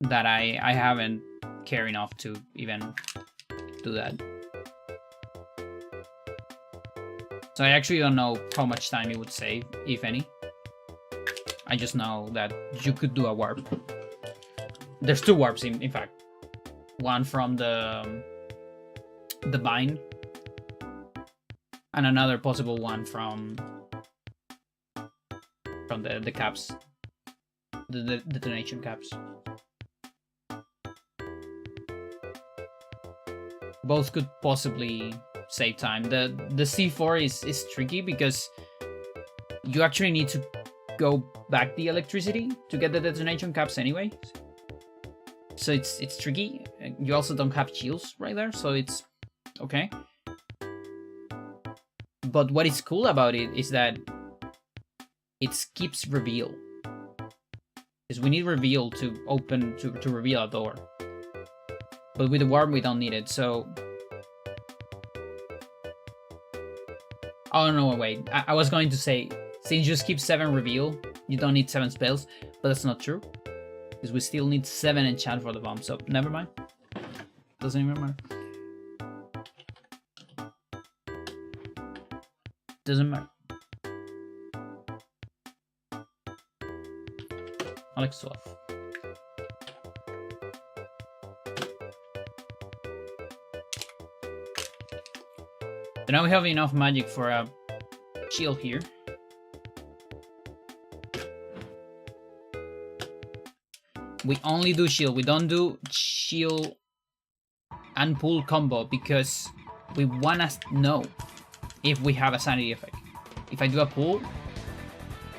that I haven't cared enough to even do that. So I actually don't know how much time it would save, if any. I just know that you could do a warp. There's 2 warps in fact. One from the bind, and another possible one from the caps, the detonation caps. Both could possibly save time. The C4 is tricky because you actually need to go back the electricity to get the detonation caps anyway. So it's tricky. You also don't have shields right there, so it's okay. But what is cool about it is that it skips reveal. Because we need reveal to open to reveal a door. But with the warp we don't need it, so... Oh no, wait. I was going to say, since you skip 7 reveal, you don't need 7 spells, but that's not true. Because we still need 7 enchant for the bomb, so never mind. Doesn't even matter. Doesn't matter. Alex 12. So now we have enough magic for a shield here. We only do shield. We don't do shield and pull combo because we wanna know if we have a sanity effect. If I do a pull,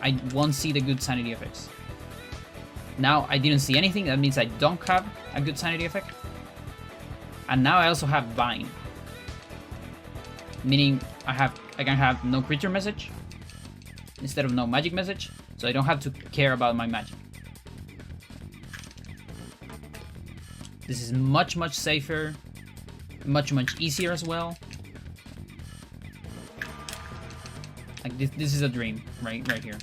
I won't see the good sanity effects. Now I didn't see anything. That means I don't have a good sanity effect. And now I also have bind, meaning I can have no creature message instead of no magic message, so I don't have to care about my magic. This is much safer, much easier as well. Like this is a dream right here.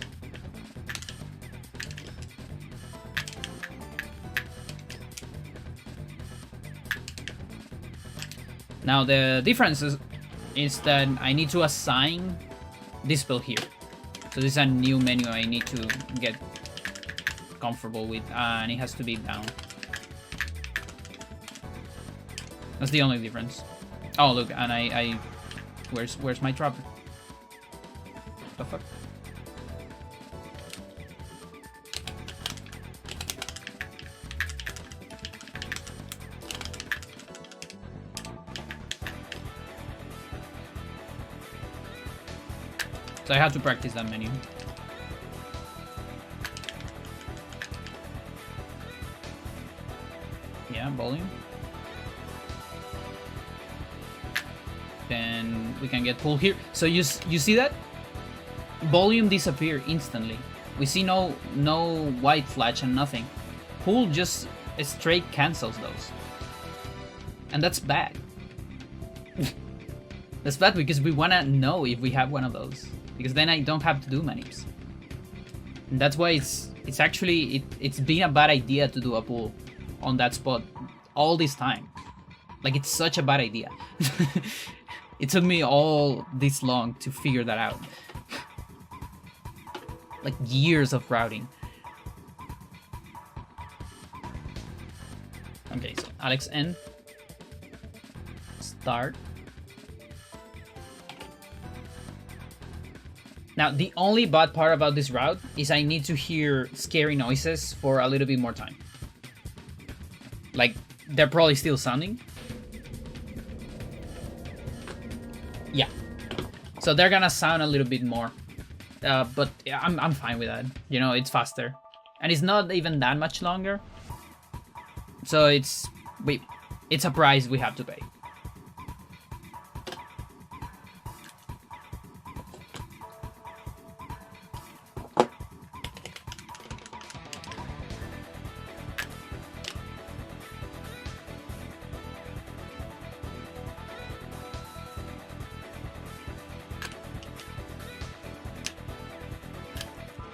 Now the difference is that I need to assign this spell here. So this is a new menu I need to get comfortable with, and it has to be down. That's the only difference. Oh look, and I where's my trapper? The fuck? So I have to practice that menu. Yeah, volume. Then we can get pull here. So you see that? Volume disappear instantly. We see no white flash and nothing. Pull just straight cancels those. And that's bad. That's bad because we wanna know if we have one of those. Because then I don't have to do manips. And that's why it's actually it's been a bad idea to do a pull on that spot all this time. Like it's such a bad idea. It took me all this long to figure that out. Like years of routing. Okay, so Alex N. Start. Now, the only bad part about this route is I need to hear scary noises for a little bit more time. Like, they're probably still sounding. Yeah. So they're gonna sound a little bit more. But I'm fine with that. You know, it's faster. And it's not even that much longer. So it's a price we have to pay.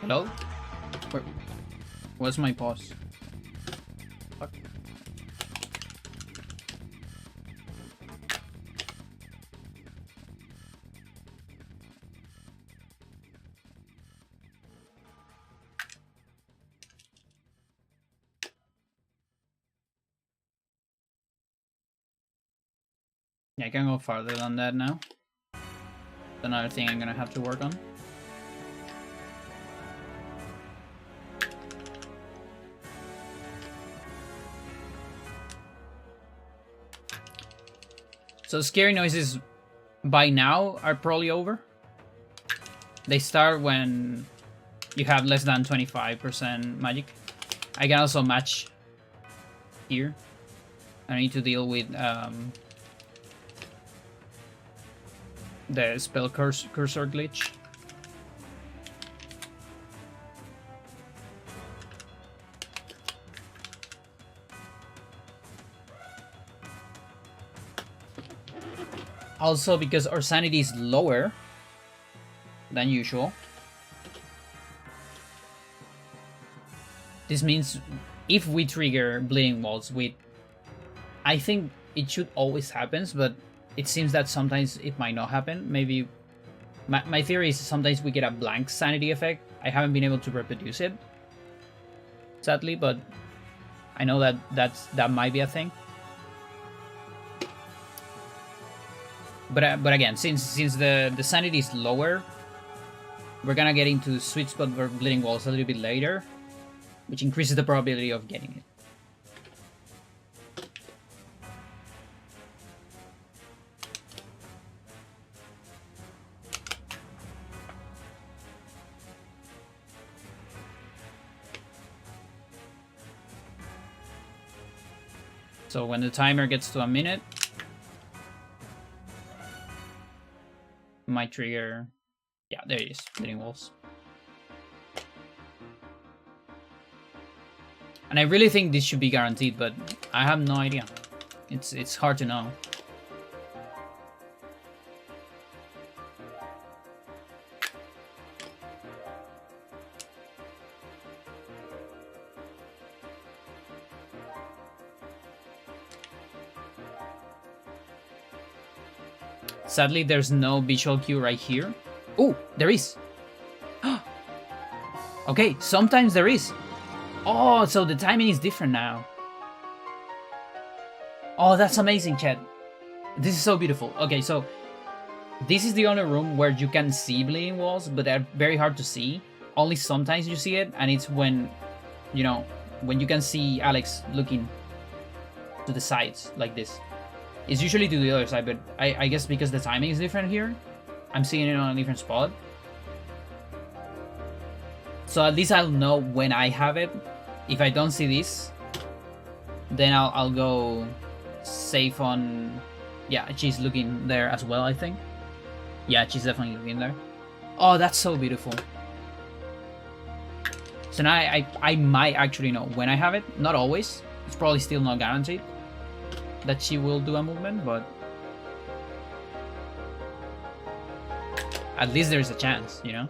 Hello? Where's my pause? Fuck. Yeah, I can go farther than that now. Another thing I'm gonna have to work on. So scary noises by now are probably over. They start when you have less than 25% magic. I can also match here. I need to deal with the spell cursor glitch. Also, because our sanity is lower than usual, this means if we trigger bleeding walls with, I think it should always happen, but it seems that sometimes it might not happen. Maybe my theory is sometimes we get a blank sanity effect. I haven't been able to reproduce it, sadly, but I know that might be a thing. But again, since the sanity is lower, we're gonna get into sweet spot for bleeding walls a little bit later, which increases the probability of getting it. So when the timer gets to a minute, might trigger. Yeah, there it is. Bleeding walls. And I really think this should be guaranteed, but I have no idea. It's hard to know. Sadly, there's no visual cue right here. Oh, there is. Okay, sometimes there is. Oh, so the timing is different now. Oh, that's amazing, chat. This is so beautiful. Okay, so this is the only room where you can see bleeding walls, but they're very hard to see. Only sometimes you see it, and it's when, you know, when you can see Alex looking to the sides like this. It's usually to the other side, but I guess because the timing is different here, I'm seeing it on a different spot. So at least I'll know when I have it. If I don't see this, then I'll go safe on... Yeah, she's looking there as well, I think. Yeah, she's definitely looking there. Oh, that's so beautiful. So now I might actually know when I have it. Not always. It's probably still not guaranteed that she will do a movement, but at least there's a chance, you know?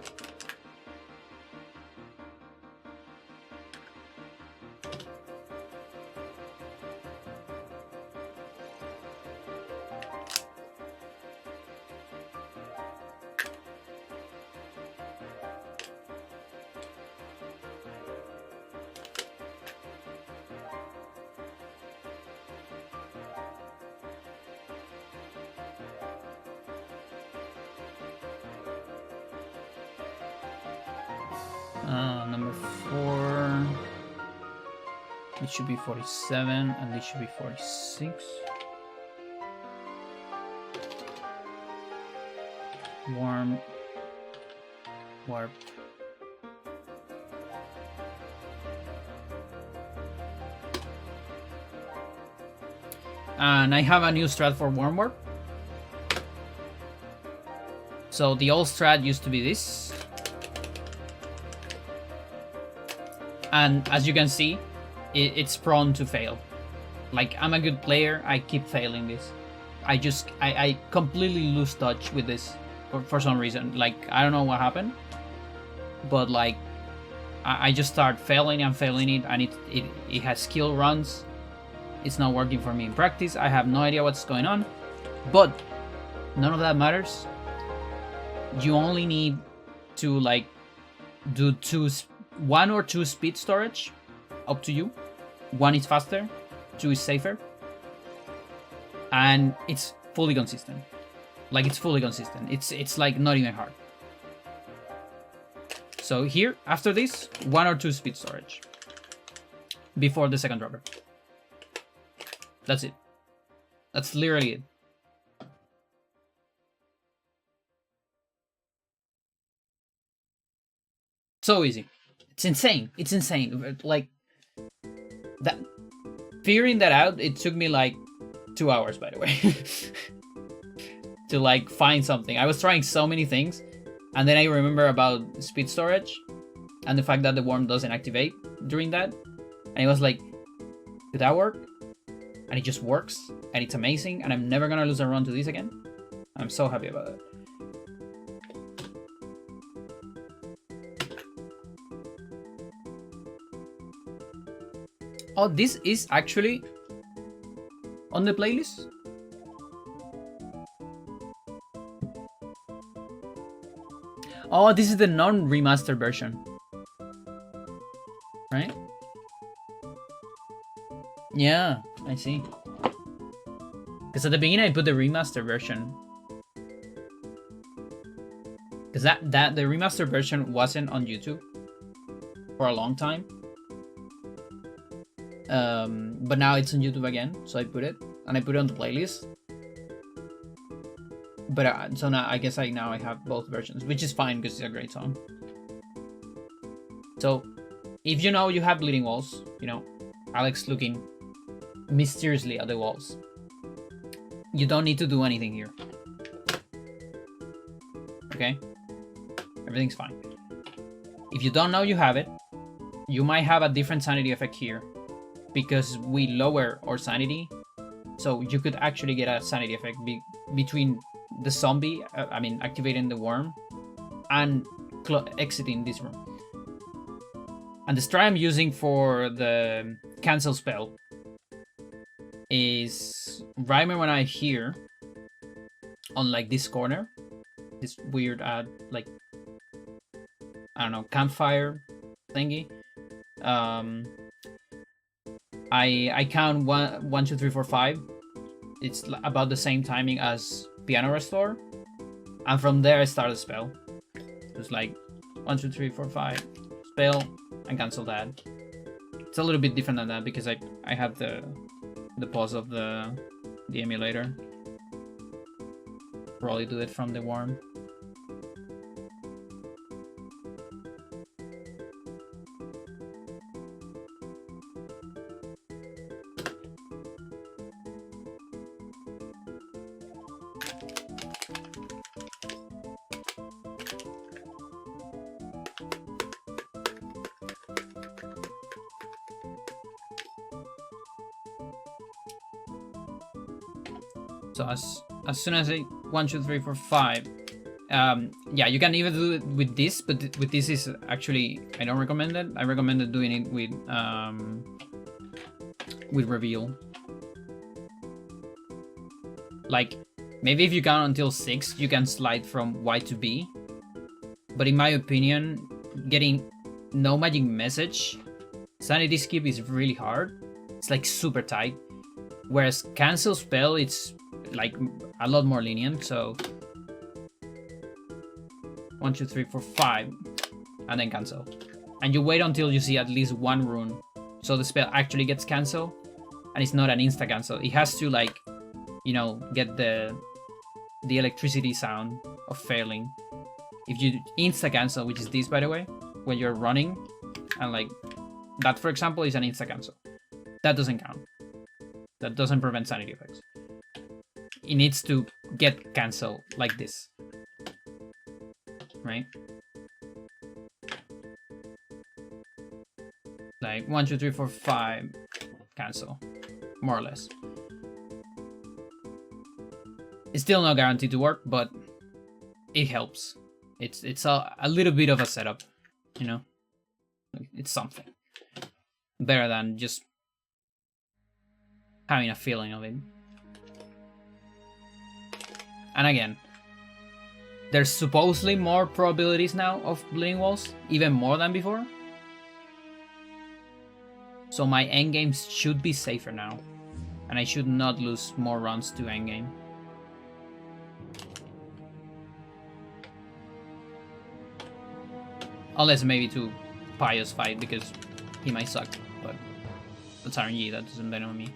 Number 4. It should be 47, and this should be 46. Warp. And I have a new strat for warp. So the old strat used to be this. And as you can see, it's prone to fail. Like, I'm a good player, I keep failing this. I completely lose touch with this for some reason. Like, I don't know what happened, but like, I just start failing and failing it, and it has skill runs. It's not working for me in practice. I have no idea what's going on, but none of that matters. You only need to like do 1 or 2 speed storage, up to you. 1 is faster, 2 is safer, and it's fully consistent. Like it's fully consistent. It's like not even hard. So here, after this, 1 or 2 speed storage before the second dropper. That's it. That's literally it. So easy. It's insane. It's insane. Like that. Figuring that out, it took me like 2 hours, by the way, to like find something. I was trying so many things, and then I remember about speed storage and the fact that the worm doesn't activate during that, and it was like, did that work? And it just works, and it's amazing, and I'm never gonna lose a run to this again. I'm so happy about it. Oh, this is actually on the playlist? Oh, this is the non-remastered version. Right? Yeah, I see. Because at the beginning I put the remastered version. Because the remastered version wasn't on YouTube for a long time. But now it's on YouTube again, so I put it, and I put it on the playlist. But so now I guess I have both versions, which is fine because it's a great song. So if you know you have bleeding walls, you know, Alex looking mysteriously at the walls, you don't need to do anything here. Okay? Everything's fine. If you don't know you have it, you might have a different sanity effect here, because we lower our sanity, so you could actually get a sanity effect between the zombie, activating the worm, and exiting this room. And the strat I'm using for the cancel spell is right when I hear on like this corner, this weird like, I don't know, campfire thingy. I count 1, 2, 3, 4, 5. It's about the same timing as piano restore, and from there I start a spell. It's like 1, 2, 3, 4, 5 spell and cancel that. It's a little bit different than that because I have the pause of the emulator. Probably do it from the worm. So as soon as I 1, 2, 3, 4, 5, yeah, you can even do it with this, but with this is actually, I don't recommend it. I recommend doing it with reveal. Like maybe if you count until 6, you can slide from Y to B. But in my opinion, getting no magic message sanity skip is really hard. It's like super tight. Whereas cancel spell, it's like a lot more lenient. So 1, 2, 3, 4, 5, and then cancel. And you wait until you see at least 1 rune, so the spell actually gets cancelled, and it's not an insta cancel. It has to, like, you know, get the electricity sound of failing. If you insta cancel, which is this, by the way, when you're running, and like that, for example, is an insta cancel. That doesn't count. That doesn't prevent sanity effects. It needs to get cancelled like this, right? Like 1, 2, 3, 4, 5, cancel, more or less. It's still not guaranteed to work, but it helps. It's a little bit of a setup, you know. It's something better than just having a feeling of it. And again, there's supposedly more probabilities now of bleeding walls, even more than before. So my endgame should be safer now, and I should not lose more runs to endgame. Unless maybe to Pious fight, because he might suck, but that's RNG, that doesn't benefit me.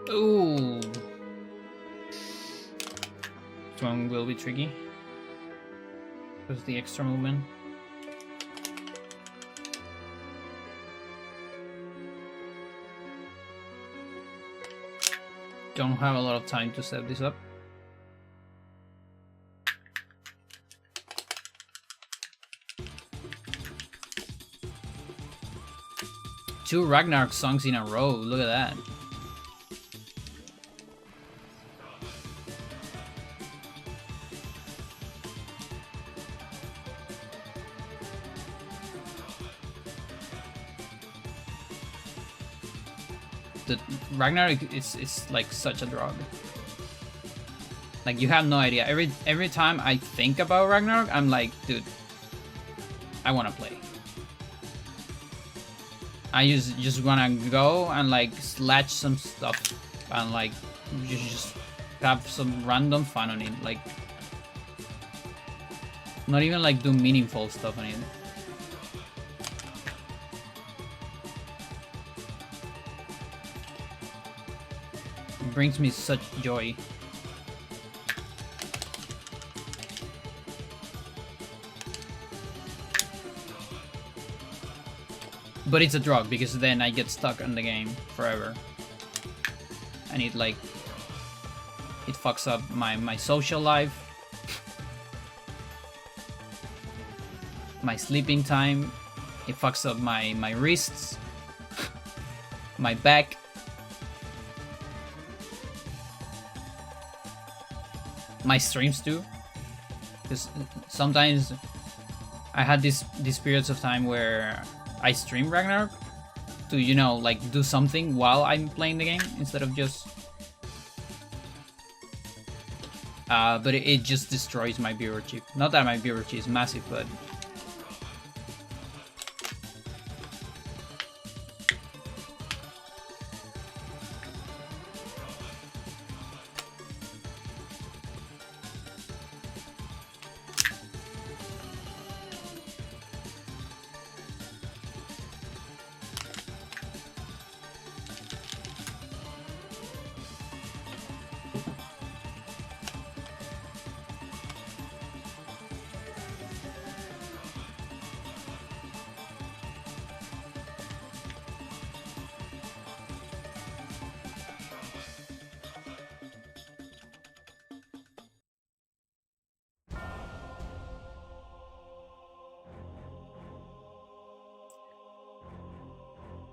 Ooh. This one will be tricky. Because the extra movement. Don't have a lot of time to set this up. Two Ragnarok songs in a row, look at that. The Ragnarok is like such a drug. Like you have no idea. Every time I think about Ragnarok, I'm like, dude, I wanna play. I just wanna go and like slash some stuff and like just have some random fun on it. Like not even like do meaningful stuff on it. It brings me such joy. But it's a drug because then I get stuck in the game forever. And it like it fucks up my social life, my sleeping time, it fucks up my wrists, my back. My streams too. Because sometimes I had these periods of time where I stream Ragnarok to, you know, like do something while I'm playing the game instead of just... but it just destroys my viewership. Not that my viewership is massive, but...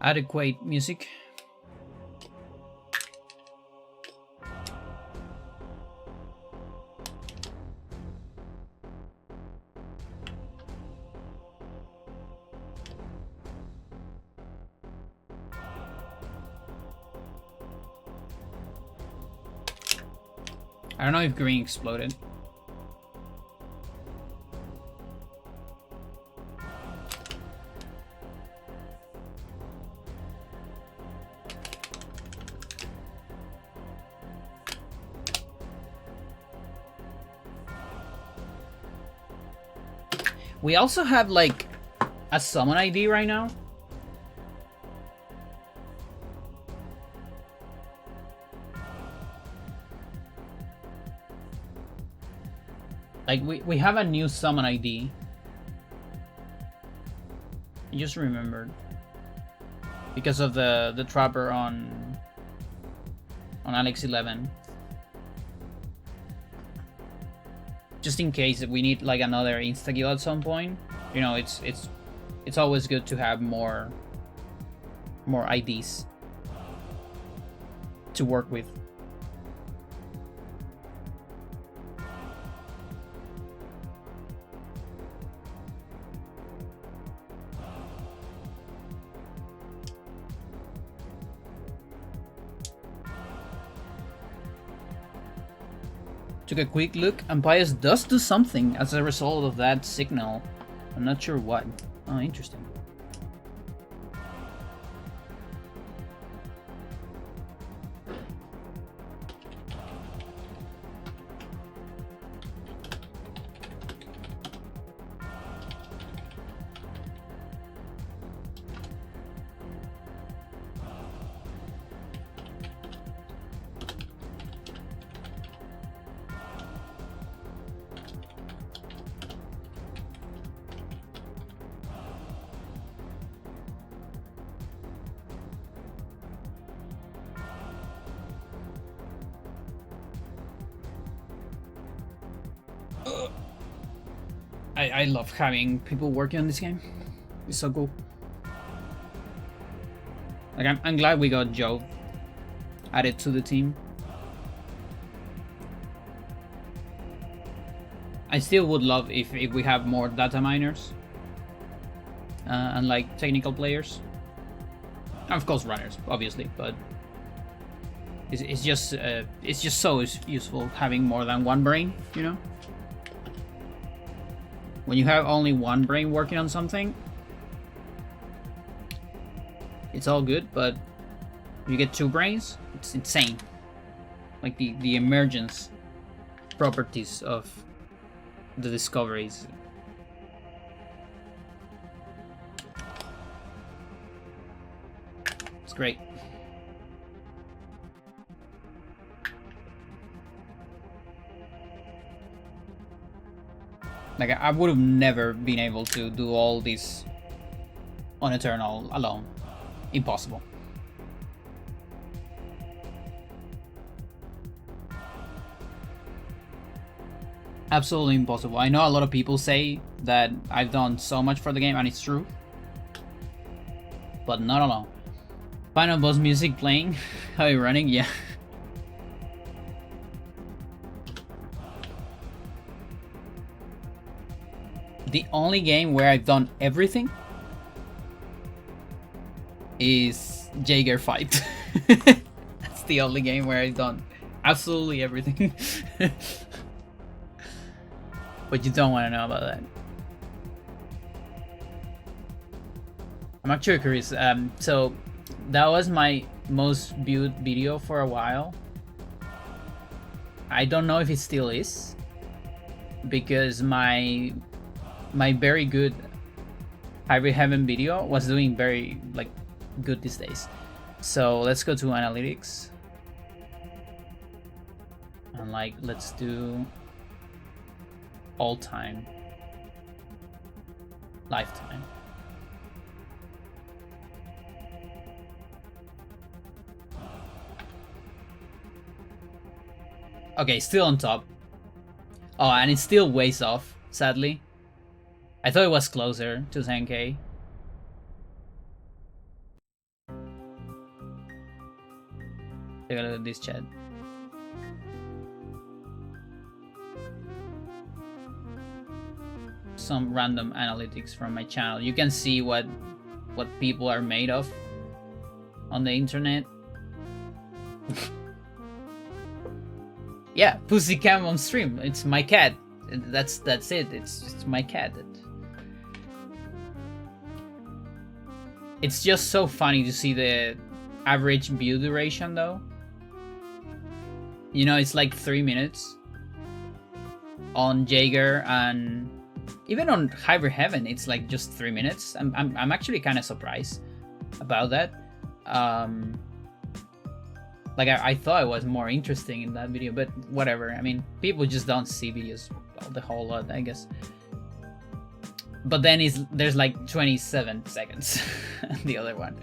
adequate music. I don't know if green exploded. We also have like a summon ID right now. Like we have a new summon ID. I just remembered. Because of the trapper on Alex 11. Just in case we need like another insta-kill at some point. You know, it's always good to have more IDs to work with. Took a quick look, and Pius does do something as a result of that signal. I'm not sure what. Oh, interesting. I love having people working on this game. It's so cool. Like I'm glad we got Joe added to the team. I still would love if we have more data miners and like technical players. And of course runners, obviously, but it's just so useful having more than one brain, you know? When you have only one brain working on something, it's all good, but you get two brains, it's insane. Like the emergence properties of the discoveries. It's great. Like, I would have never been able to do all this on Eternal alone. Impossible. Absolutely impossible. I know a lot of people say that I've done so much for the game, and it's true. But not alone. Final boss music playing. How are you running? Yeah. The only game where I've done everything is Jaeger Fight. That's the only game where I've done absolutely everything. But you don't want to know about that. I'm actually curious. So that was my most viewed video for a while. I don't know if it still is, because my very good Hybrid Heaven video was doing very like good these days. So let's go to analytics and like let's do all time, lifetime. Okay, still on top. Oh, and it's still ways off, sadly. I thought it was closer to 10k. Take a look at this chat. Some random analytics from my channel. You can see what people are made of on the internet. Yeah, pussy cam on stream. It's my cat. That's it. It's my cat. It's just so funny to see the average view duration though. You know, it's like 3 minutes on Jaeger, and even on Hybrid Heaven it's like just 3 minutes. I'm actually kind of surprised about that. Like I thought it was more interesting in that video, but whatever. I mean, people just don't see videos the whole lot, I guess. But then there's like 27 seconds the other one.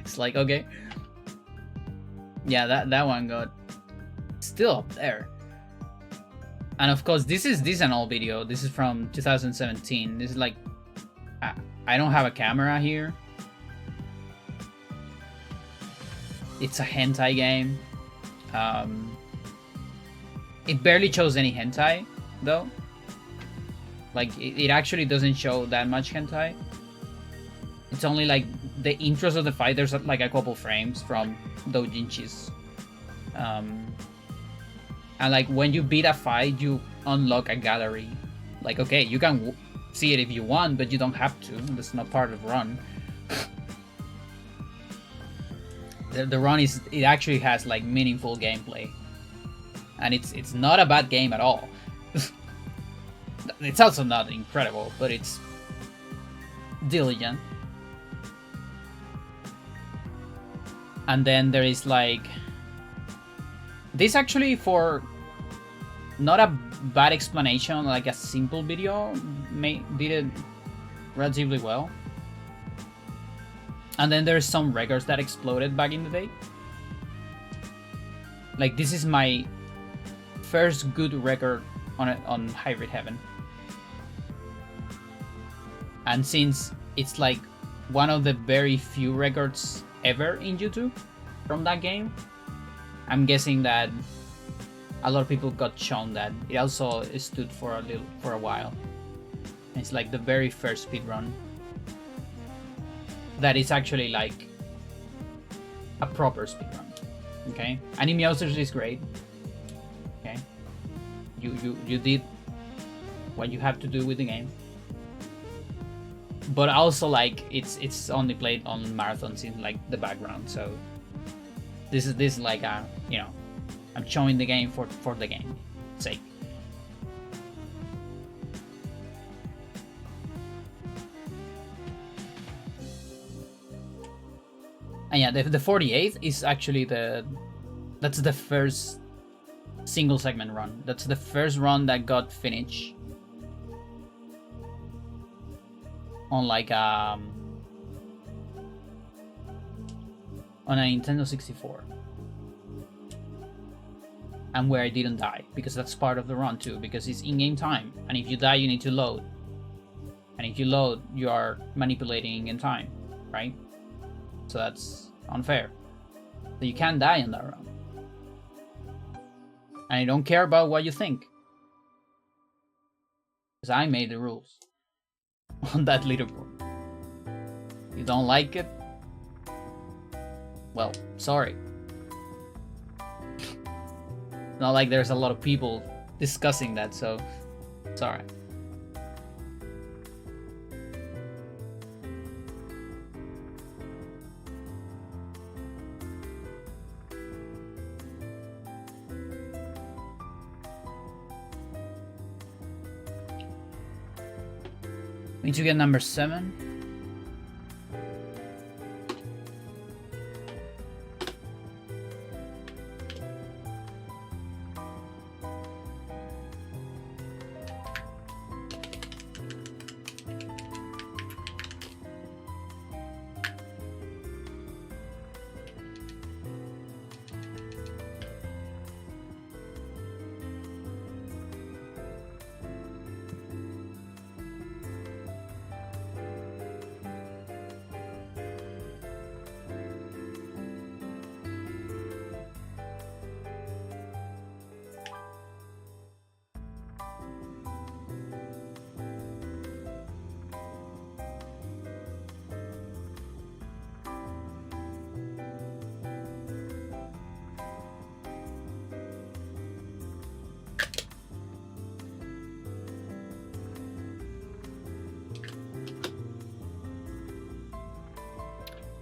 It's like, okay. Yeah, that one got still up there. And of course, this is an old video. This is from 2017. This is like, I don't have a camera here. It's a hentai game. It barely shows any hentai though. Like it actually doesn't show that much hentai. It's only like the intros of the fight. There's like a couple frames from doujinshis. And like when you beat a fight, you unlock a gallery. Like, okay, you can see it if you want, but you don't have to. That's not part of the run. The run it actually has like meaningful gameplay, and it's not a bad game at all. It's also not incredible, but it's diligent. And then there is like this actually, for not a bad explanation, like a simple video, did it relatively well. And then there's some records that exploded back in the day. Like this is my first good record on Hybrid Heaven. And since it's like one of the very few records ever in YouTube from that game, I'm guessing that a lot of people got shown that. It also stood for a while. It's like the very first speedrun that is actually like a proper speedrun. Okay, Anime Outers is great. Okay, you did what you have to do with the game, but also like it's only played on marathons in like the background. So this is like a, you know, I'm showing the game for the game sake. And yeah, the 48th is actually that's the first single segment run. That's the first run that got finished on like on a Nintendo 64. And where I didn't die, because that's part of the run too, because it's in-game time, and if you die you need to load, and if you load you are manipulating in time, right? So that's unfair. So you can't die in that run. And I don't care about what you think, because I made the rules on that leaderboard. You don't like it? Well, sorry. Not like there's a lot of people discussing that, so it's alright. Need to get number 7.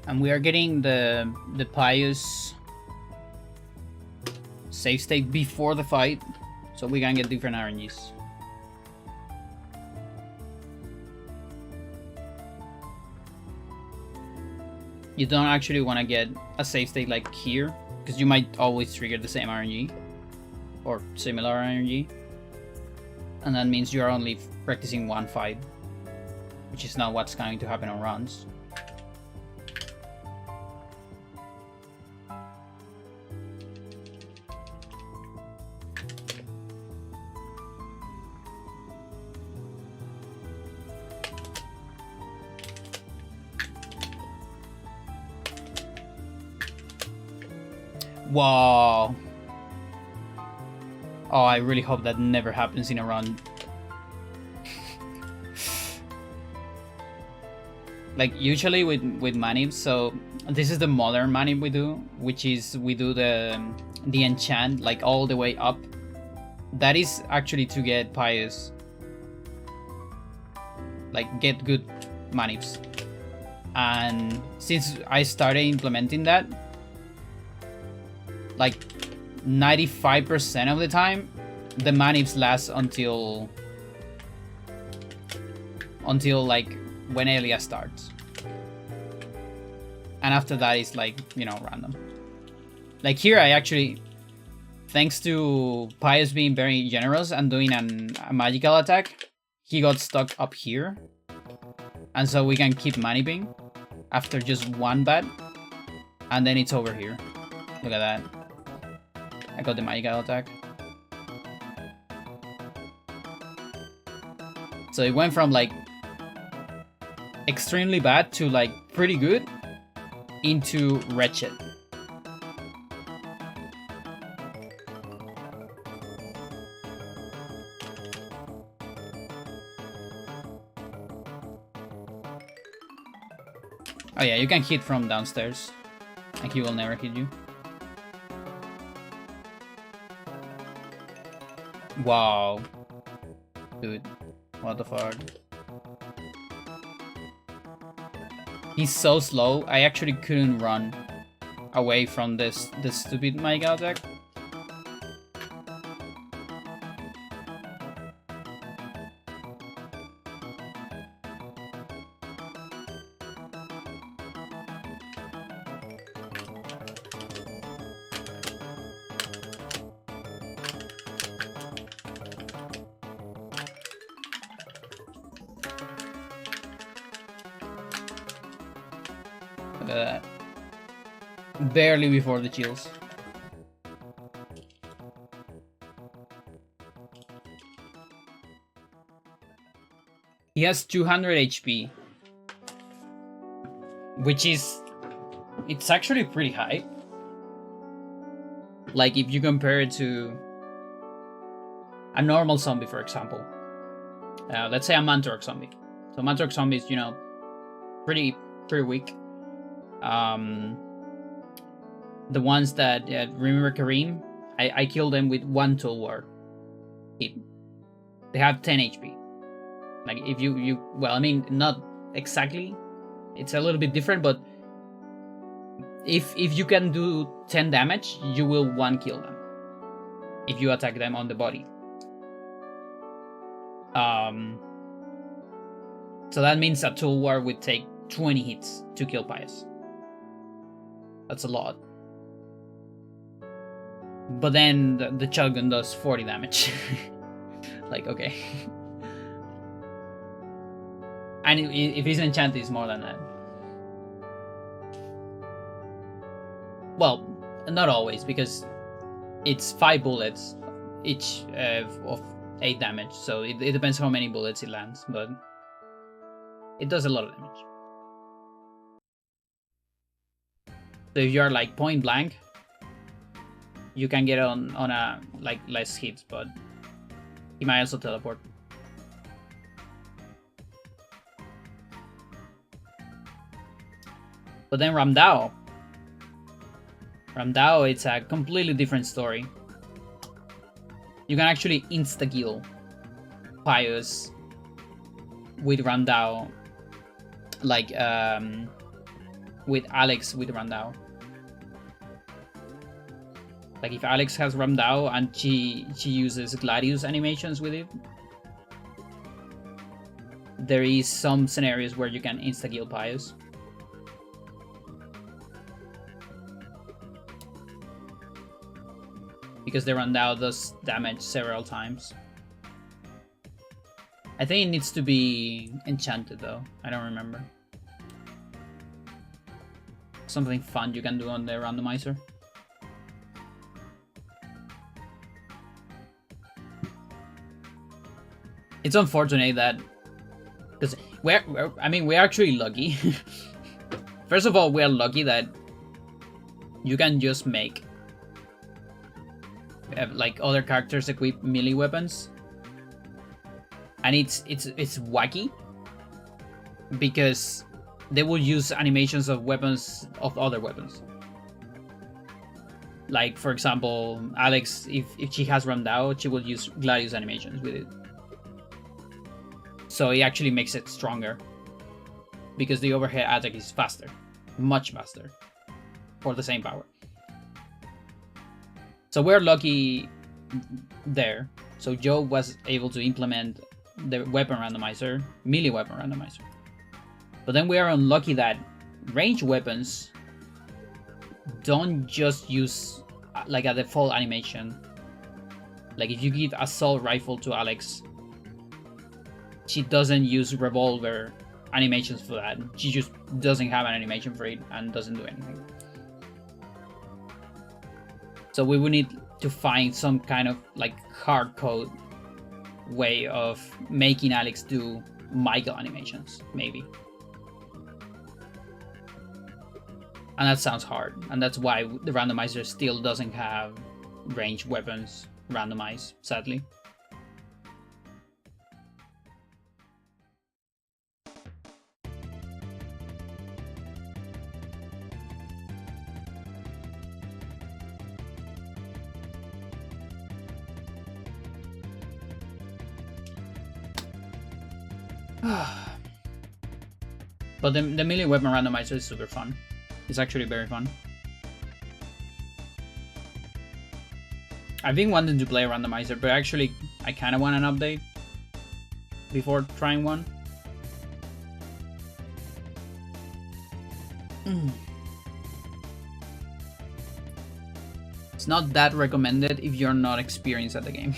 And we are getting the Pious save state before the fight, so we can get different RNGs. You don't actually want to get a save state like here, because you might always trigger the same RNG or similar RNG, and that means you are only practicing one fight, which is not what's going to happen on runs. Wow. Oh, I really hope that never happens in a run. Like, usually with manips, so this is the modern manip we do, which is we do the enchant like all the way up. That is actually to get Pious. Like, get good manips. And since I started implementing that, like 95% of the time, the manips last until like when Elia starts. And after that is like, you know, random. Like here I actually, thanks to Pious being very generous and doing a magical attack, he got stuck up here. And so we can keep maniping after just one bat. And then it's over here. Look at that. I got the magical attack. So it went from like extremely bad to like pretty good into wretched. Oh yeah, you can hit from downstairs and he will never hit you. Wow. Dude, what the fuck? He's so slow, I actually couldn't run away from this stupid magical attack. Barely before the chills. He has 200 HP, which is, it's actually pretty high. Like if you compare it to a normal zombie, for example. Let's say a Mantork zombie. So Mantork zombies, you know, pretty weak. The ones that remember Kareem, I killed them with one tool war hit. They have 10 HP. Like if you well, I mean not exactly. It's a little bit different, but if you can do 10 damage, you will one kill them if you attack them on the body. So that means a tool war would take 20 hits to kill Pious. That's a lot. But then the shotgun does 40 damage. Like, okay. And if his enchant is more than that. Well, not always, because it's 5 bullets each of 8 damage. So it depends how many bullets it lands, but it does a lot of damage. So if you're like point blank, you can get on a like less hits, but he might also teleport. But then Ramdao, it's a completely different story. You can actually insta-kill Pious with Ramdao, like with Alex with Randao. Like if Alex has Randao and she uses Gladius animations with it, there is some scenarios where you can insta-kill Pius. Because the Randao does damage several times. I think it needs to be enchanted though, I don't remember. Something fun you can do on the randomizer. It's unfortunate that, because we're actually lucky. First of all, we're lucky that you can just make like other characters equip melee weapons, and it's wacky because they will use animations of weapons of other weapons. Like for example, Alex, if she has Randao, she will use Gladius animations with it. So it actually makes it stronger because the overhead attack is faster, much faster, for the same power. So we're lucky there. So Joe was able to implement the weapon randomizer, melee weapon randomizer. But then we are unlucky that ranged weapons don't just use like a default animation. Like if you give assault rifle to Alex, she doesn't use revolver animations for that. She just doesn't have an animation for it and doesn't do anything. So we would need to find some kind of like hard code way of making Alex do Michael animations, maybe. And that sounds hard, and that's why the randomizer still doesn't have ranged weapons randomized, sadly. But the melee weapon randomizer is super fun. It's actually very fun. I've been wanting to play a randomizer, but actually I kind of want an update before trying one. It's not that recommended if you're not experienced at the game.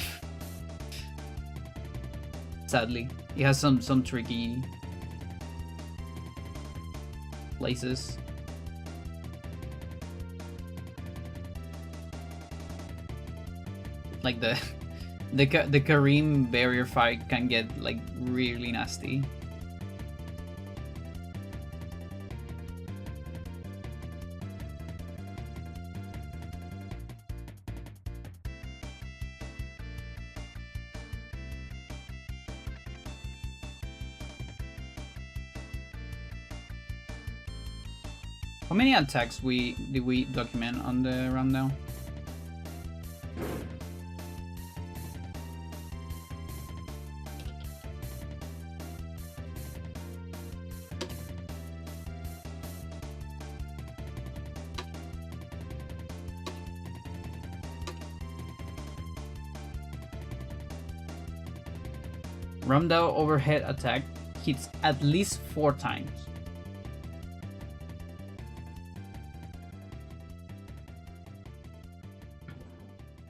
Sadly, it has some tricky places. Like the Kareem barrier fight can get like really nasty. How many attacks did we document on the rundown? Randao overhead attack hits at least 4 times.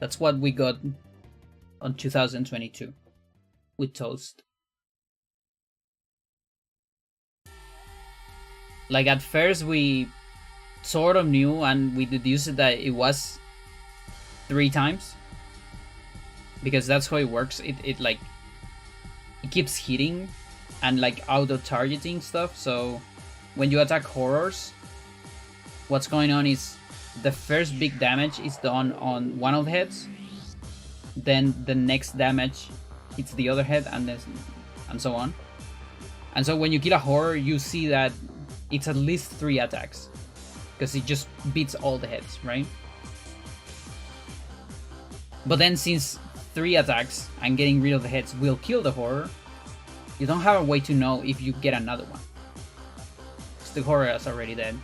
That's what we got on 2022 with Toast. Like at first we sort of knew and we deduced that it was 3 times. Because that's how it works. It like it keeps hitting and like auto-targeting stuff. So when you attack horrors, what's going on is the first big damage is done on one of the heads, then the next damage hits the other head, and so on. And so when you kill a horror, you see that it's at least 3 attacks, because it just beats all the heads, right? But then since 3 attacks and getting rid of the heads will kill the horror, you don't have a way to know if you get another one, because the horror is already dead.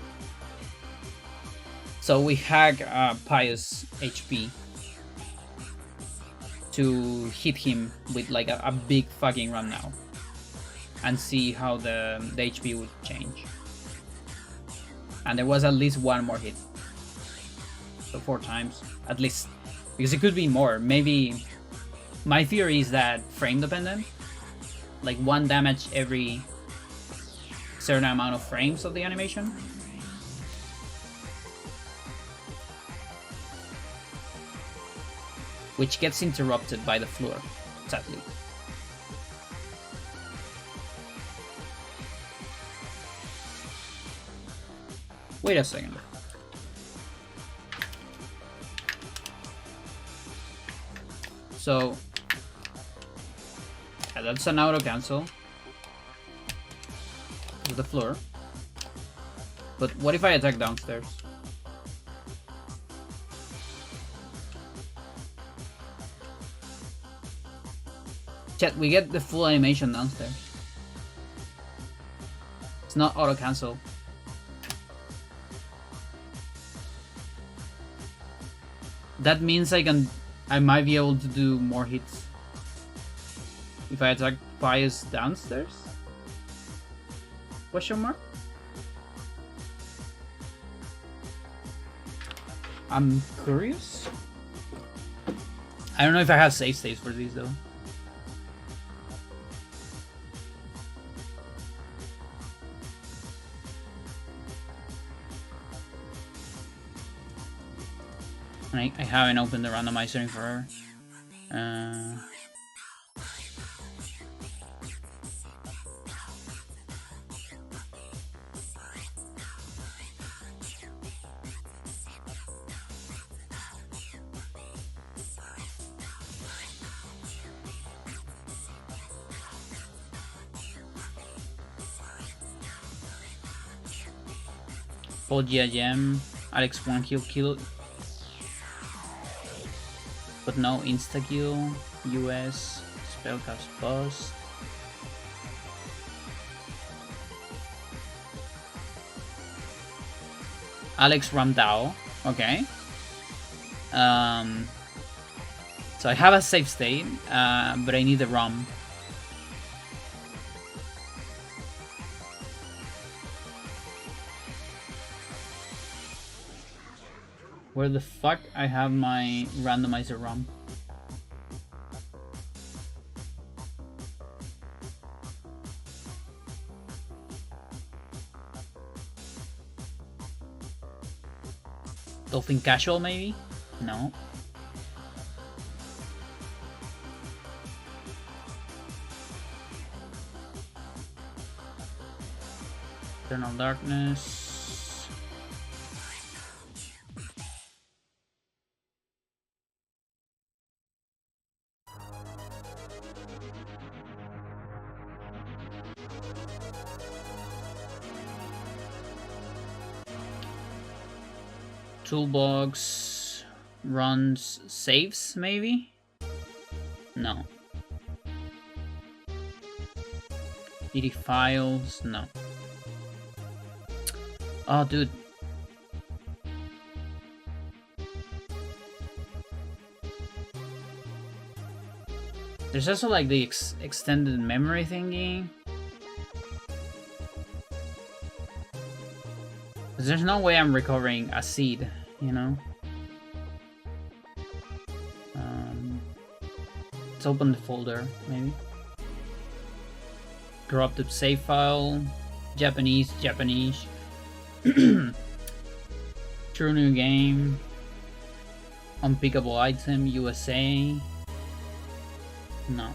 So we hack Pius HP to hit him with like a big fucking run now, and see how the HP would change. And there was at least one more hit, so 4 times at least, because it could be more. Maybe my theory is that frame dependent, like 1 damage every certain amount of frames of the animation. Which gets interrupted by the floor, sadly. Wait a second. So, yeah, that's an auto cancel to the floor. But what if I attack downstairs? Chat, we get the full animation downstairs. It's not auto cancel. That means I might be able to do more hits if I attack Pius downstairs? Question mark? I'm curious. I don't know if I have save states for these though. I haven't opened the randomizer in forever. Paul GM, Alex 1 kill. But no insta-kill, US, spellcast bust. Alex Ramdao, okay. So I have a save state, but I need the ROM. Where the fuck I have my randomizer ROM? Dolphin Casual maybe? No. Eternal Darkness. Toolbox runs saves maybe? No. ED files? No. Oh, dude. There's also like the extended memory thingy. There's no way I'm recovering a seed, you know? Let's open the folder, maybe. Corrupted save file. Japanese. True new game. Unpickable item, USA. No.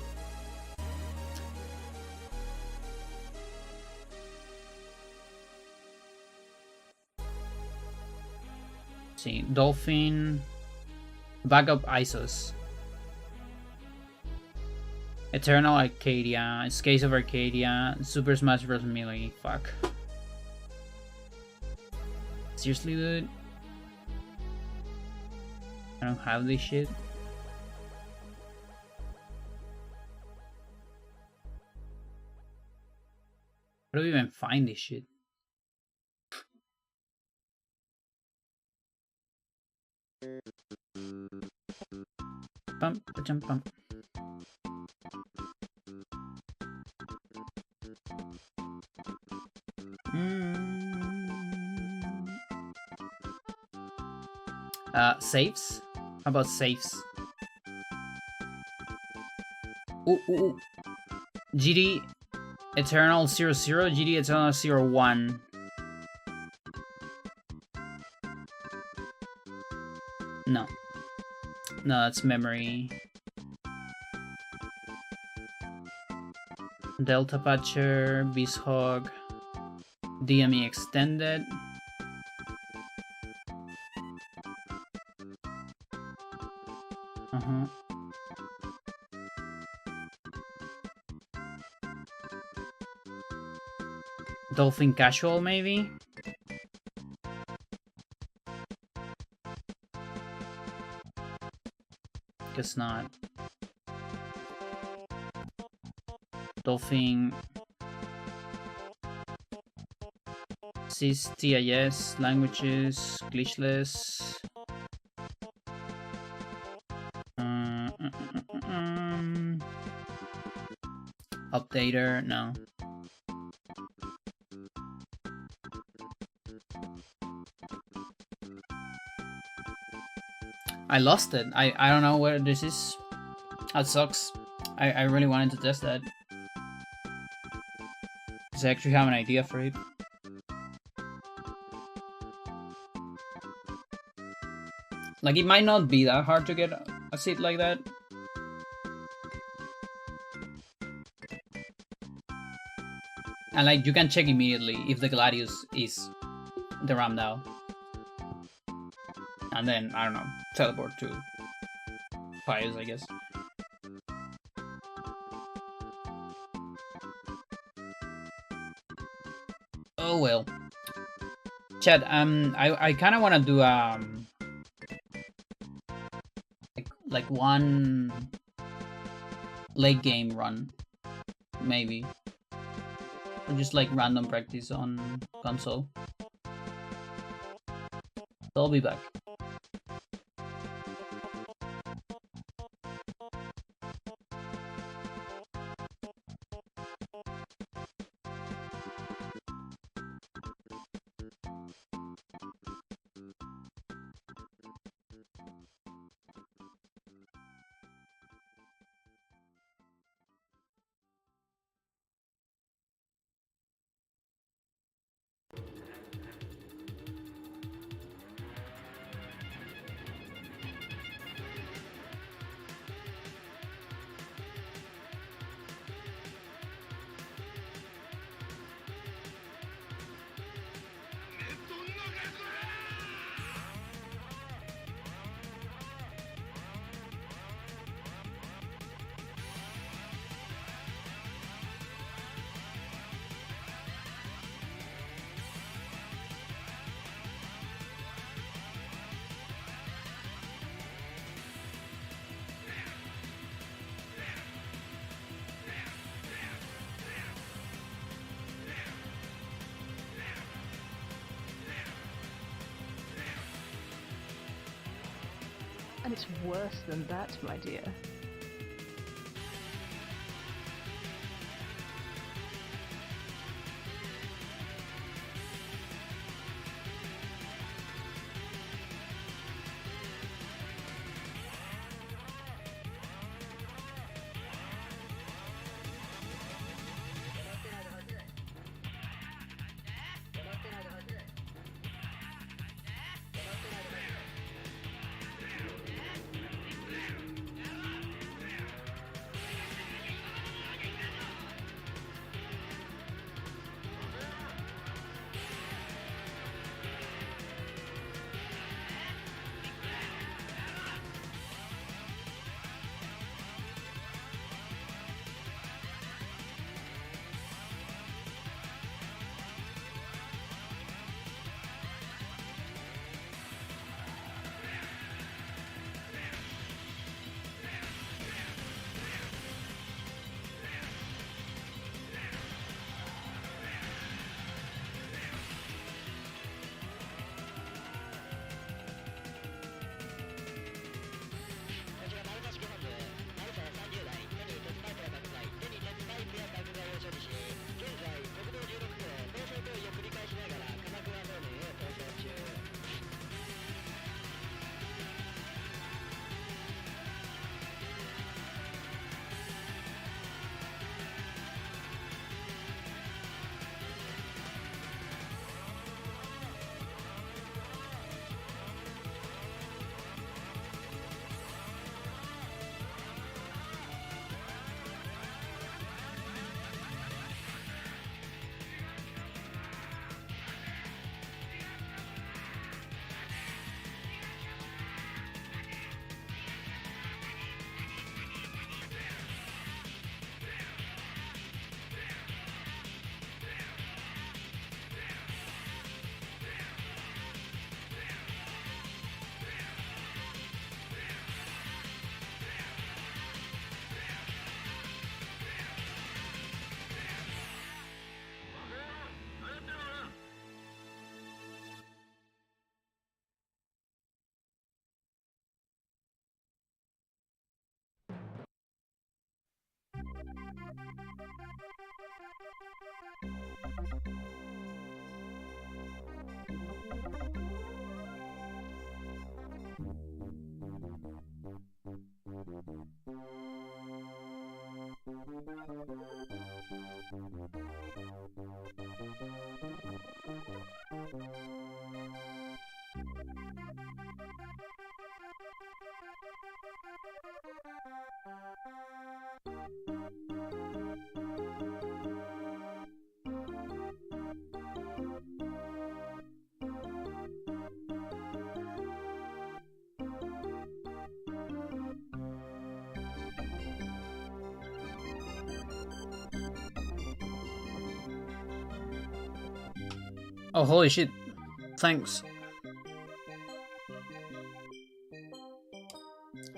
See, Dolphin, backup ISOs, Eternal Arcadia, Scase of Arcadia, Super Smash Bros. Melee. Fuck. Seriously, dude? I don't have this shit. How do we even find this shit? Pum, pa-chum, pum. Saves? How about saves? Ooh. GD Eternal 00, GD Eternal 01. No. No, that's memory. Delta Patcher, Beast Hog, DME Extended. Dolphin Casual, maybe? Guess not. Dolphin... CIS, languages, glitchless... Updater, no. I lost it. I don't know where this is. That sucks. I really wanted to test that. Because I actually have an idea for it. Like, it might not be that hard to get a seat like that. And like, you can check immediately if the Gladius is the RAM now. And then, I don't know, teleport to Pius, I guess. Oh well. Chad, I kind of want to do like one late game run, maybe, or just like random practice on console. So I'll be back. And it's worse than that, my dear. Oh, holy shit. Thanks.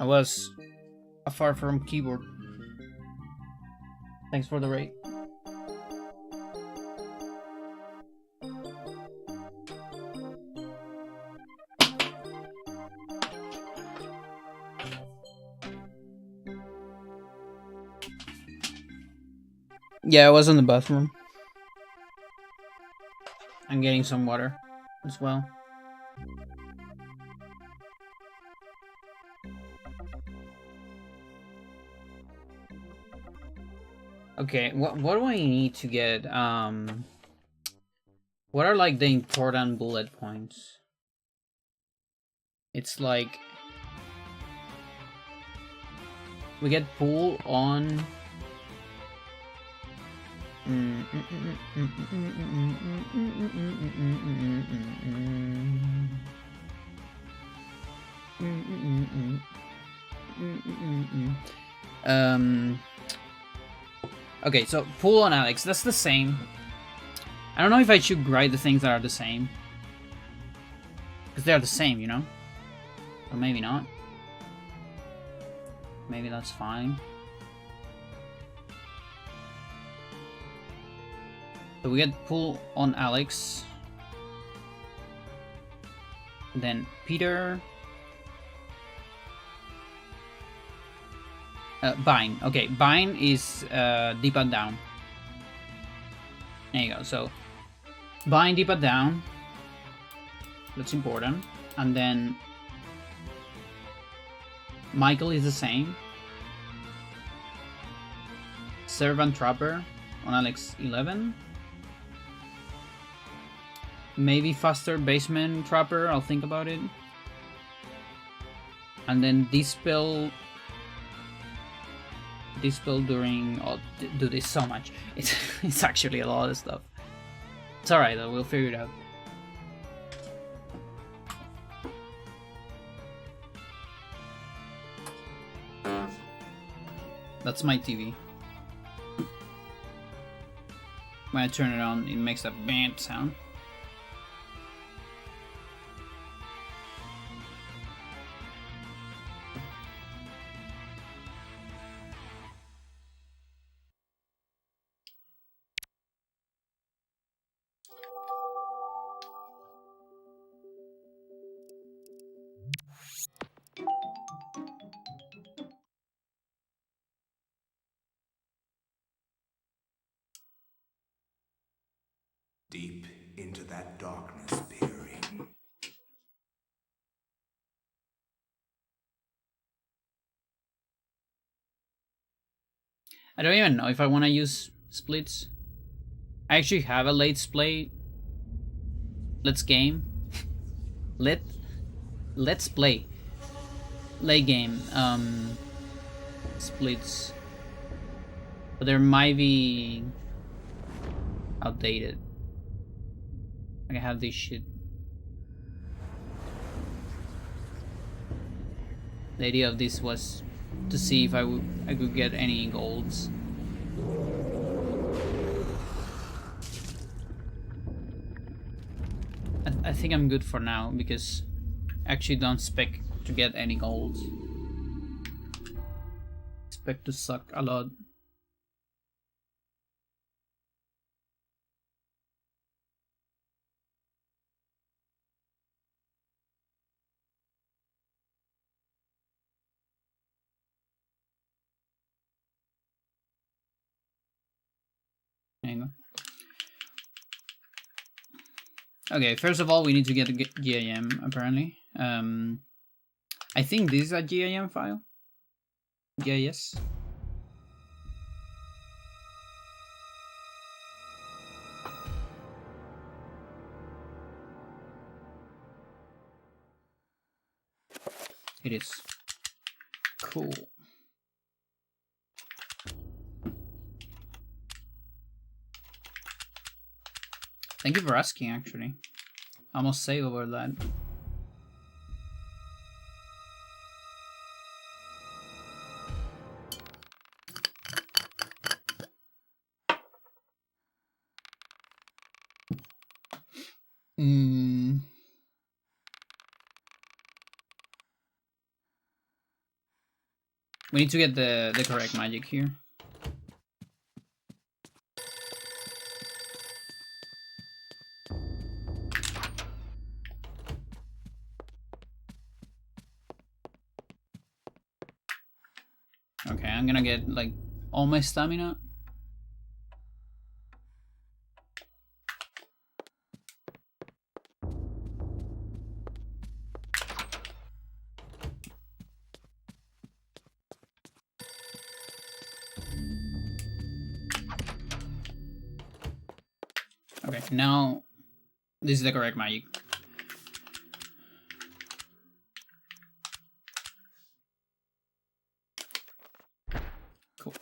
I was far from keyboard. Thanks for the rate. Yeah, I was in the bathroom. I'm getting some water as well. Okay, what do I need to get? What are like the important bullet points? It's like we get pull on. Okay, so pull on Alex, that's the same. I don't know if I should write the things that are the same. Because they're the same, you know? Or maybe not. Maybe that's fine. So we get pull on Alex. Then Peter. Bind. Okay, bind is D-pad down. There you go. So bind D-pad down. That's important. And then Michael is the same. Servant Trapper on Alex 11. Maybe faster basement Trapper, I'll think about it. And then Dispel during... Oh, do this so much. It's actually a lot of stuff. It's alright though, we'll figure it out. That's my TV. When I turn it on, it makes a band sound. Deep into that darkness peering. I don't even know if I want to use splits. I actually have a let's play. Let's game. Let's play. Late game. Splits. But there might be outdated. I have this shit. The idea of this was to see if I could get any golds. I think I'm good for now because I actually don't expect to get any golds. Expect to suck a lot. anyway. Okay, first of all, we need to get a GIM, apparently. I think this is a GIM file. GIS. It is. Cool. Thank you for asking, actually. I almost say over that. We need to get the correct magic here. Okay, I'm gonna get like all my stamina. Okay, now this is the correct magic. Cool.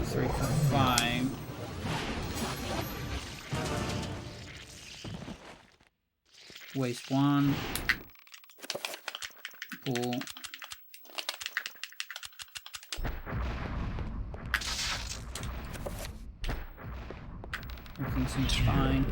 Three, four, five. Waste one. Pull. Everything seems fine.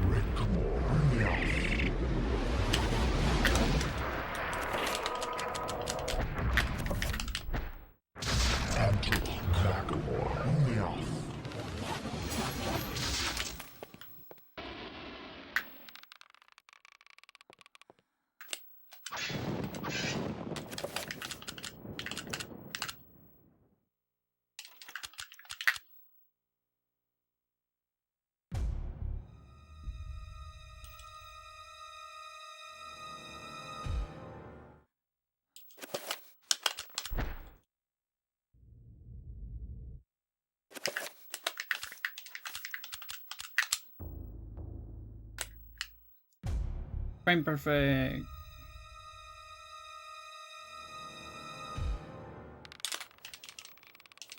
Frame perfect.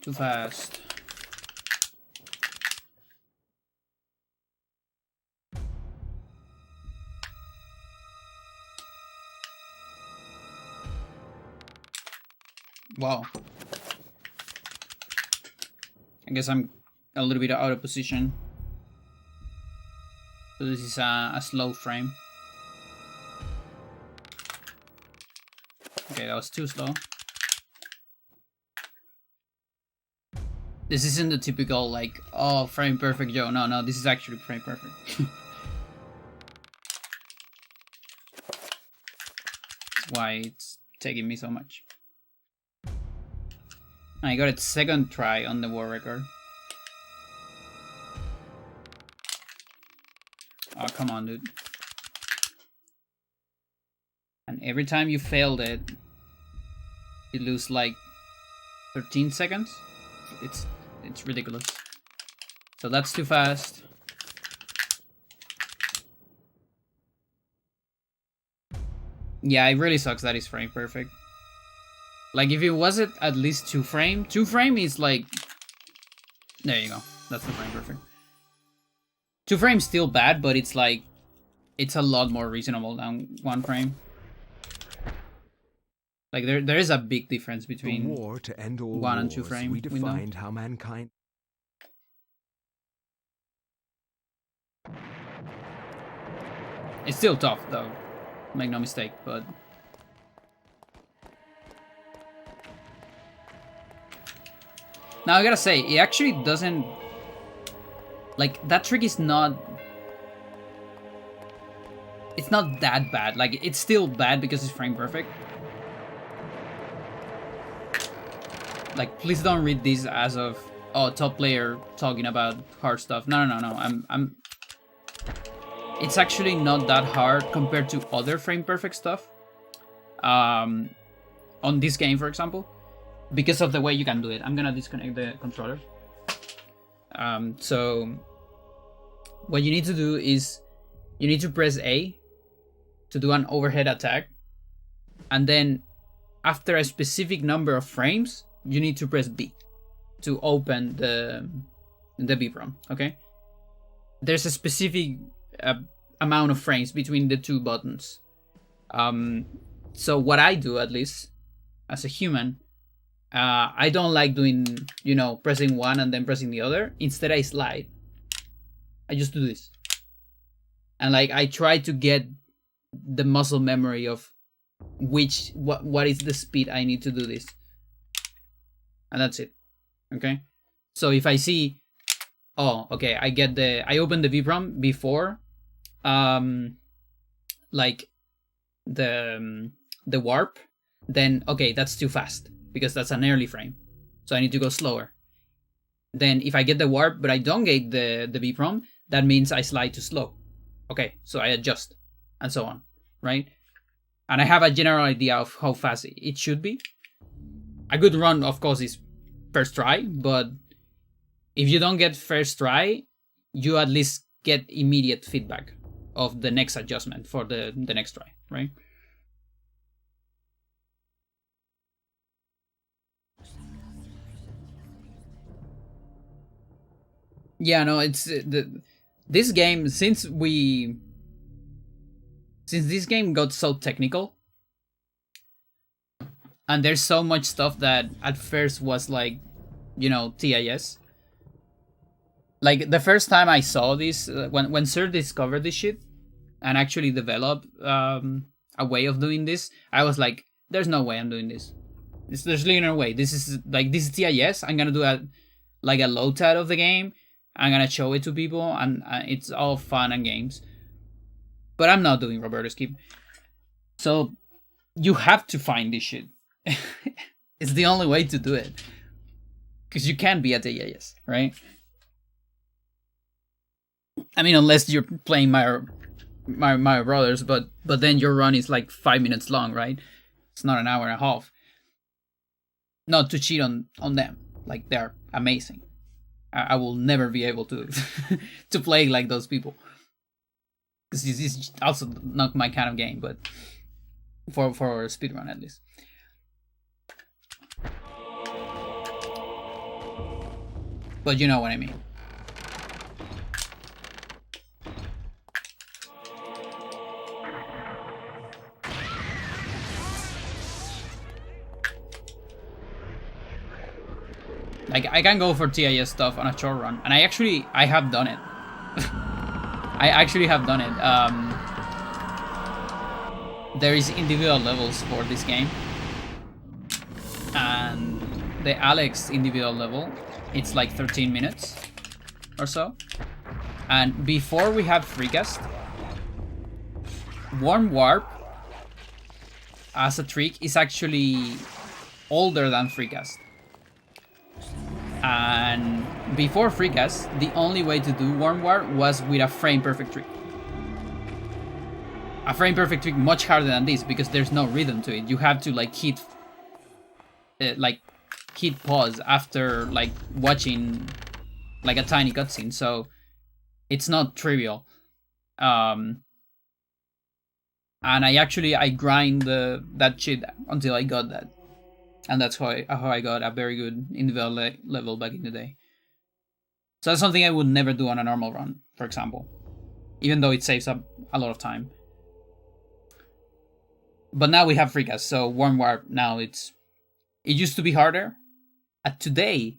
Too fast. Wow. I guess I'm a little bit out of position. So this is a slow frame. Okay, that was too slow. This isn't the typical, like, oh, frame perfect, Joe. No, no, this is actually frame perfect. That's why it's taking me so much. I got it second try on the war record. Oh, come on, dude. And every time you failed it, you lose like 13 seconds. It's ridiculous. So that's too fast. Yeah, it really sucks that it's frame perfect. Like if it wasn't at least 2-frame, 2-frame is like, there you go. That's the frame perfect. 2-frame still bad, but it's like, it's a lot more reasonable than 1-frame. Like there is a big difference between the war to end all 1 and wars, 2-frame. redefined how mankind. It's still tough though, make no mistake, but now I gotta say, it actually doesn't, like, that trick is not it's not that bad. Like, it's still bad because it's frame perfect. Like, please don't read this as of, oh, top player talking about hard stuff. No. I'm it's actually not that hard compared to other frame perfect stuff. On this game, for example, because of the way you can do it. I'm gonna disconnect the controller. So what you need to do is you need to press A to do an overhead attack, and then after a specific number of frames, you need to press B to open the BPROM. Okay, there's a specific amount of frames between the two buttons. So what I do, at least as a human, I don't like doing, you know, pressing one and then pressing the other. Instead, I slide. I just do this, and like I try to get the muscle memory of what is the speed I need to do this, and that's it. Okay, so if I see, oh, okay, I open the VPROM before, like the warp, then okay, that's too fast because that's an early frame, so I need to go slower. Then if I get the warp but I don't get the VPROM, that means I slide to slow. Okay, so I adjust and so on, right? And I have a general idea of how fast it should be. A good run, of course, is first try, but if you don't get first try, you at least get immediate feedback of the next adjustment for the next try, right? Yeah, no, it's this game, since this game got so technical, and there's so much stuff that at first was like, you know, TIS. Like the first time I saw this, when Sir discovered this shit and actually developed a way of doing this, I was like, there's no way I'm doing this. There's really no way. This is TIS. I'm gonna do a low tat of the game. I'm gonna show it to people, and it's all fun and games. But I'm not doing Roberto Skip. So you have to find this shit. It's the only way to do it, because you can't be at TIS, right? I mean, unless you're playing my brothers, but then your run is like 5 minutes long, right? It's not an hour and a half. Not to cheat on them, like they're amazing. I will never be able to to play like those people, because this is also not my kind of game. But for speedrun at least. But you know what I mean. Like, I can go for TIS stuff on a short run, and I have done it. I actually have done it. There is individual levels for this game, and the Alex individual level, it's like 13 minutes or so. And before we have Freecast, Warm Warp as a trick is actually older than Freecast. And before Freecast, the only way to do Warm Warp was with a frame perfect trick. A frame perfect trick much harder than this, because there's no rhythm to it. You have to like hit pause after like watching like a tiny cutscene, so it's not trivial. And I grind that shit until I got that. And that's how I got a very good individual level back in the day. So that's something I would never do on a normal run, for example. Even though it saves up a lot of time. But now we have Freecast, so Warm Warp now it used to be harder. Today,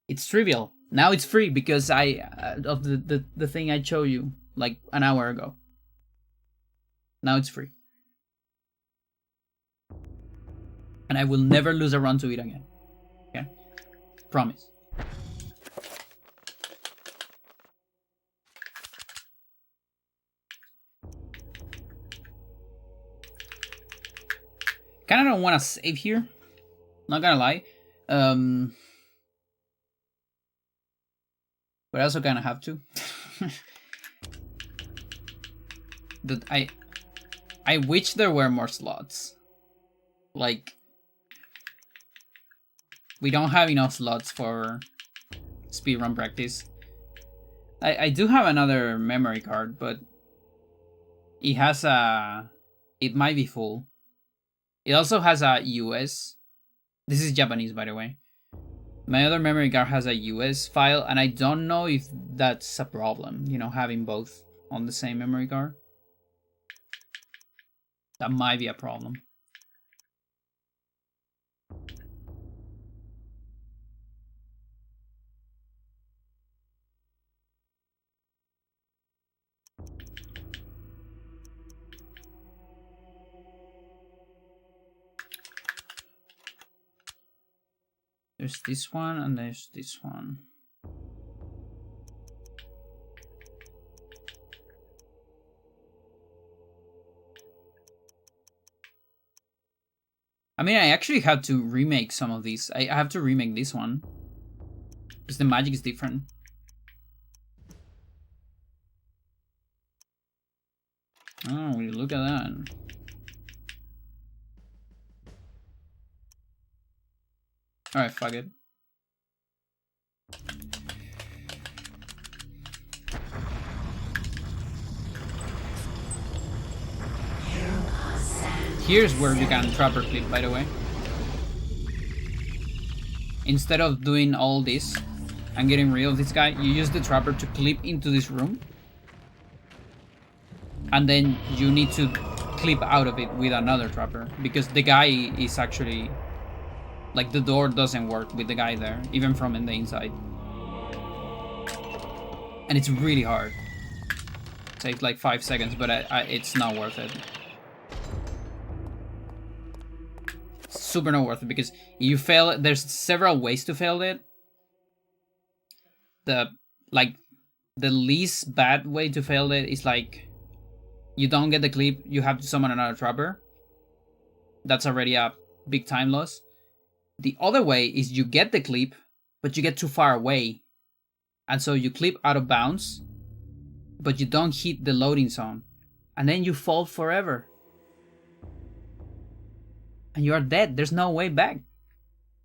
it's trivial. Now it's free because of the thing I showed you like an hour ago. Now it's free. And I will never lose a run to it again. Okay? Promise. kind of don't want to save here. Not gonna lie. But I also kind of have to. That I wish there were more slots. Like, we don't have enough slots for speedrun practice. I do have another memory card, but it has a... It might be full. It also has a US. This is Japanese, by the way. My other memory card has a US file, and I don't know if that's a problem, you know, having both on the same memory card. That might be a problem. There's this one and there's this one. I mean, I actually had to remake some of these. I have to remake this one because the magic is different. Oh, look at that. Alright, fuck it. Here's where you can trapper clip, by the way. Instead of doing all this and getting rid of this guy, you use the trapper to clip into this room. And then you need to clip out of it with another trapper, because the guy is actually... Like, the door doesn't work with the guy there, even from in the inside. And it's really hard. It takes like 5 seconds, but it's not worth it. It's super not worth it, because you fail it. There's several ways to fail it. The least bad way to fail it is like, you don't get the clip, you have to summon another trapper. That's already a big time loss. The other way is you get the clip, but you get too far away. And so you clip out of bounds, but you don't hit the loading zone. And then you fall forever. And you are dead. There's no way back.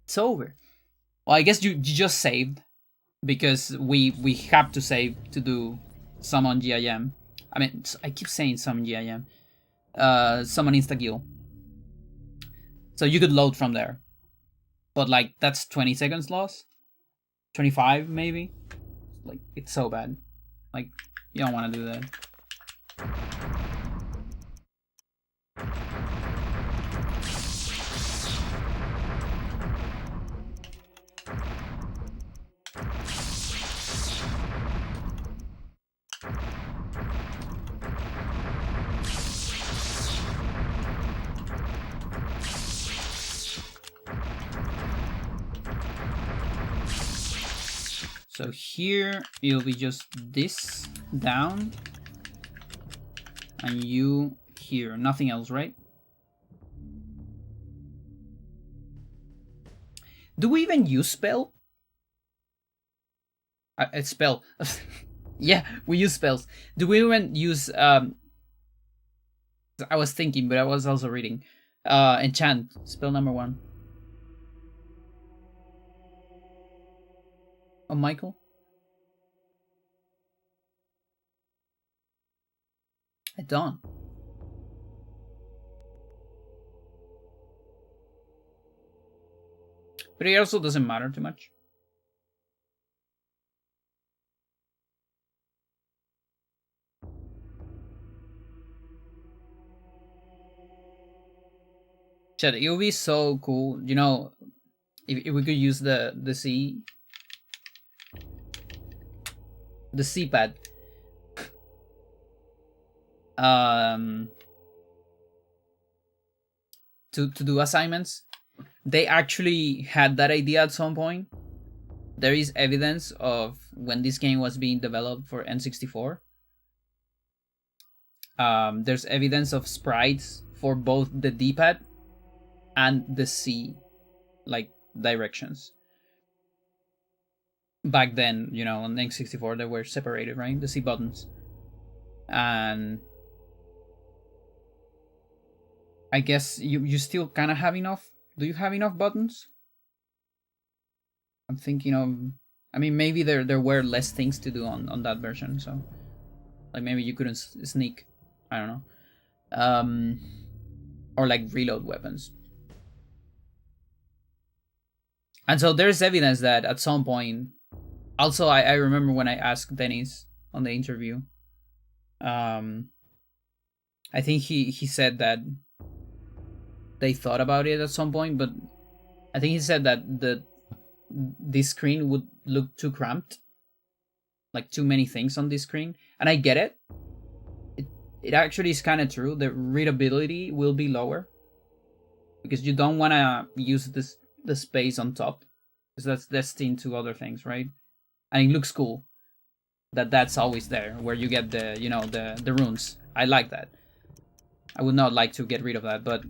It's over. Well, I guess you just saved. Because we have to save to do summon GIM. I mean, I keep saying summon GIM. Summon insta-kill. So you could load from there. But like, that's 20 seconds loss? 25 maybe? Like, it's so bad. Like, you don't want to do that. So here, it'll be just this down. And you here. Nothing else, right? Do we even use spell? Spell. Yeah, we use spells. Do we even use... I was thinking, but I was also reading. Enchant. Spell number 1. Oh, Michael? I don't. But it also doesn't matter too much. Chat, it would be so cool, you know, if we could use the C-pad. To do assignments. They actually had that idea at some point. There is evidence of when this game was being developed for N64. There's evidence of sprites for both the D-pad and the C, like, directions. Back then, you know, on N64 they were separated, right? The C buttons. And I guess you still kind of have enough. Do you have enough buttons? I'm thinking of, I mean, maybe there were less things to do on that version, so like maybe you couldn't sneak. I don't know. Or like reload weapons. And so there's evidence that at some point, also I remember when I asked Dennis on the interview, I think he said that they thought about it at some point, but I think he said that this screen would look too cramped, like too many things on this screen. And I get it. It actually is kind of true. The readability will be lower because you don't want to use the space on top, because that's destined to other things, right? And it looks cool that's always there, where you get the, you know, the runes. I like that. I would not like to get rid of that, but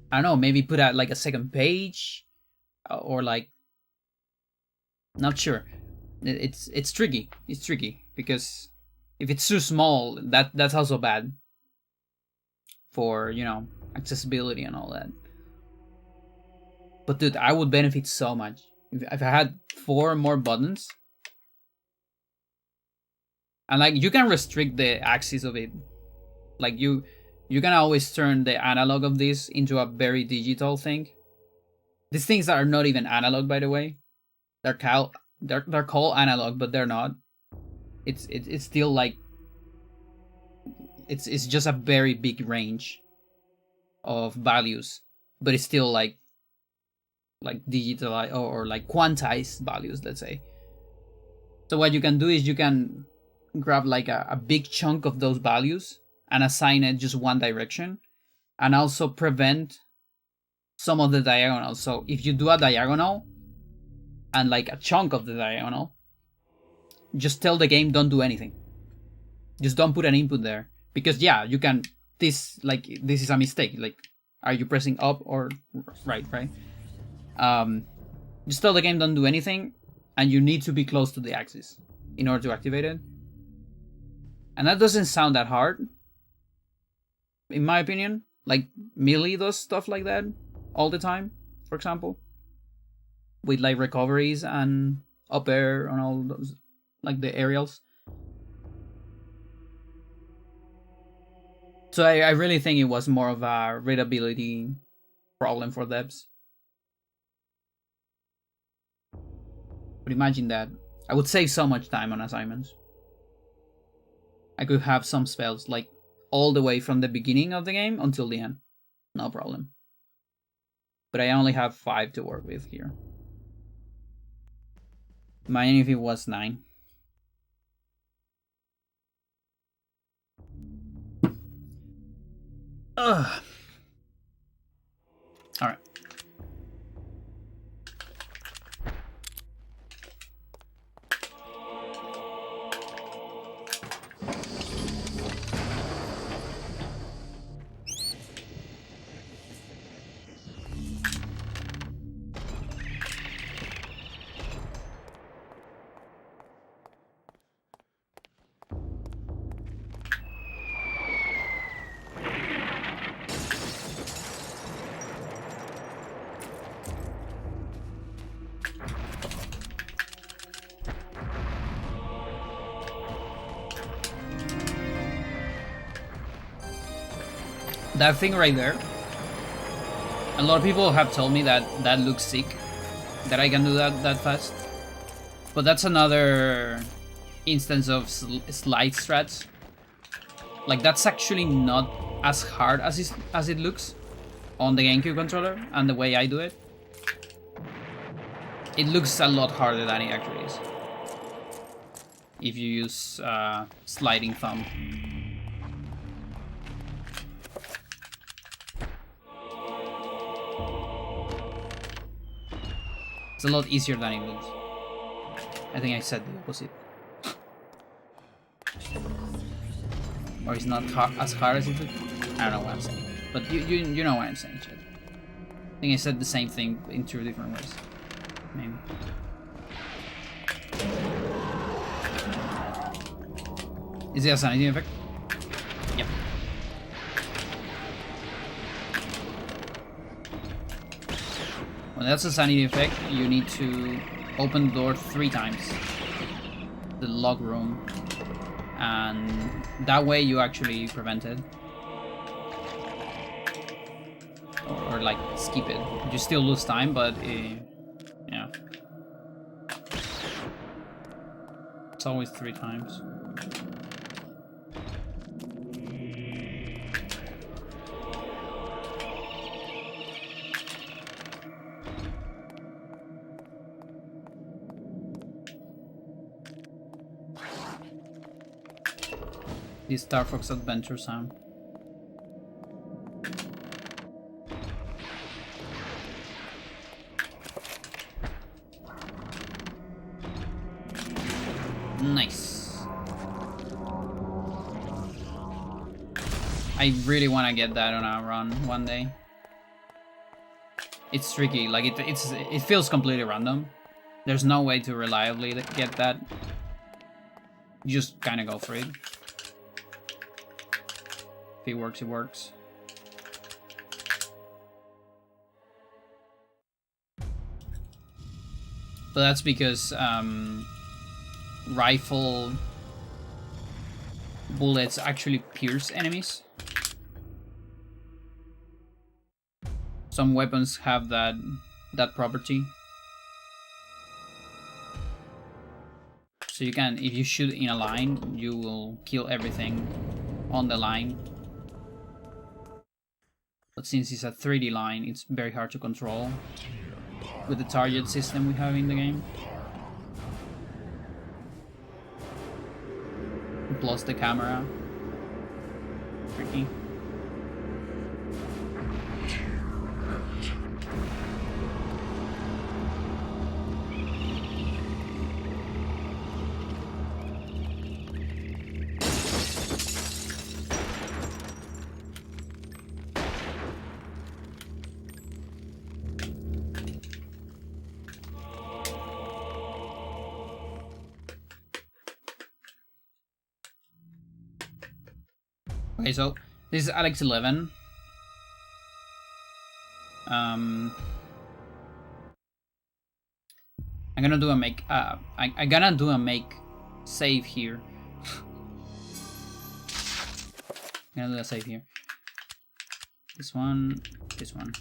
I don't know, maybe put out like a second page, or like, not sure. It's tricky. It's tricky because if it's too small, that's also bad for, you know, accessibility and all that. But dude, I would benefit so much if I had 4 more buttons. And like, you can restrict the axis of it. Like you can always turn the analog of this into a very digital thing. These things are not even analog, by the way. They're called analog, but they're not. It's still like, it's just a very big range of values, but it's still like digital or like quantized values, let's say. So what you can do is you can grab like a big chunk of those values and assign it just one direction, and also prevent some of the diagonals. So if you do a diagonal and like a chunk of the diagonal, just tell the game don't do anything. Just don't put an input there, because yeah, you can, this is a mistake. Like, are you pressing up or right? Just tell the game don't do anything, and you need to be close to the axis in order to activate it. And that doesn't sound that hard, in my opinion. Like, Melee does stuff like that all the time, for example, with like recoveries and up air and all those, like the aerials. So I really think it was more of a readability problem for devs. But imagine that. I would save so much time on assignments. I could have some spells like all the way from the beginning of the game until the end. No problem. But I only have 5 to work with here. My NFV was 9. Ugh. Alright. That thing right there, a lot of people have told me that that looks sick, that I can do that fast. But that's another instance of slide strats. Like, that's actually not as hard as it looks on the GameCube controller and the way I do it. It looks a lot harder than it actually is if you use sliding thumb. It's a lot easier than it looks. I think I said the opposite. Or it's not as hard as it looks. I don't know what I'm saying. But but you know what I'm saying, chat. I think I said the same thing in 2 different ways. Maybe. Is it a sanity effect? Yep. When that's a sanity effect, you need to open the door 3 times. The log room. And that way you actually prevent it. Or like skip it. You still lose time, but yeah. It's always 3 times. The Star Fox Adventure sound. Nice. I really want to get that on a run one day. It's tricky, like it feels completely random. There's no way to reliably get that. You just kind of go for it. If it works, it works. But that's because rifle bullets actually pierce enemies. Some weapons have that property. So you can, if you shoot in a line, you will kill everything on the line. But since it's a 3D line, it's very hard to control with the target system we have in the game. Plus the camera. Tricky. Okay, so this is Alex 11. I'm gonna do a make. I'm gonna do a make save here. I'm gonna do a save here. This one, this one.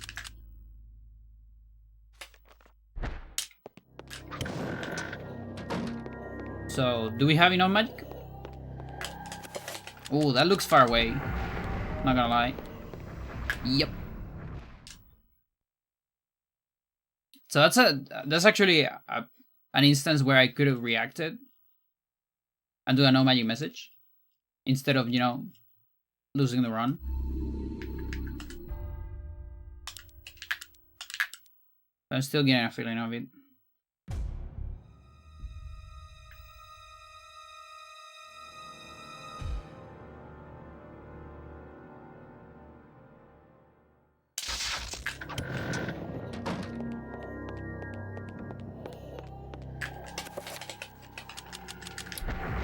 So, do we have enough magic? Oh, that looks far away. Not gonna lie. Yep. So that's actually an instance where I could have reacted and do a no magic message instead of, you know, losing the run. I'm still getting a feeling of it.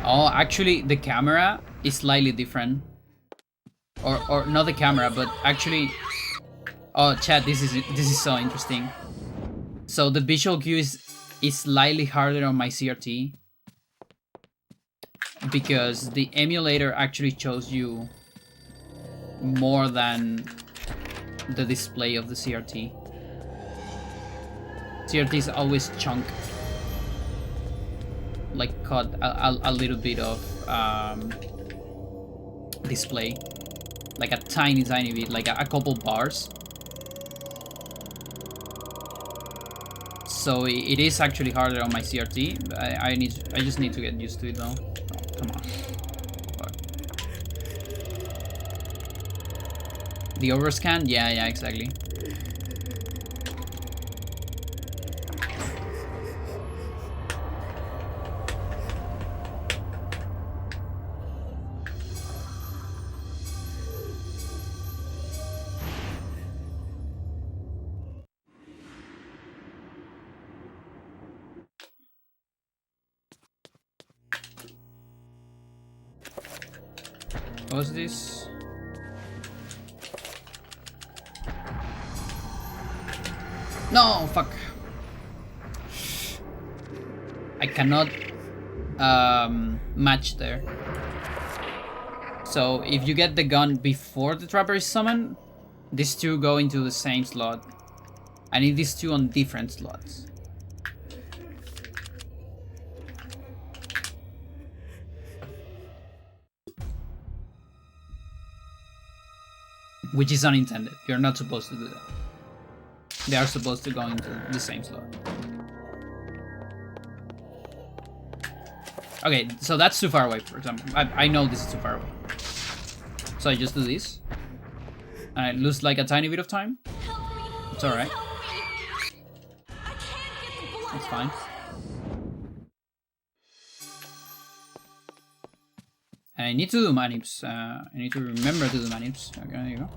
Oh, actually, the camera is slightly different. Or not the camera, but actually... Oh, chat, this is so interesting. So the visual cue is slightly harder on my CRT. Because the emulator actually shows you more than the display of the CRT. CRT is always chunk. Like cut a little bit of display, like a tiny bit, like a couple bars. So it is actually harder on my CRT. I just need to get used to it though. Oh, come on. Fuck. The overscan? Yeah, exactly. What was this? No, fuck. I cannot match there. So if you get the gun before the trapper is summoned, these two go into the same slot. I need these two on different slots. Which is unintended. You're not supposed to do that. They are supposed to go into the same slot. Okay, so that's too far away, for example. I know this is too far away. So I just do this. And I lose like a tiny bit of time. It's alright. That's fine. And I need to do manips. I need to remember to do manips. Okay, there you go.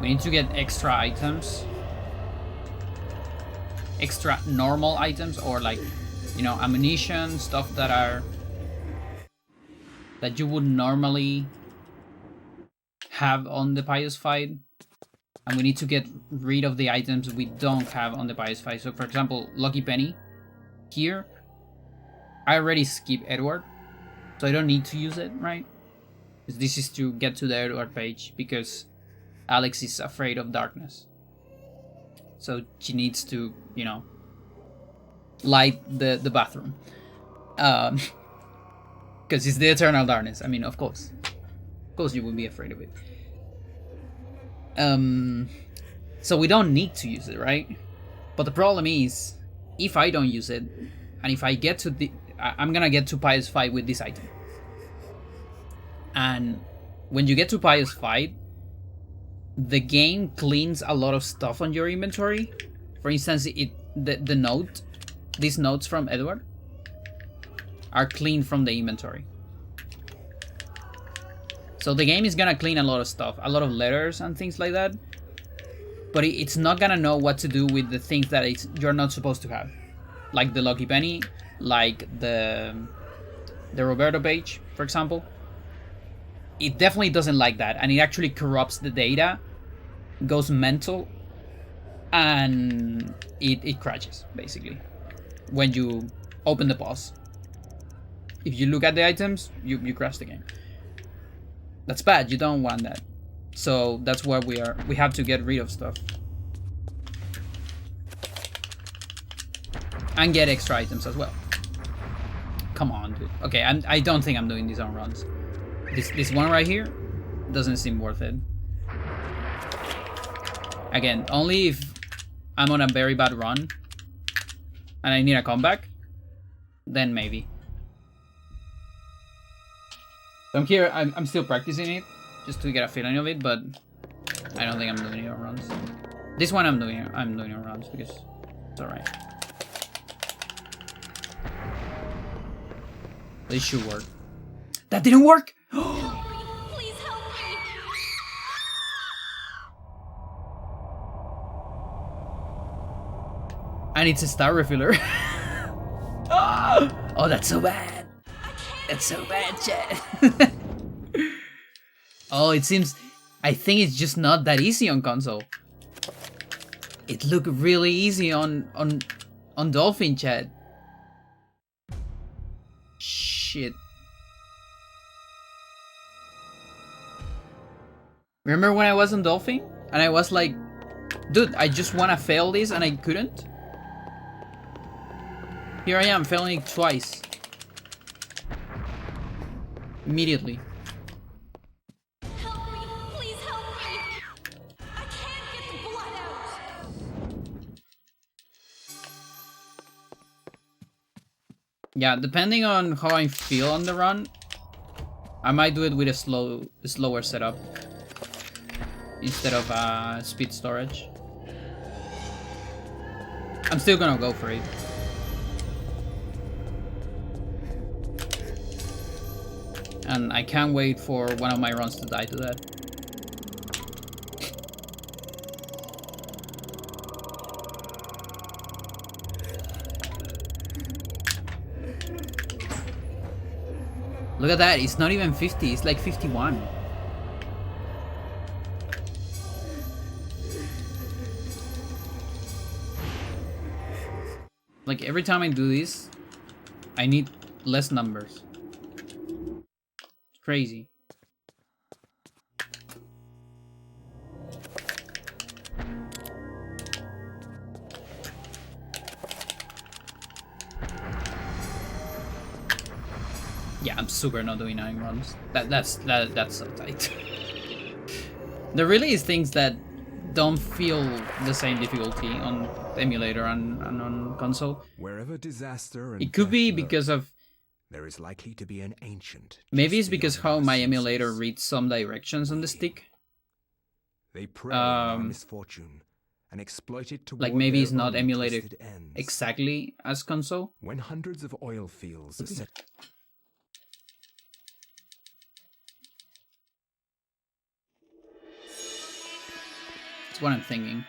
We need to get extra items. Extra normal items, or like, you know, ammunition, stuff that you would normally have on the Pious fight. And we need to get rid of the items we don't have on the Pious fight. So for example, Lucky Penny. Here, I already skipped Edward. So I don't need to use it, right? This is to get to the Edward page, because Alex is afraid of darkness. So she needs to, you know, light the bathroom. Because it's the eternal darkness. I mean, of course. Of course you would be afraid of it. So we don't need to use it, right? But the problem is, if I don't use it, and if I get to the... I'm gonna get to Pious Fight with this item. And when you get to Pious Fight, the game cleans a lot of stuff on your inventory. For instance, the note, these notes from Edward are cleaned from the inventory. So the game is gonna clean a lot of stuff, a lot of letters and things like that. But it's not gonna know what to do with the things that you're not supposed to have. Like the Lucky Penny, like the Roberto page, for example. It definitely doesn't like that, and it actually corrupts the data, goes mental, and it crashes, basically, when you open the pause. If you look at the items, you crash the game. That's bad, you don't want that. So that's why we have to get rid of stuff. And get extra items as well. Come on, dude. Okay, I don't think I'm doing these on runs. This one right here doesn't seem worth it. Again, only if I'm on a very bad run and I need a comeback, then maybe. So I'm here, I'm still practicing it just to get a feeling of it, but I don't think I'm doing it on runs. This one I'm doing it on runs because it's alright. This should work. That didn't work! Please help me. And it's a star refiller. Oh, that's so bad. That's so bad, chat. Oh, it seems... I think it's just not that easy on console. It looked really easy on Dolphin, chat. Shit. Remember when I was on Dolphin? And I was like, dude, I just want to fail this and I couldn't? Here I am, failing it twice. Immediately. Help me. Please help me. I can't get the blood out. Yeah, depending on how I feel on the run, I might do it with a slower setup. instead of speed storage. I'm still gonna go for it. And I can't wait for one of my runs to die to that. Look at that, it's not even 50, it's like 51. Like every time I do this, I need less numbers. It's crazy. Yeah, I'm super not doing 9 runs. That's so tight. There really is things that don't feel the same difficulty on the emulator and on console. Wherever disaster and It could be death because lurk, of there is likely to be an ancient. maybe just it's because beyond how our my senses. emulator reads some directions on the stick. They prey on our um, misfortune and exploit it toward Like maybe their it's not own emulated twisted ends. exactly as console. When hundreds of oil fields are set. That's what I'm thinking.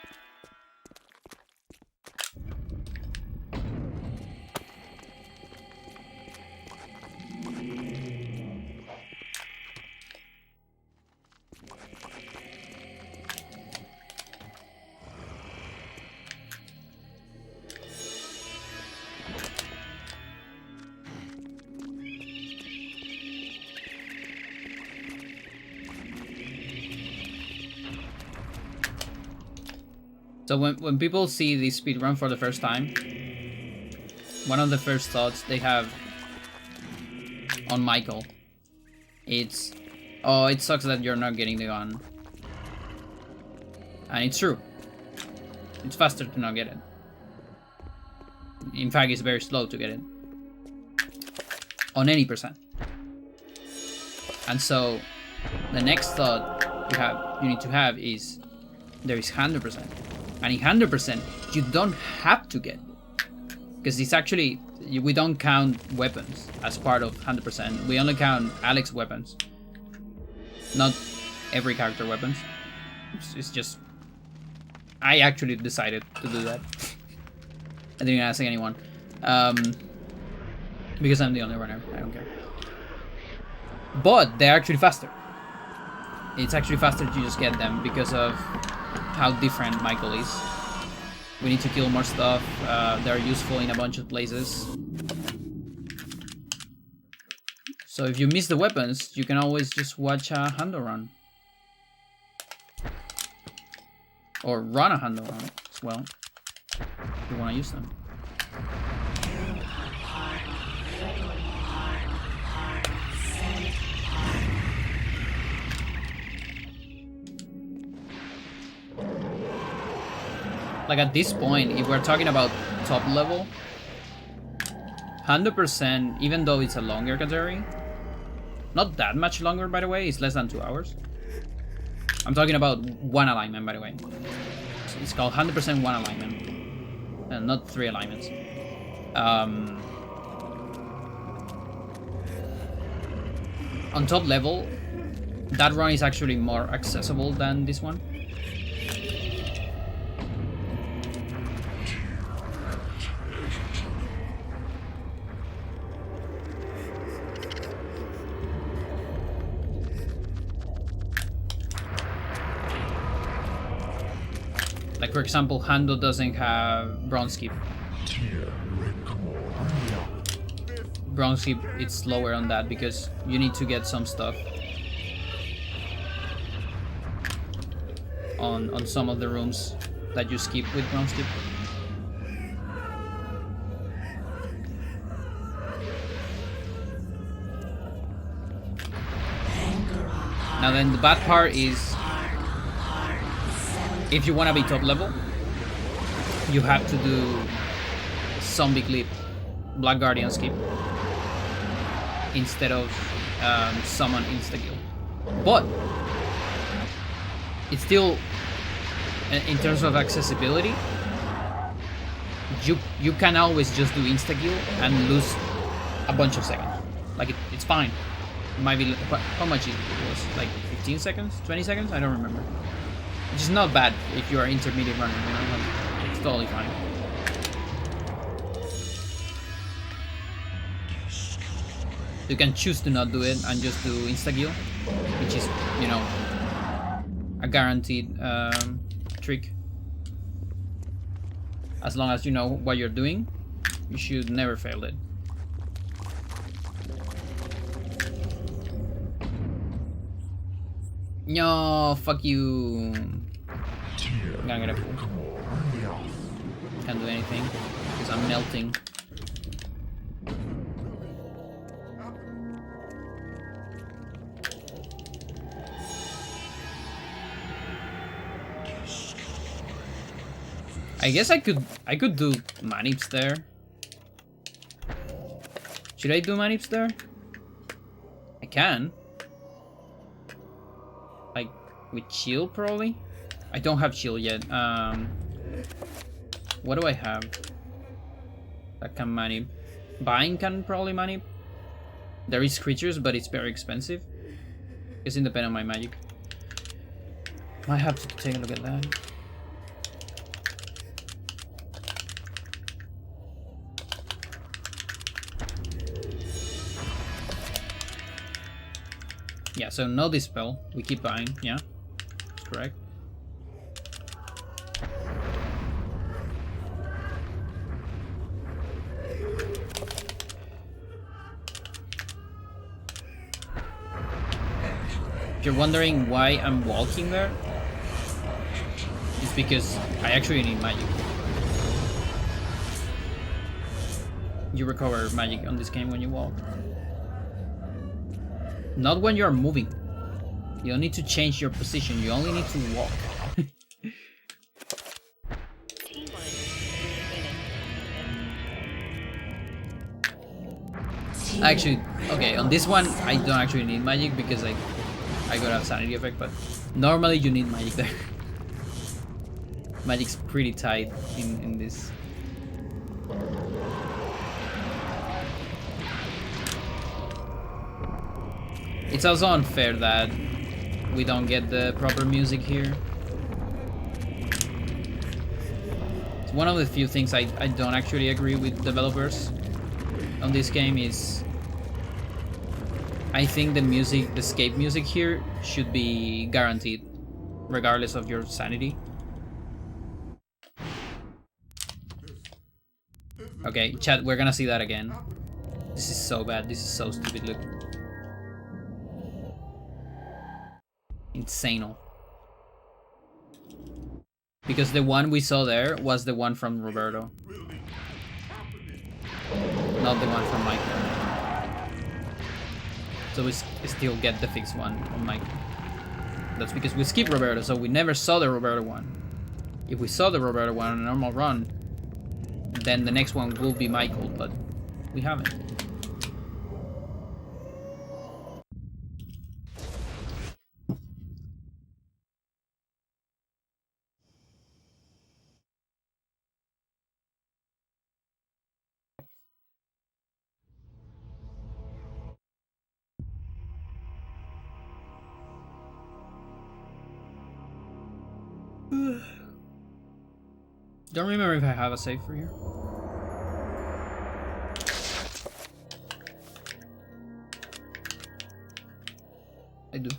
So when people see the speedrun for the first time, one of the first thoughts they have on Michael, it's, oh, it sucks that you're not getting the gun. And it's true. It's faster to not get it. In fact, it's very slow to get it. On any percent. And so, the next thought you need to have is, there is 100%. And in 100%, you don't have to get it. Because it's actually, we don't count weapons as part of 100%. We only count Alex's weapons. Not every character weapons. It's just, I actually decided to do that. I didn't ask anyone. Because I'm the only runner, I don't care. But they're actually faster. It's actually faster to just get them because of how different Michael is. We need to kill more stuff. They're useful in a bunch of places. So if you miss the weapons, you can always just watch a handle run. Or run a handle run as well, if you want to use them. Like at this point, if we're talking about top level, 100%, even though it's a longer category, not that much longer by the way, it's less than 2 hours. I'm talking about one alignment by the way. So it's called 100% one alignment, and not 3 alignments. On top level, that run is actually more accessible than this one. Like for example, Hando doesn't have bronze skip. Bronze skip, it's slower on that because you need to get some stuff on some of the rooms that you skip with bronze skip. Now then, the bad part is, if you want to be top level, you have to do zombie clip, Black Guardian skip, instead of summon insta kill. But it's still, in terms of accessibility, you can always just do insta-kill and lose a bunch of seconds. Like, it's fine. It might be, how much it was? Like 15 seconds? 20 seconds? I don't remember. Which is not bad if you are intermediate runner, you know? Like, it's totally fine. You can choose to not do it and just do insta-kill, which is, you know, a guaranteed trick. As long as you know what you're doing, you should never fail it. No, fuck you. I'm gonna get a pull. Can't do anything because I'm melting. I guess I could do manips there. Should I do manips there? I can. Like with chill probably? I don't have chill yet. What do I have that can manip? Bind can probably manip. There is creatures, but it's very expensive. It's independent of my magic. Might have to take a look at that. Yeah, so no dispel. We keep buying, yeah. That's correct. If you're wondering why I'm walking there, it's because I actually need magic. You recover magic on this game when you walk. Not when you're moving. You don't need to change your position, you only need to walk. Actually, okay, on this one I don't actually need magic because I got a sanity effect, but normally you need magic there. Magic's pretty tight in this. It's also unfair that we don't get the proper music here. It's one of the few things I don't actually agree with developers on this game is I think the music, the escape music here should be guaranteed regardless of your sanity. Okay, chat, we're gonna see that again. This is so bad, this is so stupid, look. Insano. Because the one we saw there was the one from Roberto, not the one from Michael. So we still get the fixed one on Michael. That's because we skipped Roberto, so we never saw the Roberto one. If we saw the Roberto one on a normal run, then the next one will be Michael, but we haven't. Don't remember if I have a save for here. I do.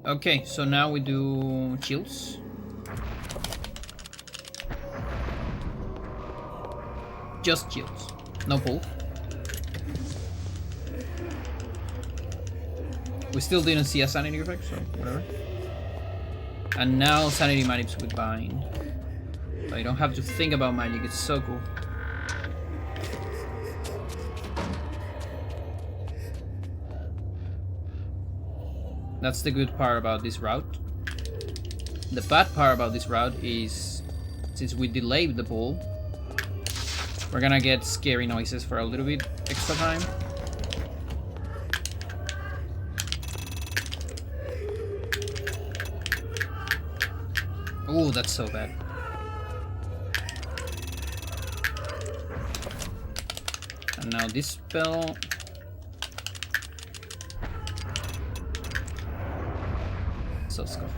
Okay, so now we do chills. Just chills, no pull. We still didn't see a sanity effect, so whatever. And now sanity manips with bind. So you don't have to think about magic, it's so cool. That's the good part about this route. The bad part about this route is, since we delayed the pull, We're gonna get scary noises for a little bit extra time. Oh, that's so bad. And now this spell. So scuff.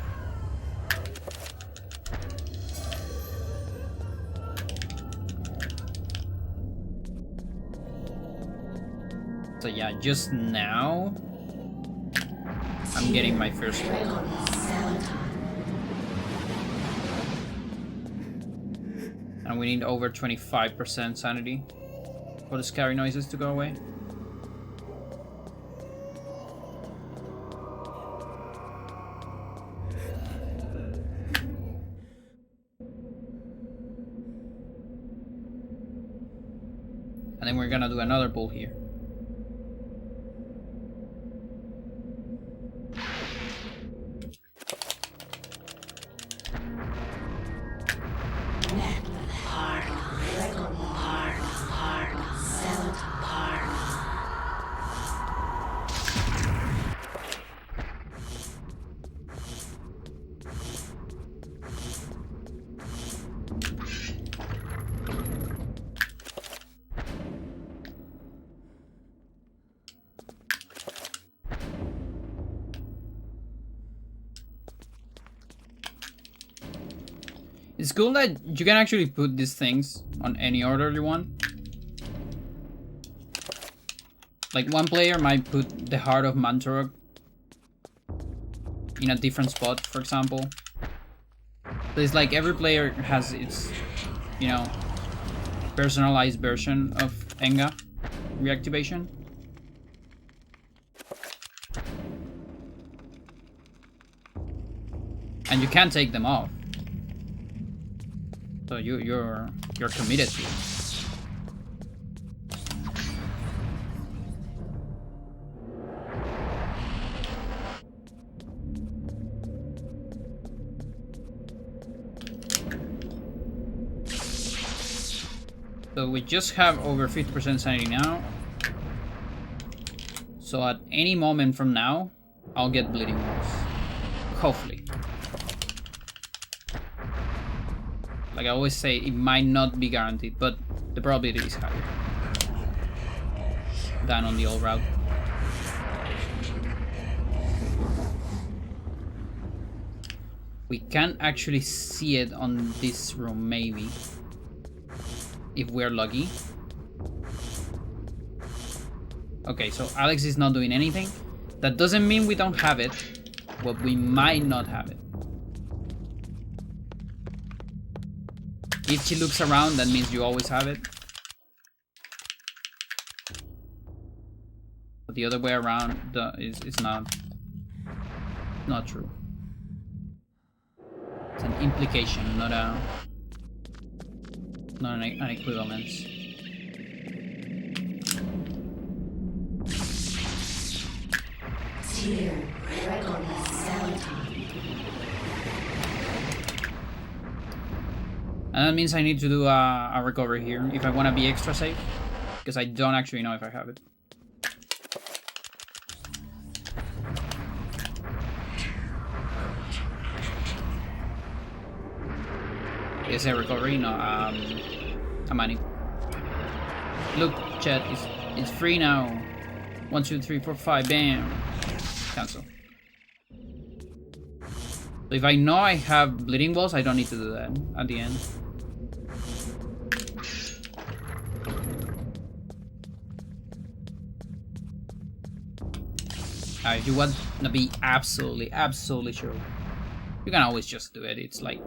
So yeah, just now I'm getting my first roll. And we need over 25% sanity for the scary noises to go away. And then we're gonna do another pull here. It's cool that you can actually put these things on any order you want. Like one player might put the Heart of Mantorok in a different spot, for example. So it's like every player has its, you know, personalized version of Enga reactivation. And you can't take them off. So you're committed to it. So we just have over 50% sanity now. So at any moment from now, I'll get bleeding wounds. Hopefully. Like I always say, it might not be guaranteed, but the probability is higher than on the old route. We can actually see it on this room, maybe. If we're lucky. Okay, so Alex is not doing anything. That doesn't mean we don't have it, but we might not have it. If she looks around, that means you always have it. But the other way around is not true. It's an implication, not an equivalence. And that means I need to do a recovery here if I want to be extra safe, because I don't actually know if I have it. Is a recovery? No, a money. Look, chat, it's free now. 1, 2, 3, 4, 5, bam. Cancel. So if I know I have bleeding balls, I don't need to do that at the end. If you want to be absolutely sure, you can always just do it. It's like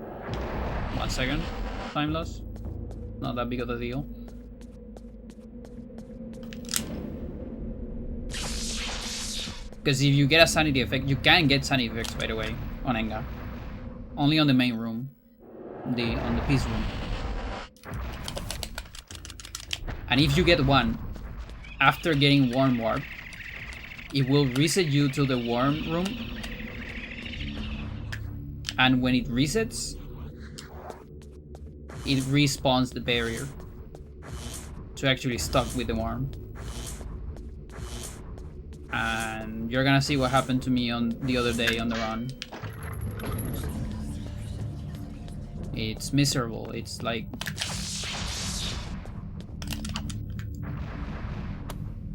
1 second time loss. Not that big of a deal. Because if you get a sanity effect, you can get sanity effects, by the way, on Enga. Only on the main room, on the peace room. And if you get one after getting Warm Warp, it will reset you to the warm room. And when it resets, it respawns the barrier. to actually stuck with the worm. And you're gonna see what happened to me on the other day on the run. It's miserable. It's like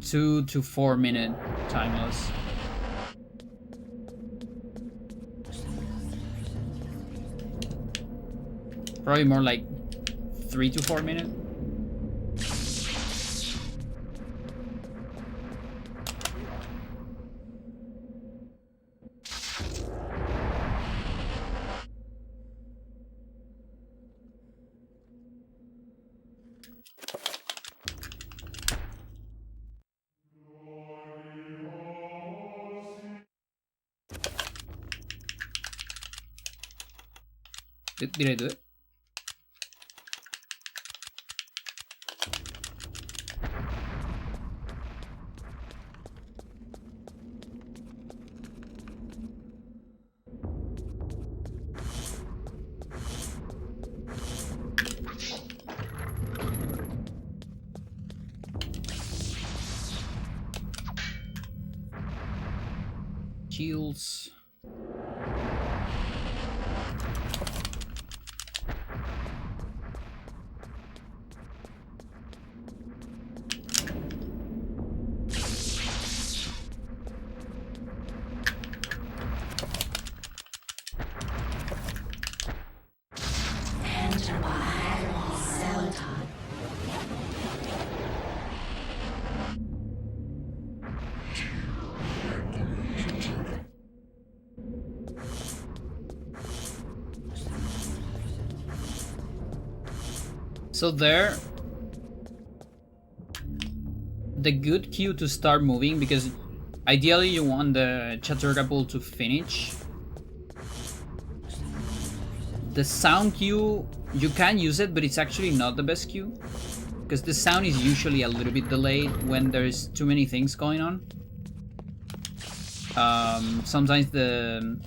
2 to 4 minute timeless. Probably more like 3 to 4 minutes. Did I do it? Shields. So there, the good cue to start moving, because ideally you want the Chaturga pool to finish. The sound cue, you can use it, but it's actually not the best cue, because the sound is usually a little bit delayed when there's too many things going on. Sometimes the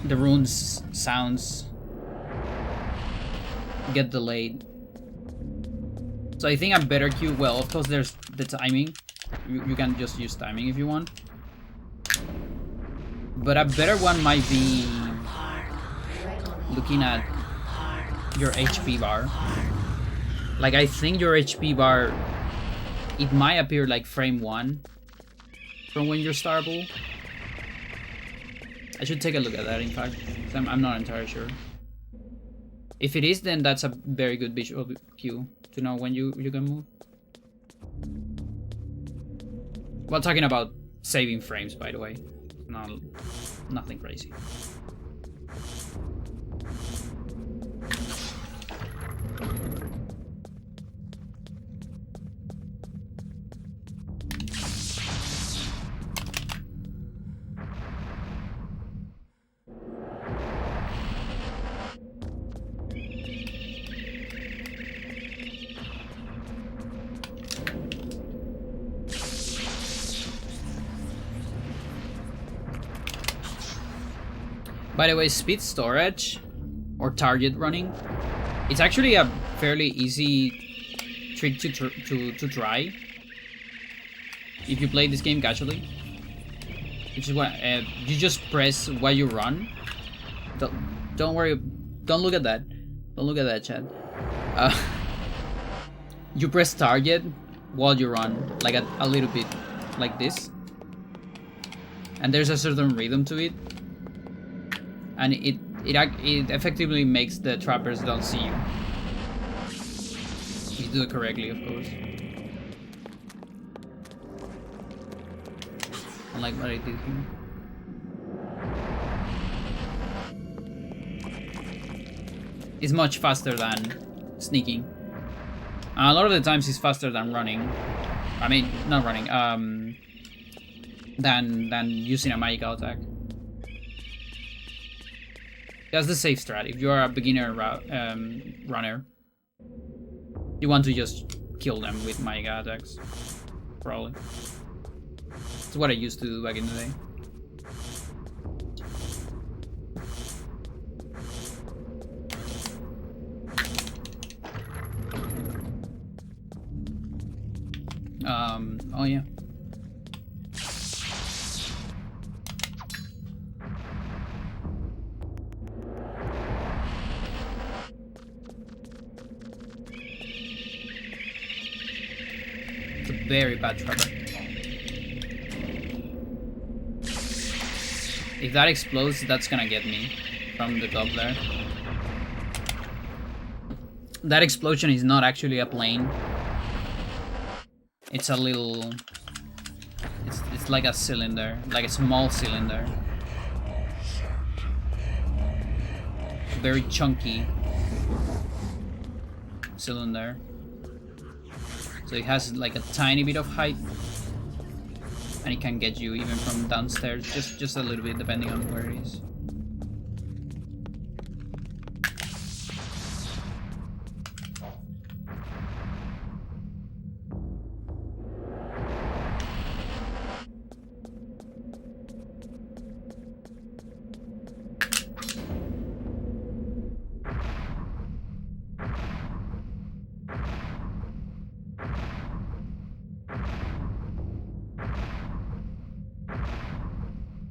runes sounds get delayed. So I think a better cue, well, of course there's the timing. You can just use timing if you want. But a better one might be looking at your HP bar. Like, I think your HP bar, it might appear like frame 1 from when you're starable. I should take a look at that, in fact. I'm not entirely sure. If it is, then that's a very good visual cue to know when you can move. Well, talking about saving frames, by the way. Nothing crazy. By the way, speed storage or target running, it's actually a fairly easy trick to try if you play this game casually. Which is what you just press while you run. Don't worry, don't look at that. Don't look at that, chat. You press target while you run, like a little bit, like this, and there's a certain rhythm to it. And it effectively makes the trappers don't see you. You do it correctly, of course. Unlike what I did here. It's much faster than sneaking. A lot of the times it's faster than running. I mean, not running. Than using a magical attack. That's the safe strat. If you are a beginner runner, you want to just kill them with magic attacks. Probably. It's what I used to do back in the day. Oh yeah. It's a very bad trapper. If that explodes, that's gonna get me from the top there. That explosion is not actually a plane. It's a little... It's like a cylinder, like a small cylinder. Very chunky cylinder. So it has like a tiny bit of height. And it can get you even from downstairs, just a little bit depending on where it is.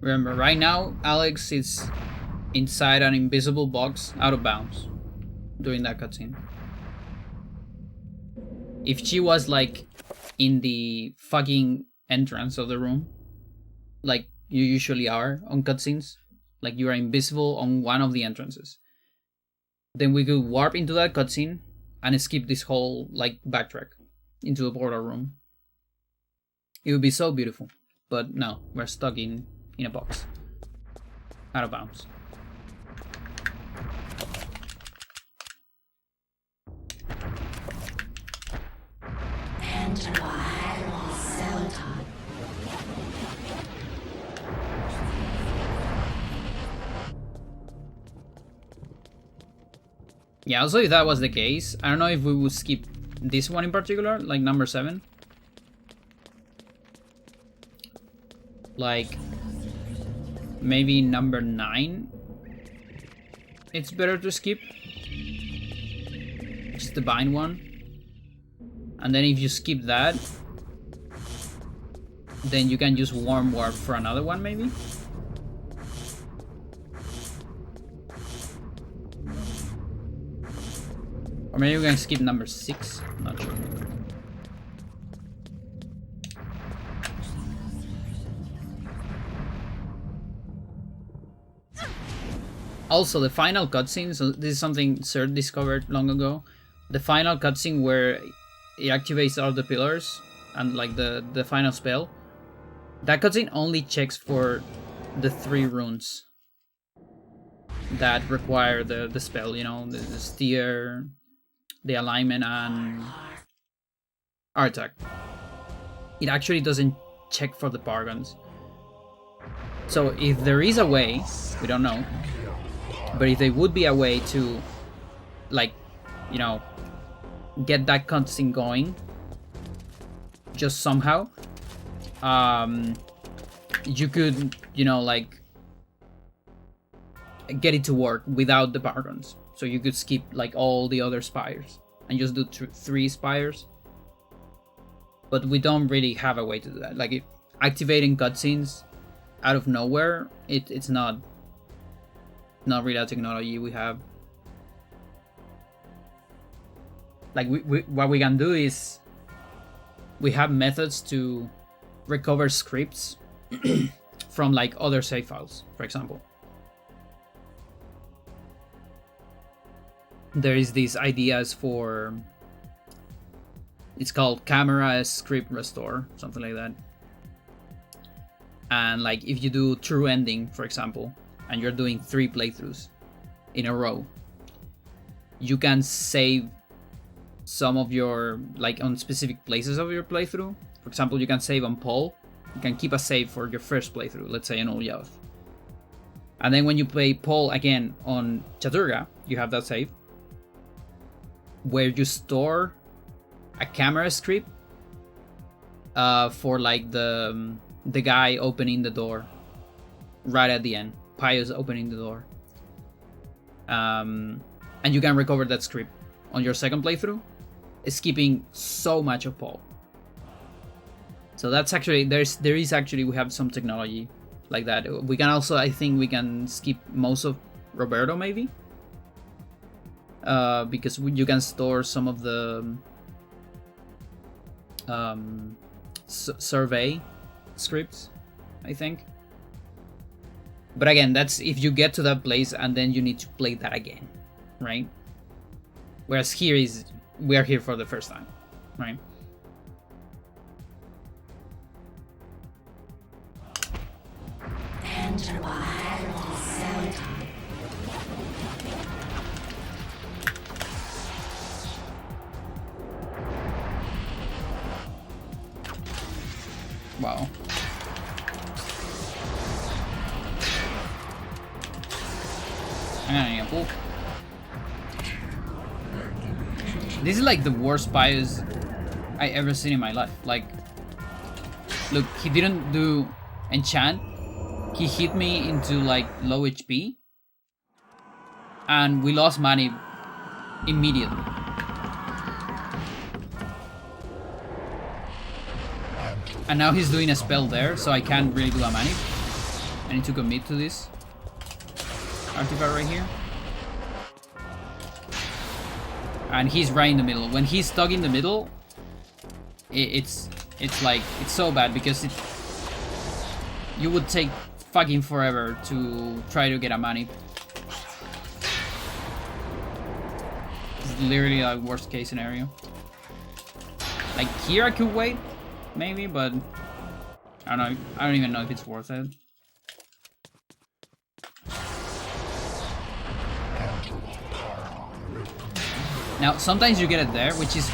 Remember, right now, Alex is inside an invisible box out of bounds during that cutscene. If she was like in the fucking entrance of the room, like you usually are on cutscenes, like you are invisible on one of the entrances, then we could warp into that cutscene and skip this whole like backtrack into the portal room. It would be so beautiful, but no, we're stuck in a box. Out of bounds. Yeah, also if that was the case, I don't know if we would skip this one in particular, like number 7. Like... maybe number 9. It's better to skip. Just the bind one. And then if you skip that, then you can use warm warp for another one maybe. Or maybe we can skip number 6. Not sure. Also, the final cutscene, so this is something Sir discovered long ago. The final cutscene where it activates all the pillars and like the final spell. That cutscene only checks for the 3 runes that require the spell, you know, the steer, the alignment, and Artak. It actually doesn't check for the bargains. So if there is a way, we don't know, but if there would be a way to, like, you know, get that cutscene going, just somehow, you could, you know, like, get it to work without the bargains. So you could skip, like, all the other spires and just do 3 spires. But we don't really have a way to do that. Like, activating cutscenes out of nowhere, it's not really a technology we have. Like, what we can do is we have methods to recover scripts from like other save files, for example. There is these ideas for, it's called camera script restore, something like that. And like if you do true ending, for example, and you're doing 3 playthroughs in a row, you can save some of your, like, on specific places of your playthrough. For example, you can save on Paul. You can keep a save for your first playthrough, let's say on Ulyav. And then when you play Paul again on Chaturga, you have that save where you store a camera script for like the guy opening the door right at the end. Pius opening the door. And you can recover that script on your second playthrough, skipping so much of Paul. So that's actually there is actually we have some technology like that. We can also, I think we can skip most of Roberto maybe, because you can store some of the survey scripts, I think. But again, that's if you get to that place and then you need to play that again, right? Whereas here is we are here for the first time, right? Wow. I'm gonna need a pool. This is like the worst bios I ever seen in my life. Like, look, he didn't do enchant. He hit me into like low HP, and we lost money immediately. And now he's doing a spell there, so I can't really do a mani. I need to commit to this artifact right here. And he's right in the middle. When he's stuck in the middle, it's like, it's so bad because you would take fucking forever to try to get a mani. It's literally a worst case scenario. Like here I could wait, maybe, but I don't know. I don't even know if it's worth it. Now, sometimes you get it there, which is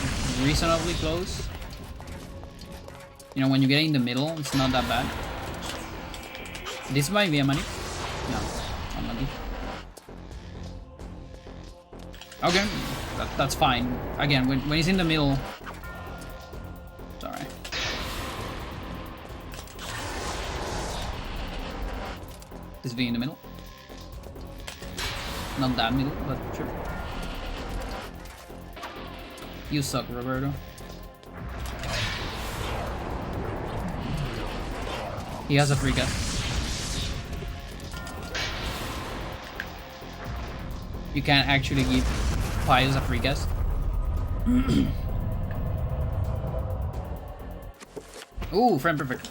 reasonably close. You know, when you get in the middle, it's not that bad. This might be a money. No, unlucky. Okay, that's fine. Again, when he's in the middle, it's alright. This being in the middle. Not that middle, but sure. You suck, Roberto. He has a free cast. You can't actually give Pius a free cast. Ooh, frame perfect.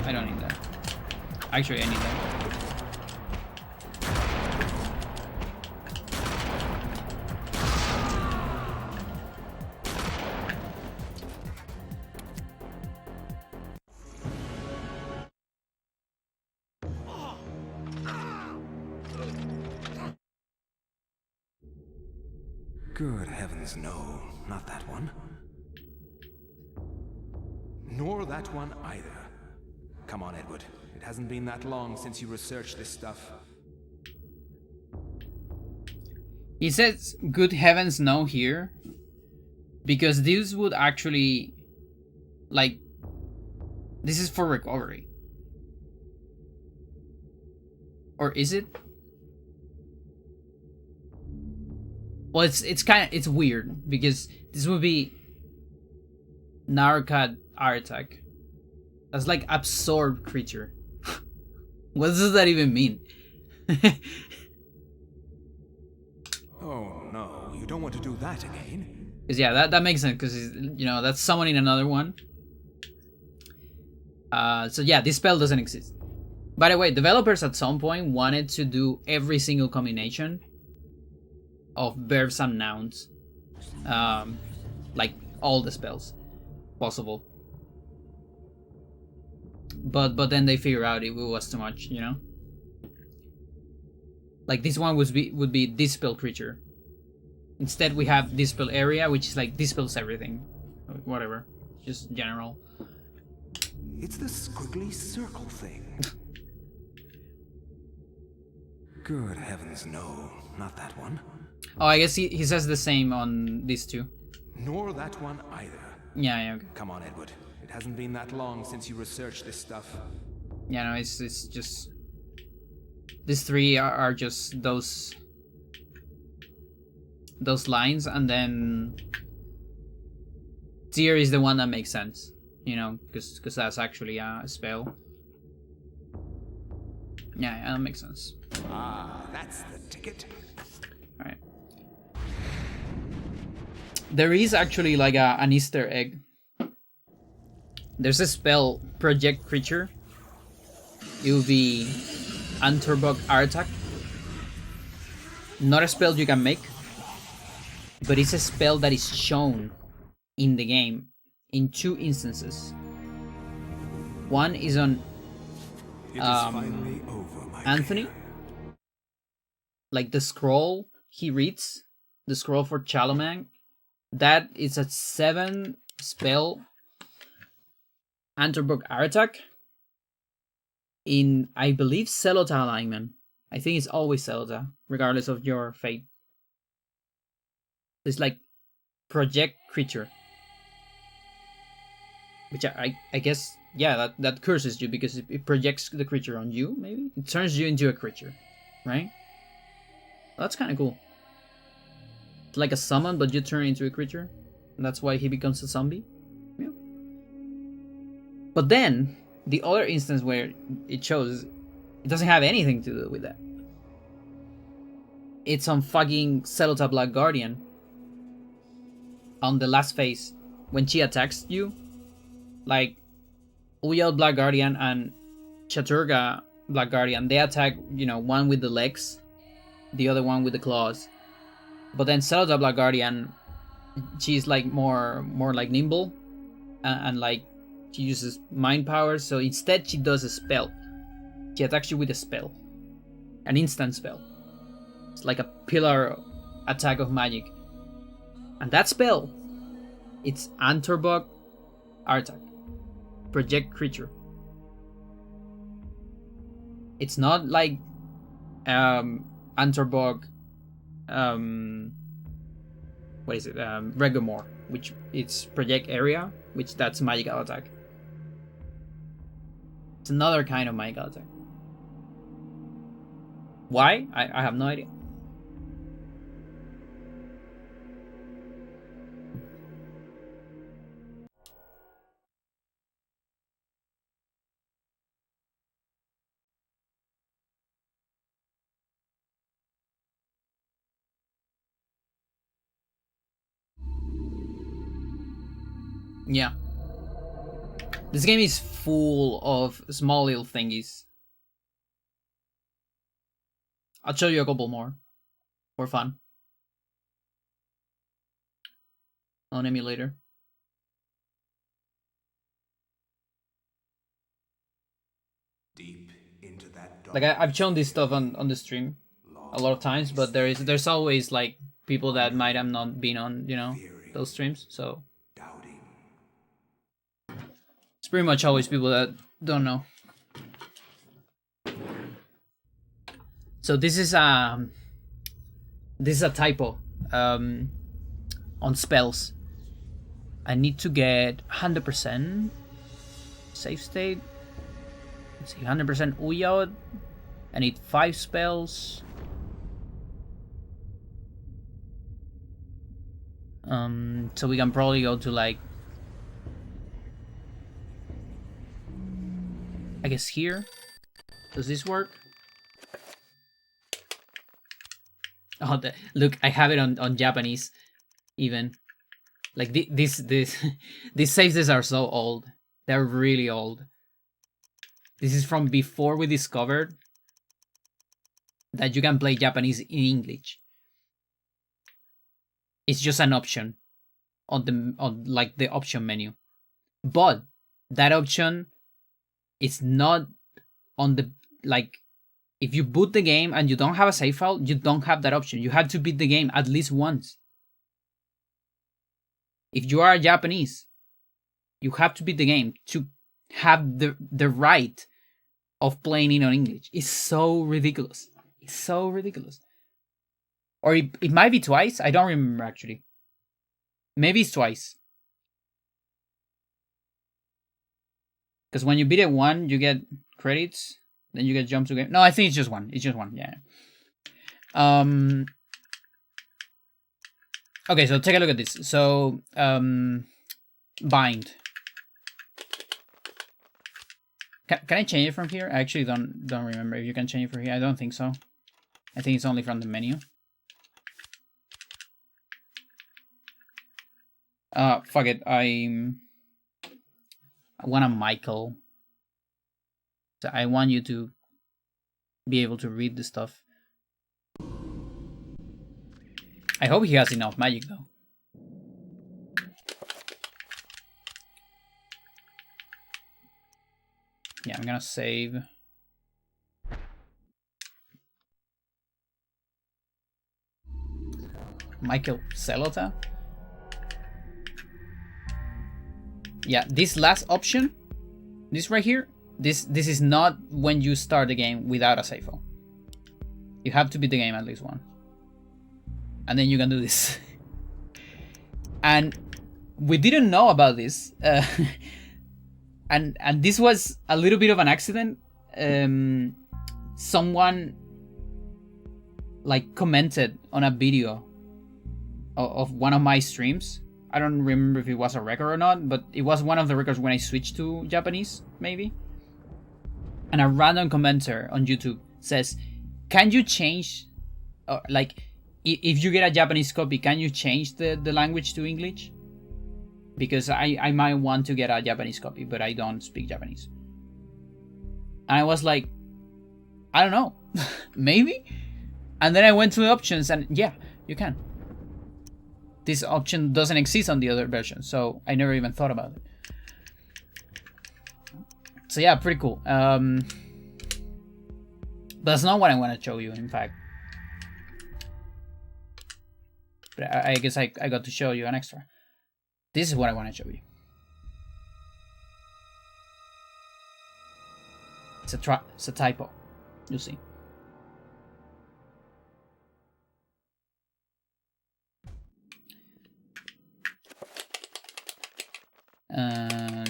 I don't need that. Actually, I need that. Good heavens, no, not that one. Nor that one either. Come on, Edward. It hasn't been that long since you researched this stuff. He says, good heavens no here. Because this would actually... Like... This is for recovery. Or is it? Well, it's weird because this would be Narcad art attack. That's like absorb creature. What does that even mean? Oh no, you don't want to do that again. Because yeah, that makes sense because you know that's summoning another one. So yeah, this spell doesn't exist. By the way, developers at some point wanted to do every single combination of verbs and nouns, like all the spells possible, but then they figure out it was too much, you know. Like this one would be dispel creature. Instead, we have dispel area, which is like dispels everything, whatever, just general. It's the squiggly circle thing. Good heavens, no, not that one. Oh, I guess he says the same on these two. Nor that one either. Yeah, okay. Come on, Edward. It hasn't been that long since you researched this stuff. Yeah, no, it's just... These three are just those lines, and then Tear is the one that makes sense, you know, because that's actually a spell. Yeah, that makes sense. Ah, that's the ticket. All right. There is actually like an Easter egg. There's a spell, Project Creature. It will be Antorbog Artak. Not a spell you can make, but it's a spell that is shown in the game in 2 instances. One is on It is finally over, my Anthony. dear. Like the scroll he reads, the scroll for Chalomang, that is a 7 spell Antorbook Aratak in, I believe, Celota alignment. I think it's always Celota, regardless of your fate. It's like Project Creature. Which I guess, yeah, that curses you because it projects the creature on you, maybe? It turns you into a creature, right? That's kind of cool. It's like a summon, but you turn into a creature. And that's why he becomes a zombie. Yeah. But then, the other instance where it shows, it doesn't have anything to do with that. It's on fucking Celota Black Guardian. On the last phase, when she attacks you, like Uyal Black Guardian and Chaturga Black Guardian, they attack, you know, one with the legs, the other one with the claws. But then Celota Black Guardian, she's like more like nimble, and like she uses mind power. So instead, she does a spell. She attacks you with a spell, an instant spell. It's like a pillar attack of magic, and that spell, it's Antorbog Artak, Project Creature. It's not like Antorbog, what is it? Regomore, which it's Project Area, which that's magical attack. It's another kind of magical attack. Why? I have no idea. Yeah. This game is full of small little thingies. I'll show you a couple more for fun on emulator. Deep into that Like I've shown this stuff on the stream a lot of times, but there's always like people that might have not been on, you know, those streams. So doubting. it's pretty much always people that don't know. So this is a typo on spells. I need to get 100% save state. Let's see, 100% Uyod. I need 5 spells. So we can probably go to like, I guess here. Does this work? Oh, look, I have it on Japanese, even. Like these saves are so old. They're really old. This is from before we discovered that you can play Japanese in English. It's just an option on like the option menu, but that option is not on the, like, if you boot the game and you don't have a save file, you don't have that option. You have to beat the game at least once. If you are Japanese, you have to beat the game to have the right of playing it on English. It's so ridiculous. It's so ridiculous. Or it might be twice. I don't remember actually. Maybe it's twice. Because when you beat it one, you get credits. Then you get jump to game. No, I think it's just one. It's just one. Yeah. Okay, so take a look at this. So bind. Can I change it from here? I actually don't remember if you can change it from here. I don't think so. I think it's only from the menu. Fuck it. I want a Michael. So I want you to be able to read the stuff. I hope he has enough magic though. Yeah, I'm gonna save. Michael Celota. Yeah, this last option, this right here, this is not when you start the game without a save file. You have to beat the game at least one, and then you can do this. And we didn't know about this, and this was a little bit of an accident. Someone like commented on a video of one of my streams. I don't remember if it was a record or not, but it was one of the records when I switched to Japanese, maybe. And a random commenter on YouTube says, can you change, like, if you get a Japanese copy, can you change the language to English? Because I might want to get a Japanese copy, but I don't speak Japanese. And I was like, I don't know, maybe? And then I went to the options and yeah, you can. This option doesn't exist on the other version, so I never even thought about it. So yeah, pretty cool. But that's not what I want to show you, in fact. But I guess I got to show you an extra. This is what I want to show you. It's a typo. You'll see.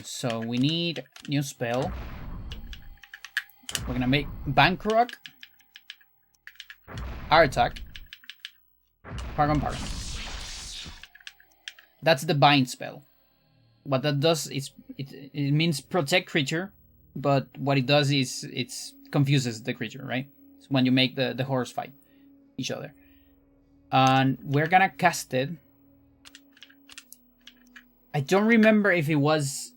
So we need new spell. We're gonna make Bankrock, Art Attack, Paragon. That's the bind spell. What that does is it means protect creature, but what it does is it confuses the creature, right? It's when you make the horse fight each other. And we're gonna cast it. I don't remember if it was.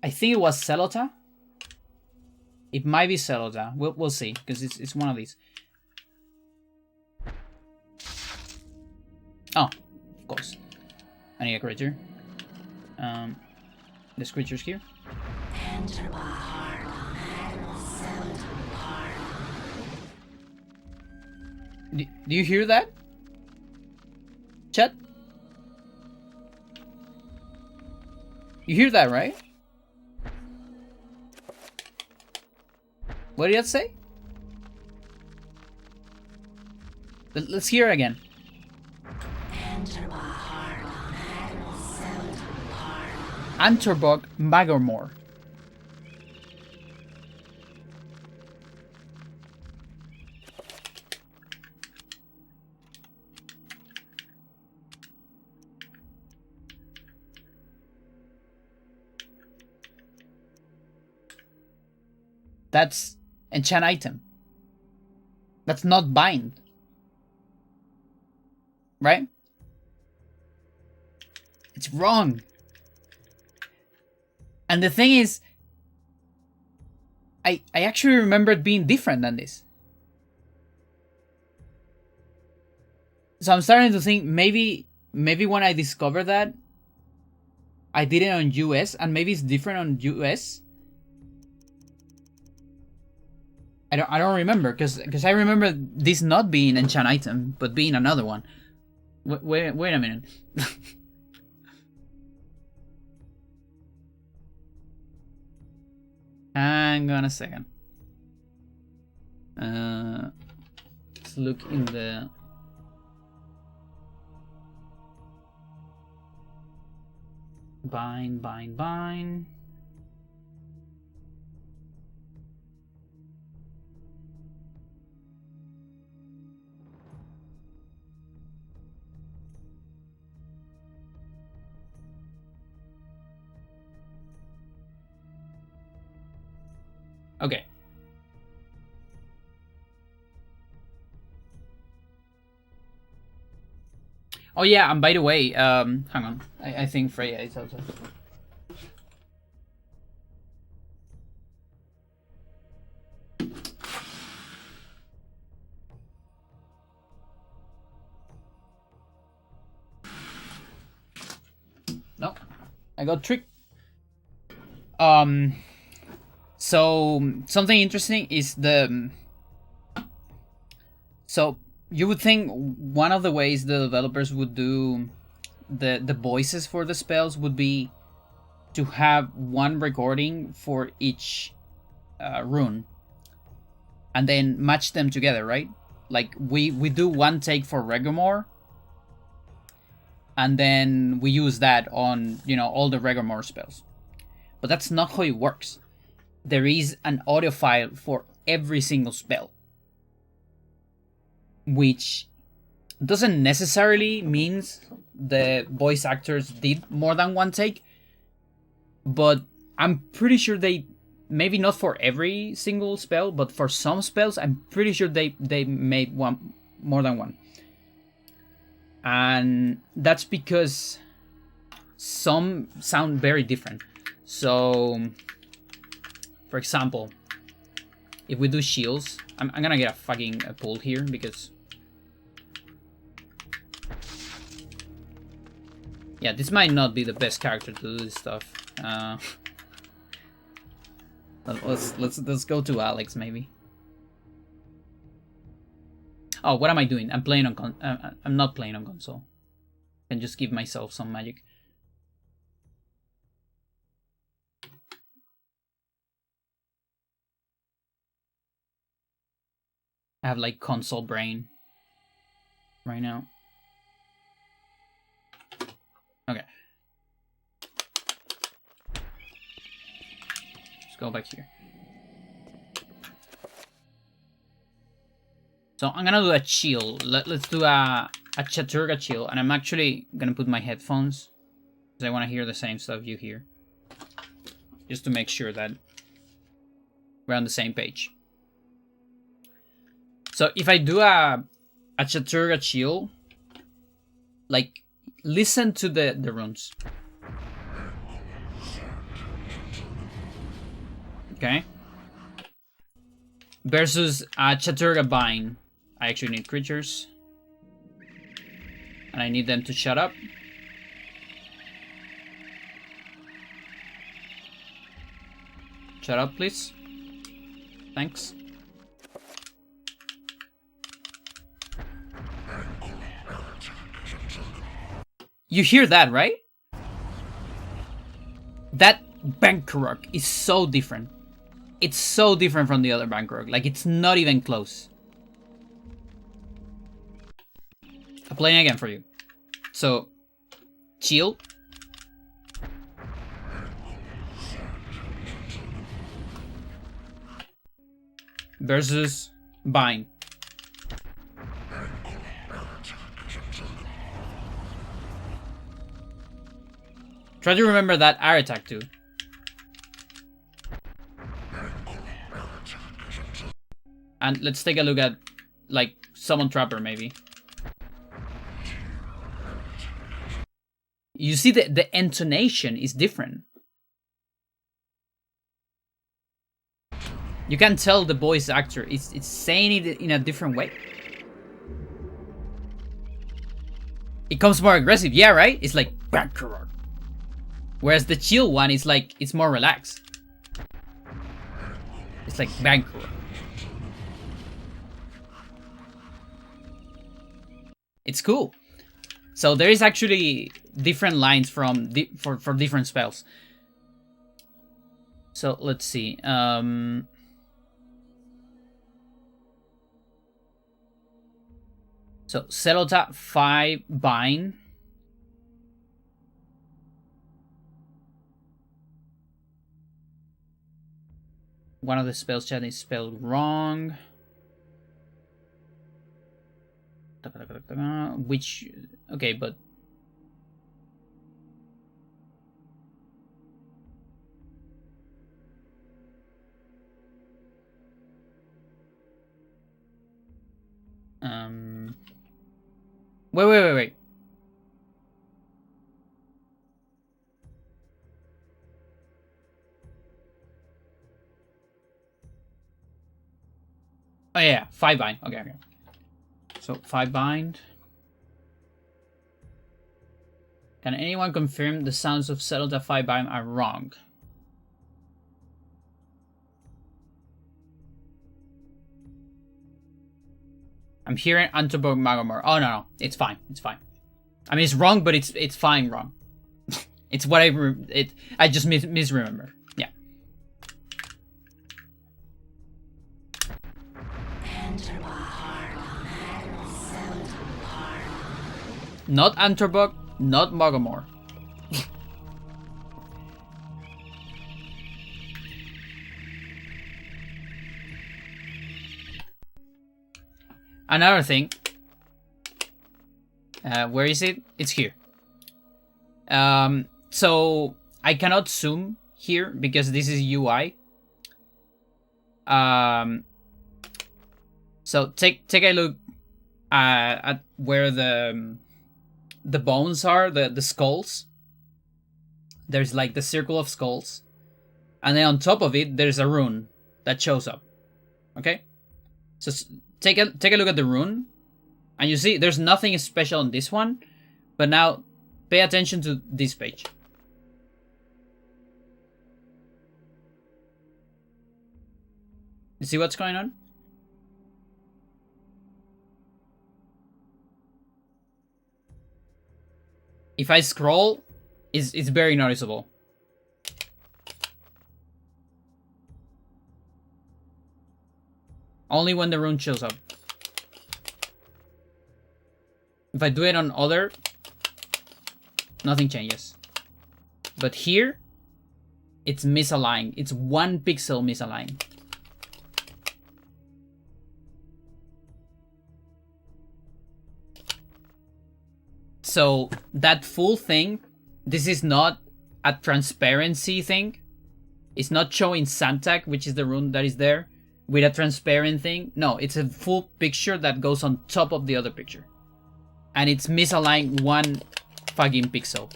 I think it was Celota. It might be Celota. We'll see, because it's one of these. Oh, of course. I need a creature. This creature's here. Do you hear that? Chat? You hear that, right? What did that say? Let's hear it again. Antorbog Magormore. That's enchant item. That's not bind. Right? It's wrong. And the thing is, I actually remember it being different than this. So I'm starting to think maybe when I discovered that, I did it on US, and maybe it's different on US. I don't remember, because I remember this not being enchant item, but being another one. Wait a minute. Hang on a second. Let's look in the... Bind. Okay. Oh yeah, and by the way, hang on. I think Freya is outside. No, I got tricked. So something interesting is the. So you would think one of the ways the developers would do the voices for the spells would be to have one recording for each rune, and then match them together, right? Like we do one take for Regomore, and then we use that on, you know, all the Regomore spells. But that's not how it works. There is an audio file for every single spell, which doesn't necessarily means the voice actors did more than one take, but I'm pretty sure they, maybe not for every single spell, but for some spells, I'm pretty sure they made one more than one. And that's because some sound very different. So, for example, if we do shields, I'm gonna get a fucking pull here because, yeah, this might not be the best character to do this stuff. Let's go to Alex maybe. Oh, what am I doing? I'm playing on I'm not playing on console. I can just give myself some magic. I have like console brain right now. Okay. Let's go back here. So I'm gonna do a chill. Let's do a Chaturga chill, and I'm actually gonna put my headphones because I want to hear the same stuff you hear, just to make sure that we're on the same page. So if I do a Chaturga chill, like, listen to the runes. Okay. Versus a Chaturga bind. I actually need creatures. And I need them to shut up. Shut up, please. Thanks. You hear that, right? That Bankarok is so different. It's so different from the other Bankarok. Like, it's not even close. I'm playing again for you. So, chill. Versus bind. Try to remember that air attack too. And let's take a look at, like, Summon Trapper maybe. You see the intonation is different. You can tell the voice actor is saying it in a different way. It comes more aggressive, yeah, right? It's like Bankarok. Whereas the chill one is like, it's more relaxed. It's like Bankarok. It's cool. So there is actually different lines from for different spells. So let's see. So Celota 5 bind. One of the spells chat is spelled wrong. Which, okay, but Wait. Oh yeah, 5 bind. Okay. So 5 bind. Can anyone confirm the sounds of settled at 5 bind are wrong? I'm hearing Antoborg Magomor. Oh no, it's fine. It's fine. I mean, it's wrong, but it's fine wrong. It's what I just misremember. Yeah. Not Antorbog, not Magomor. Another thing. Where is it? It's here. So I cannot zoom here because this is UI. So take a look at where the bones are, the skulls. There's like the circle of skulls, and then on top of it there's a rune that shows up. Okay, so take a look at the rune, and you see there's nothing special on this one, but now pay attention to this page. You see what's going on? If I scroll, it's very noticeable. Only when the rune shows up. If I do it on other, nothing changes. But here, it's misaligned. It's 1 pixel misaligned. So that full thing, this is not a transparency thing. It's not showing Santak, which is the rune that is there, with a transparent thing. No, it's a full picture that goes on top of the other picture. And it's misaligned 1 fucking pixel.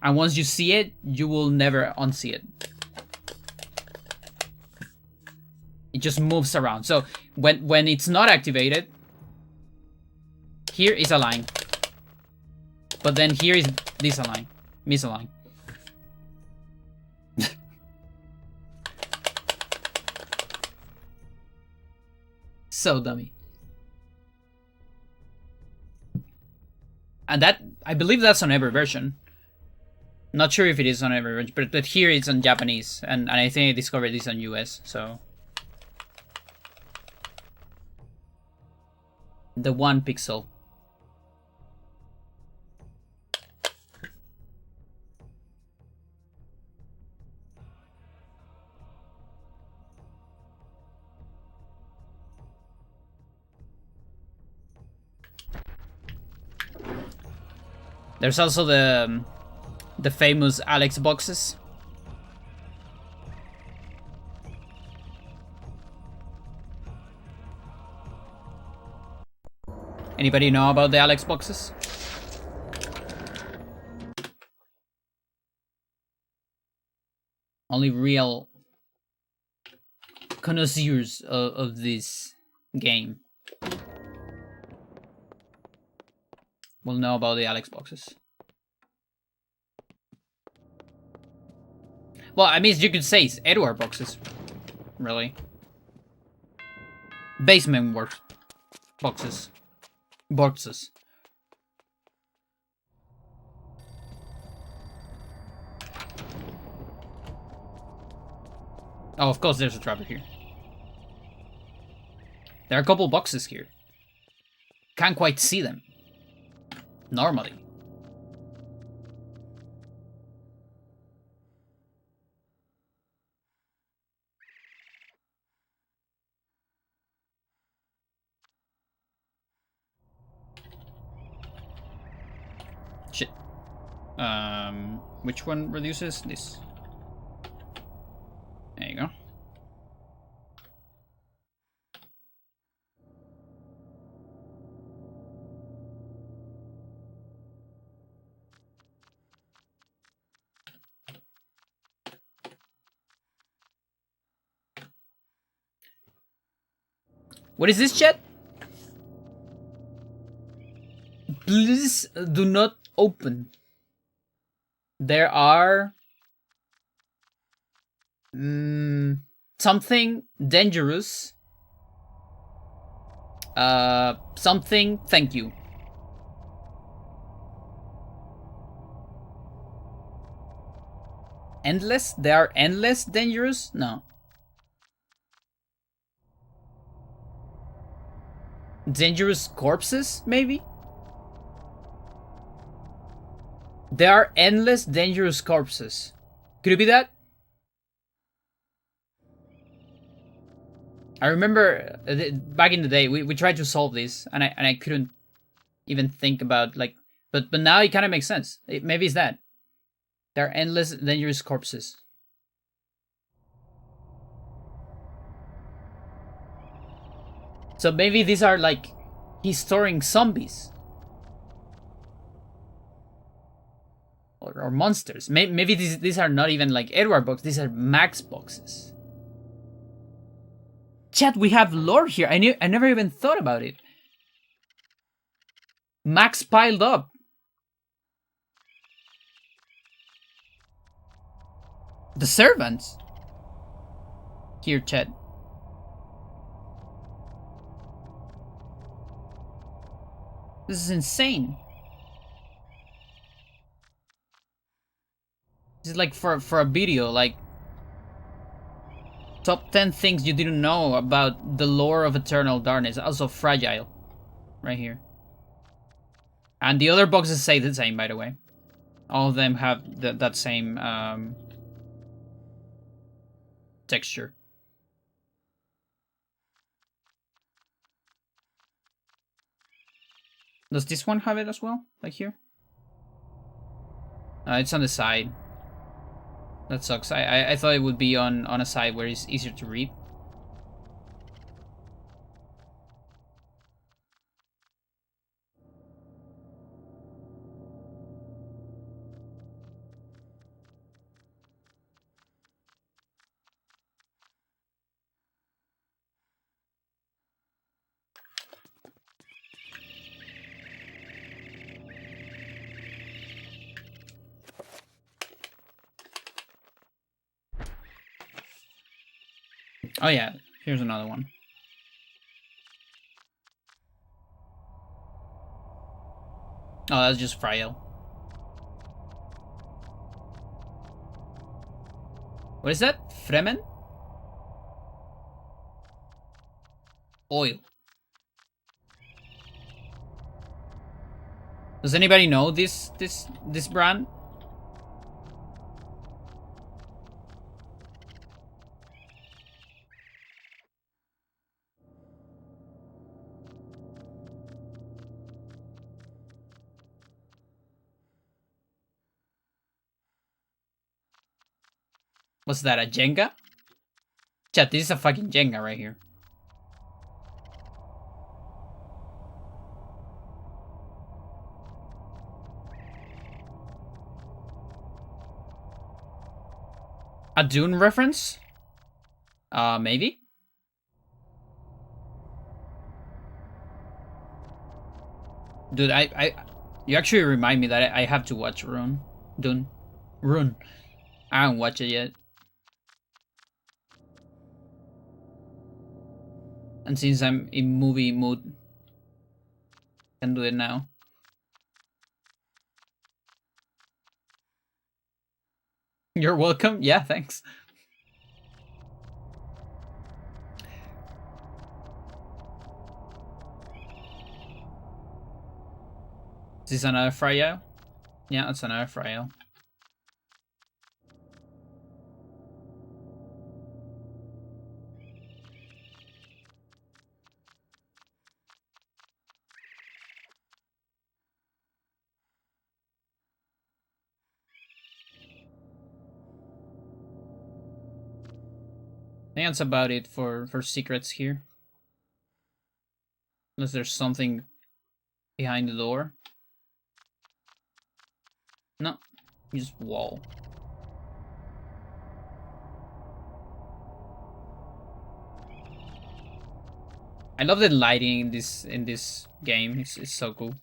And once you see it, you will never unsee it. It just moves around. So when it's not activated, here is a line. But then here is this align, misalign. So dummy. And that, I believe that's on every version. Not sure if it is on every version, but here it's on Japanese, and I think I discovered this on US, so. The 1 pixel. There's also the famous Alex boxes. Anybody know about the Alex boxes? Only real connoisseurs of this game will know about the Alex boxes. Well, I mean, you could say it's Edward boxes, really. Basement works boxes. Boxes. Oh, of course there's a trapper here. There are a couple boxes here. Can't quite see them. Normally. Shit. Which one reduces this? There you go. What is this, chat? Please do not open. There are something dangerous. Something. Thank you. Endless? They are endless dangerous? No. Dangerous corpses, maybe? There are endless dangerous corpses. Could it be that? I remember back in the day we tried to solve this and I couldn't even think about like but now it kind of makes sense. Maybe it's that. There are endless dangerous corpses. So maybe these are like he's storing zombies. Or monsters. Maybe these are not even like Edward boxes, these are Max boxes. Chat, we have lore here. I never even thought about it. Max piled up. The servants. Here, chat. This is insane. This is like for a video, like top 10 things you didn't know about the lore of Eternal Darkness. Also fragile. Right here. And the other boxes say the same, by the way. All of them have that same texture. Does this one have it as well? Like here? It's on the side. That sucks. I thought it would be on a side where it's easier to read. Oh yeah, here's another one. Oh, that's just frail. What is that? Fremen? Oil. Does anybody know this brand? What's that, a Jenga? Chat, this is a fucking Jenga right here. A Dune reference? Maybe? Dude, you actually remind me that I have to watch Rune. Rune. I haven't watched it yet. And since I'm in movie mood, I can do it now. You're welcome. Yeah, thanks. Is this another Fryo? Yeah, it's another Fryo. I think that's about it for secrets here. Unless there's something behind the door. No, just wall. I love the lighting in this game. It's so cool.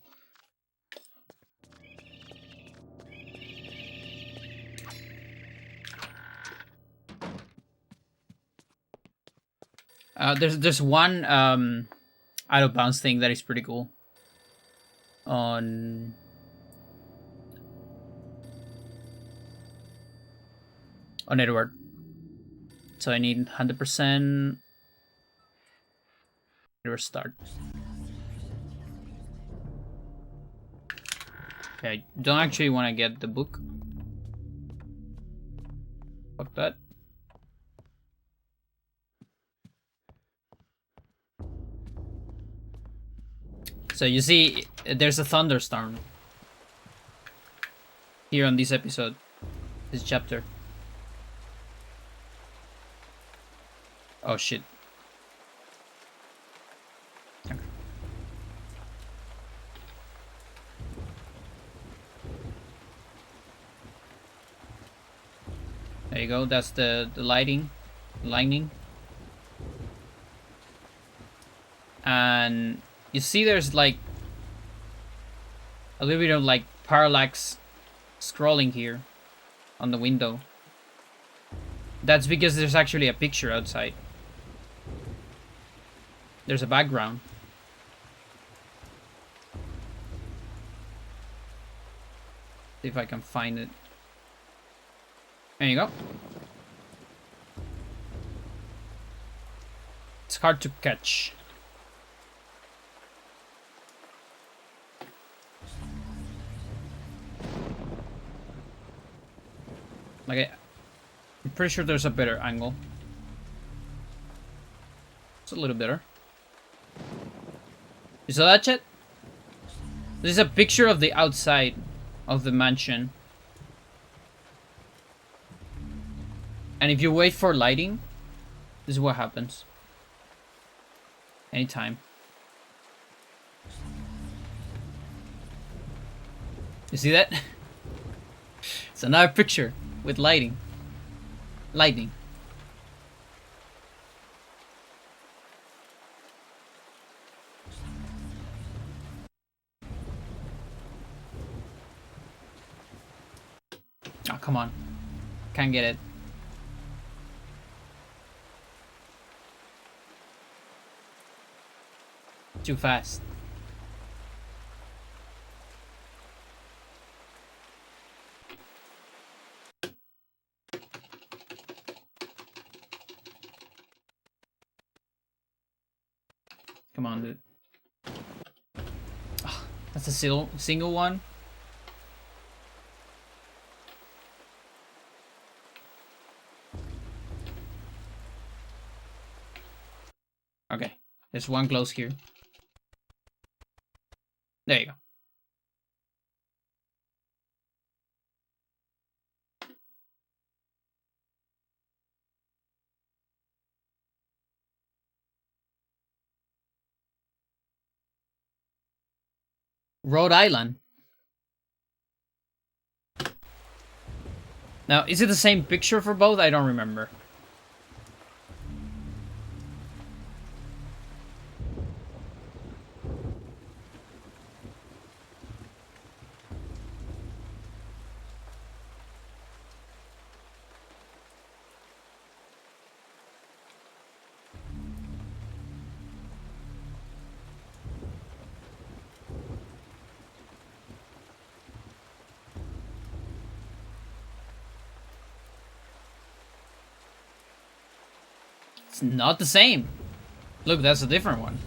There's one out of bounds thing that is pretty cool. On Edward. So I need 100% start. Okay, I don't actually want to get the book. Fuck that. So you see, there's a thunderstorm here on this episode, this chapter. Oh shit. Okay. There you go, that's the lightning. And you see there's like a little bit of like parallax scrolling here on the window. That's because there's actually a picture outside. There's a background. See if I can find it. There you go. It's hard to catch. Like, I'm pretty sure there's a better angle. It's a little better. You saw that, chat? This is a picture of the outside of the mansion. And if you wait for lighting, this is what happens. Anytime. You see that? It's another picture with lighting. Lightning. Oh, come on. Can't get it. Too fast. Come on, dude. Oh, that's a single one. Okay, there's one close here. There you go. Rhode Island. Now, is it the same picture for both? I don't remember. It's not the same. Look, that's a different one.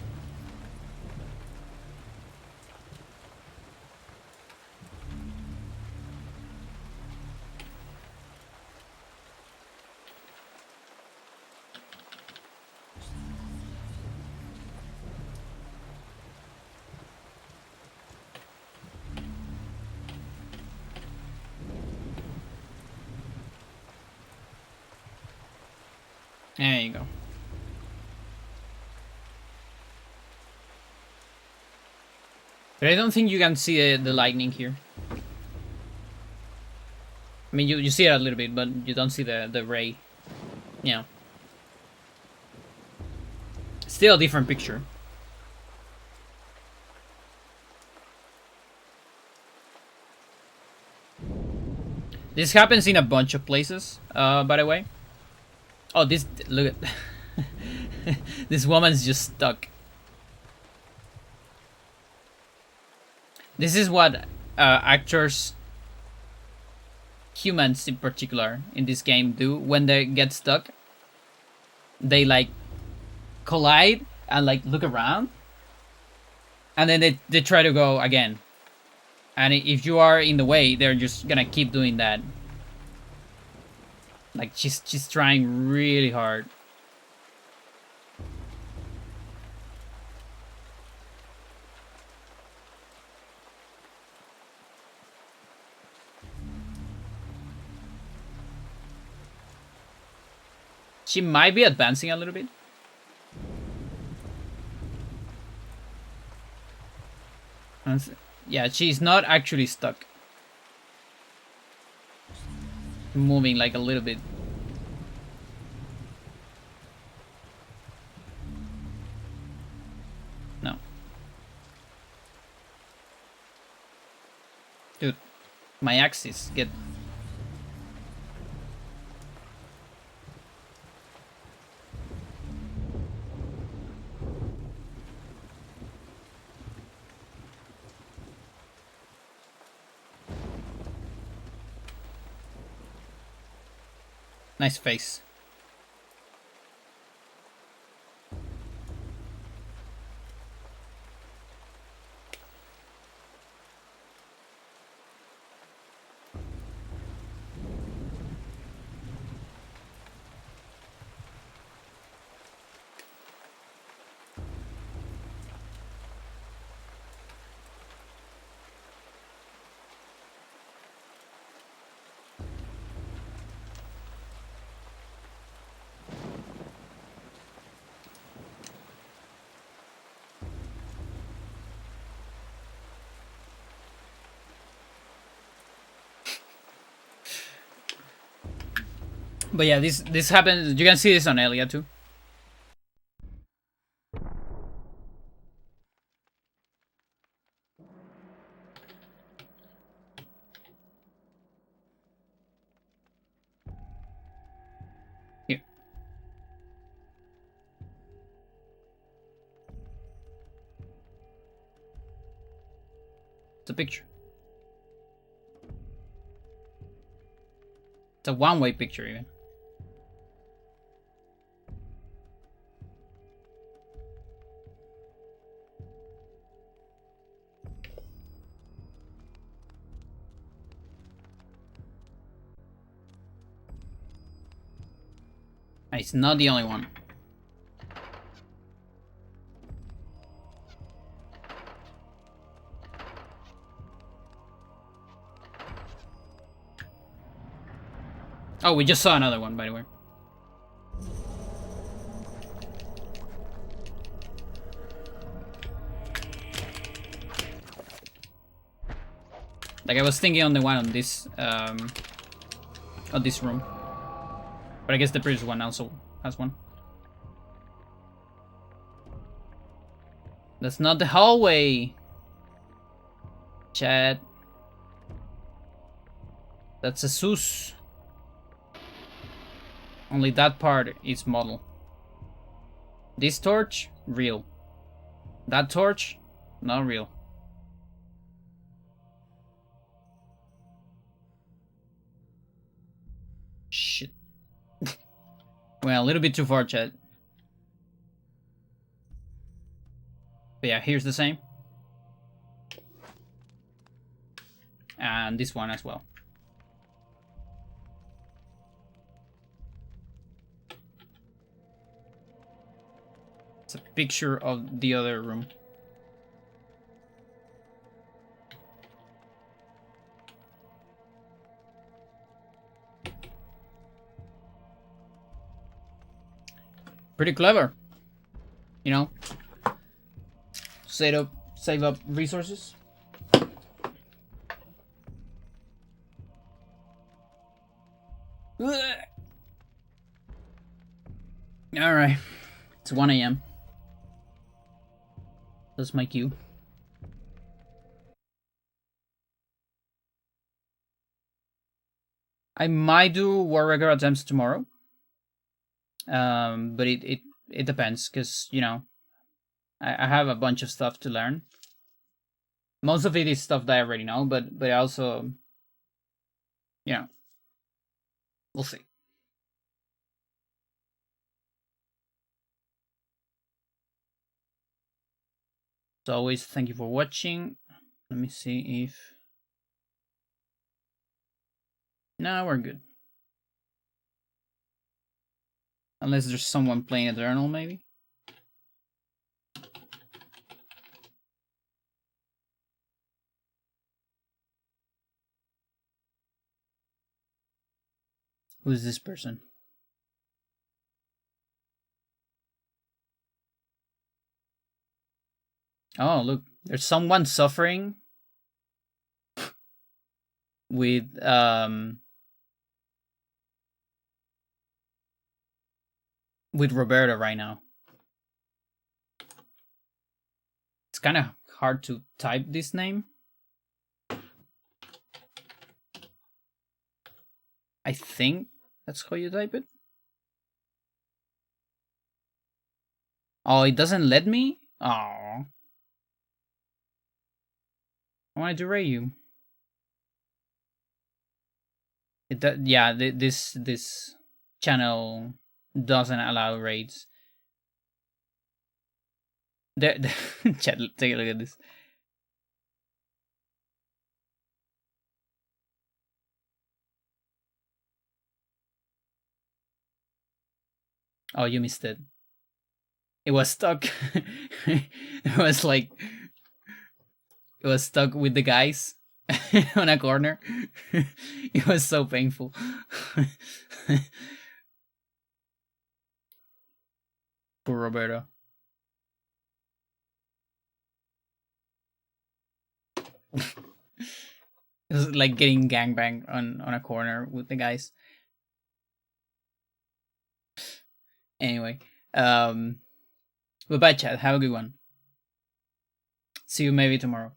There you go. But I don't think you can see the lightning here. I mean, you see it a little bit, but you don't see the ray. Yeah. Still a different picture. This happens in a bunch of places, by the way. Oh, this, look at, this woman's just stuck. This is what actors, humans in particular, in this game do when they get stuck. They like collide and like look around, and then they try to go again. And if you are in the way, they're just gonna keep doing that. Like she's trying really hard. She might be advancing a little bit. Yeah, she's not actually stuck. Moving like a little bit. No. Dude, my axis get... Nice face. But yeah, this happens. You can see this on Elia too. Here. It's a picture. It's a one-way picture even. It's not the only one. Oh, we just saw another one, by the way. Like I was thinking on the one on this room. But I guess the previous one also has one. That's not the hallway. Chat. That's a sus. Only that part is model. This torch, real. That torch, not real. Shit. Well, a little bit too far, chat. But yeah, here's the same. And this one as well. It's a picture of the other room. Pretty clever, you know. Save up resources. All right, it's 1 a.m. That's my cue. I might do war regular attempts tomorrow. But it depends, because, you know, I have a bunch of stuff to learn. Most of it is stuff that I already know, but also, you know, we'll see. As always, thank you for watching. Let me see if... No, we're good. Unless there's someone playing Eternal, maybe? Who's this person? Oh, look. There's someone suffering with Roberta right now. It's kind of hard to type this name. I think that's how you type it. Oh, it doesn't let me? Oh. I wanted to rate you. Yeah, this channel doesn't allow raids. Chat, take a look at this. Oh, you missed it. It was stuck. It was like... It was stuck with the guys on a corner. It was so painful. Poor Roberto. It was like getting gangbanged on a corner with the guys. Anyway, but bye chat. Have a good one. See you maybe tomorrow.